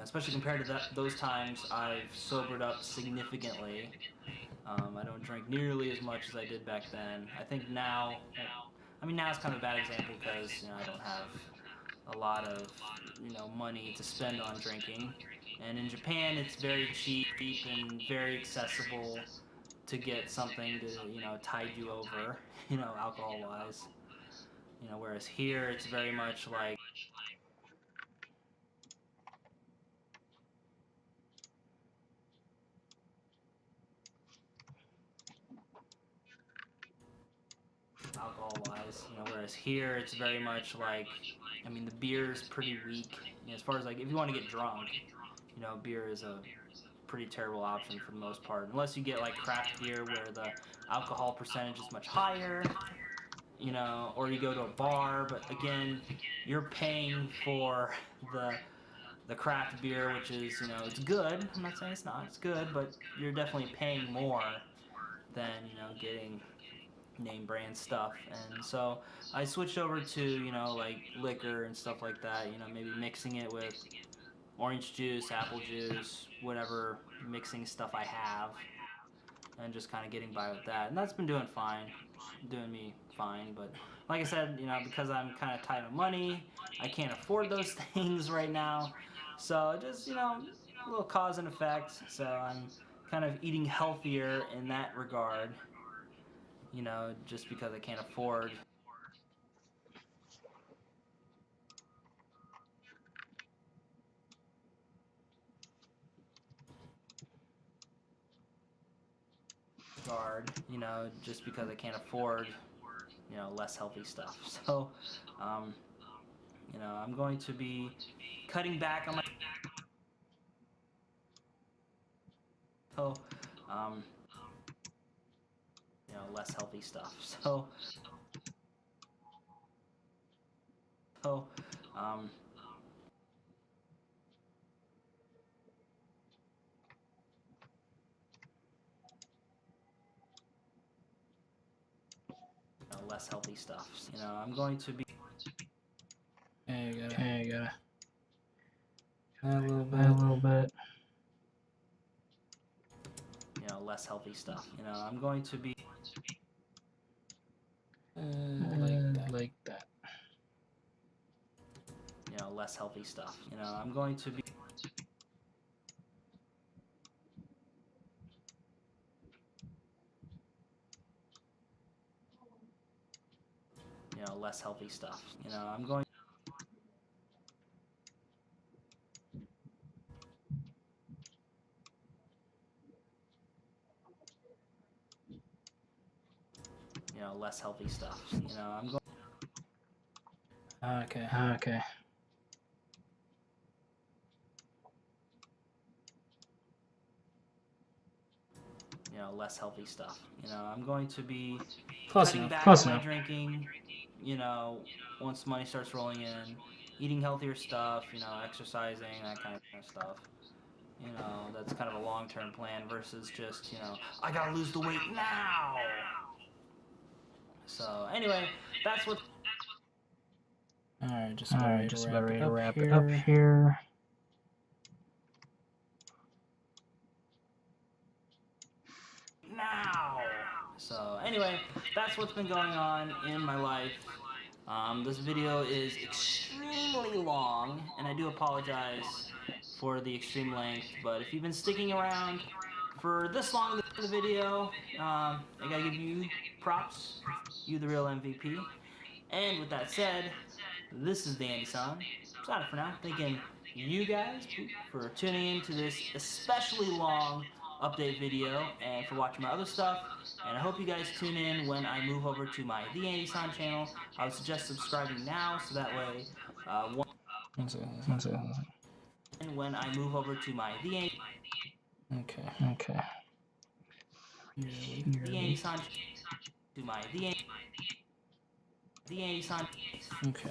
Especially compared to those times, I've sobered up significantly. I don't drink nearly as much as I did back then. I think now, now it's kind of a bad example because, I don't have a lot of, money to spend on drinking. And in Japan, it's very cheap and very accessible to get something to, tide you over, alcohol-wise. Whereas here, it's very much like, whereas here it's very much like, I mean, the beer is pretty weak. As far as like, if you want to get drunk, beer is a pretty terrible option for the most part, unless you get like craft beer where the alcohol percentage is much higher, or you go to a bar. But again, you're paying for the craft beer, which is, it's good. I'm not saying it's not. It's good, but you're definitely paying more than, getting name brand stuff. And so I switched over to, like liquor and stuff like that, maybe mixing it with orange juice, apple juice, whatever mixing stuff I have, and just kind of getting by with that. And that's been doing me fine. But like I said, because I'm kind of tight on money, I can't afford those things right now. So just, a little cause and effect. So I'm kind of eating healthier in that regard, just because I can't afford just because I can't afford, less healthy stuff. So, I'm going to be cutting back on my, um, less healthy stuff. So, um, less healthy stuff. I'm going to be. Okay, I gotta a little bit. Less healthy stuff. I'm going to be. Like that. Less healthy stuff. I'm going to be. Less healthy stuff. I'm going. Less healthy stuff. I'm going. Okay. Less healthy stuff. I'm going to be Close cutting enough. back Close on my enough. drinking. Once money starts rolling in, eating healthier stuff. Exercising, that kind of stuff. That's kind of a long-term plan versus just, I gotta lose the weight now. So anyway, that's what. All right, just about ready to wrap it it up here. Now. So anyway, that's what's been going on in my life. This video is extremely long, and I do apologize for the extreme length, but if you've been sticking around for this long in the video, I gotta give you props. You the real MVP. And with that said, this is the Andy-san. Signing for now. Thanking you guys for tuning in to this especially long update video and for watching my other stuff. And I hope you guys tune in when I move over to my The Andy-san channel. I would suggest subscribing now so that way when I move over to my The Andy. Okay. The Andy-san to my The Andy-san. Okay.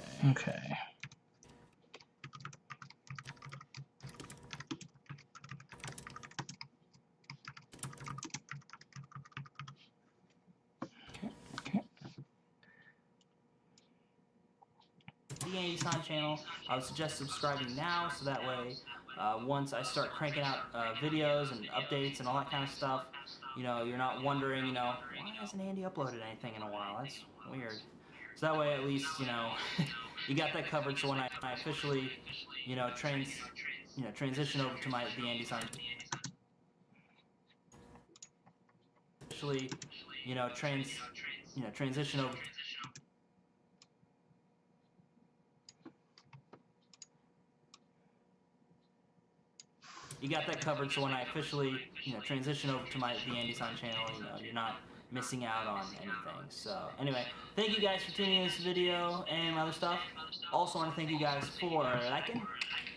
The Andy-san channel. I would suggest subscribing now so that way once I start cranking out videos and updates and all that kind of stuff, you're not wondering, why hasn't Andy uploaded anything in a while? That's weird. So that way at least, you got that covered. So when I officially, transition over to the Andy-san. Officially, transition over. You got that covered, so when I officially, transition over to the Andy-san channel, you're not missing out on anything. So anyway, thank you guys for tuning in this video and my other stuff. Also want to thank you guys for liking,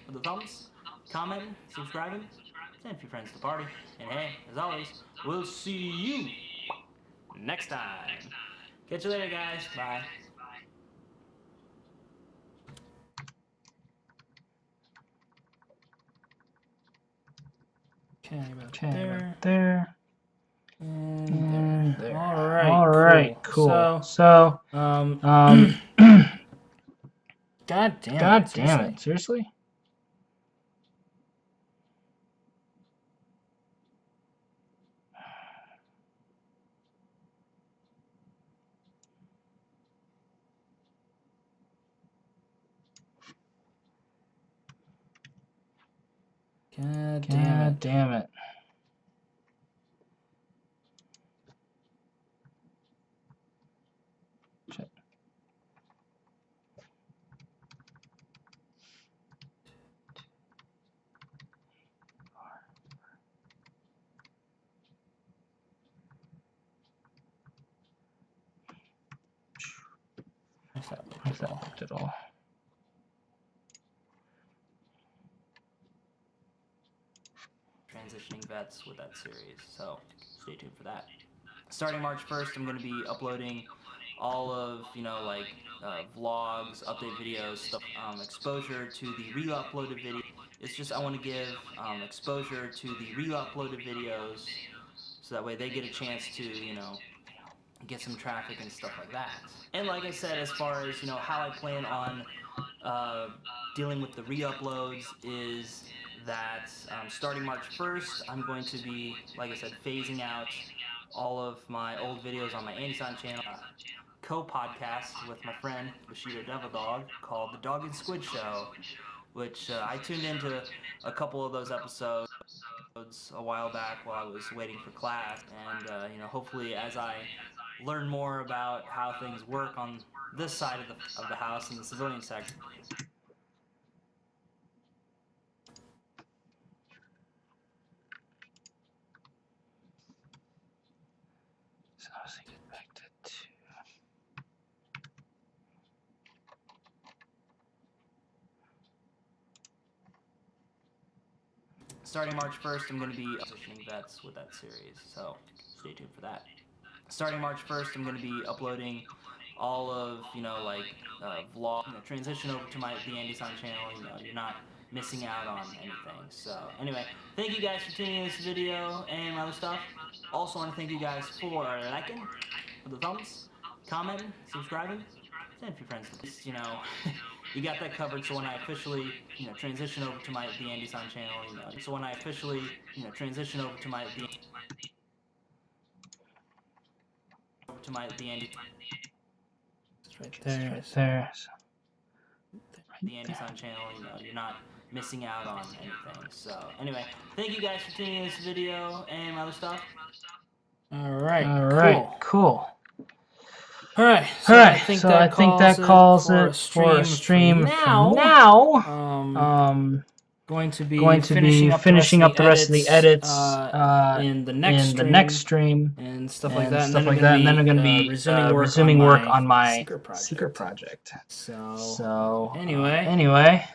for the thumbs, commenting, subscribing, send a few friends to the party. And hey, as always, we'll see you next time. Catch you later, guys. Bye. Okay, about there. And there. All right. All right. Cool. So, God damn it. Seriously? God damn it. Shit. I thought I looked at all. Transitioning vets with that series, so stay tuned for that. Starting March 1st, I'm going to be uploading all of, vlogs, update videos, stuff, exposure to the re-uploaded video. It's just I want to give exposure to the re-uploaded videos so that way they get a chance to, get some traffic and stuff like that. And like I said, as far as, how I plan on dealing with the re-uploads is that starting March 1st, I'm going to be, like I said, phasing out all of my old videos on my Andy-san channel, co-podcast with my friend Bushido Devil Dog called The Dog and Squid Show, which I tuned into a couple of those episodes a while back while I was waiting for class, and hopefully as I learn more about how things work on this side of the house in the civilian sector. So I was thinking back to 2. Starting March 1st, I'm going to be positioning vets with that series, so stay tuned for that. Starting March 1st, I'm going to be uploading all of, vlog, transition over to the Andy-san channel, you're not missing out on anything. So anyway, thank you guys for tuning in this video and my other stuff. Also want to thank you guys for liking, for the thumbs, commenting, subscribing, send a few friends. You got that covered. So when I officially, transition over to the Andy-san channel, so when I officially, transition over to the Andy. Right there. The Andy-san channel, you're not missing out on anything. So anyway, thank you guys for tuning in this video and my other stuff. All right. Cool. All right. So I think that calls it for a stream for now. Going to be finishing up the rest of the edits in the next stream and stuff like that. And then I'm going to be resuming work on my secret project. So anyway,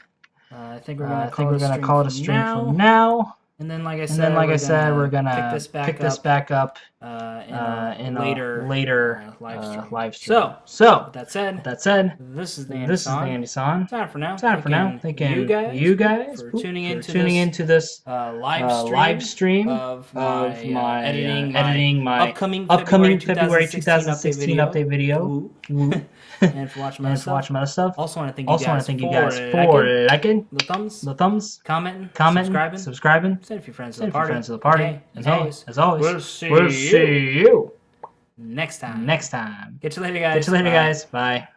I think we're going to call it a stream from now. And then, like I said, we're gonna pick this back up in a later live stream. So, with that said, said, this is the Andy-san. Time for now. Thanking you guys for tuning into this live stream of my editing my upcoming February 2016 update video. And for watching my other stuff. Also want to thank you guys for liking, the thumbs, commenting, subscribing. Send a few friends to the party. Okay. As always, we'll see you next time. Catch you later, guys. Bye.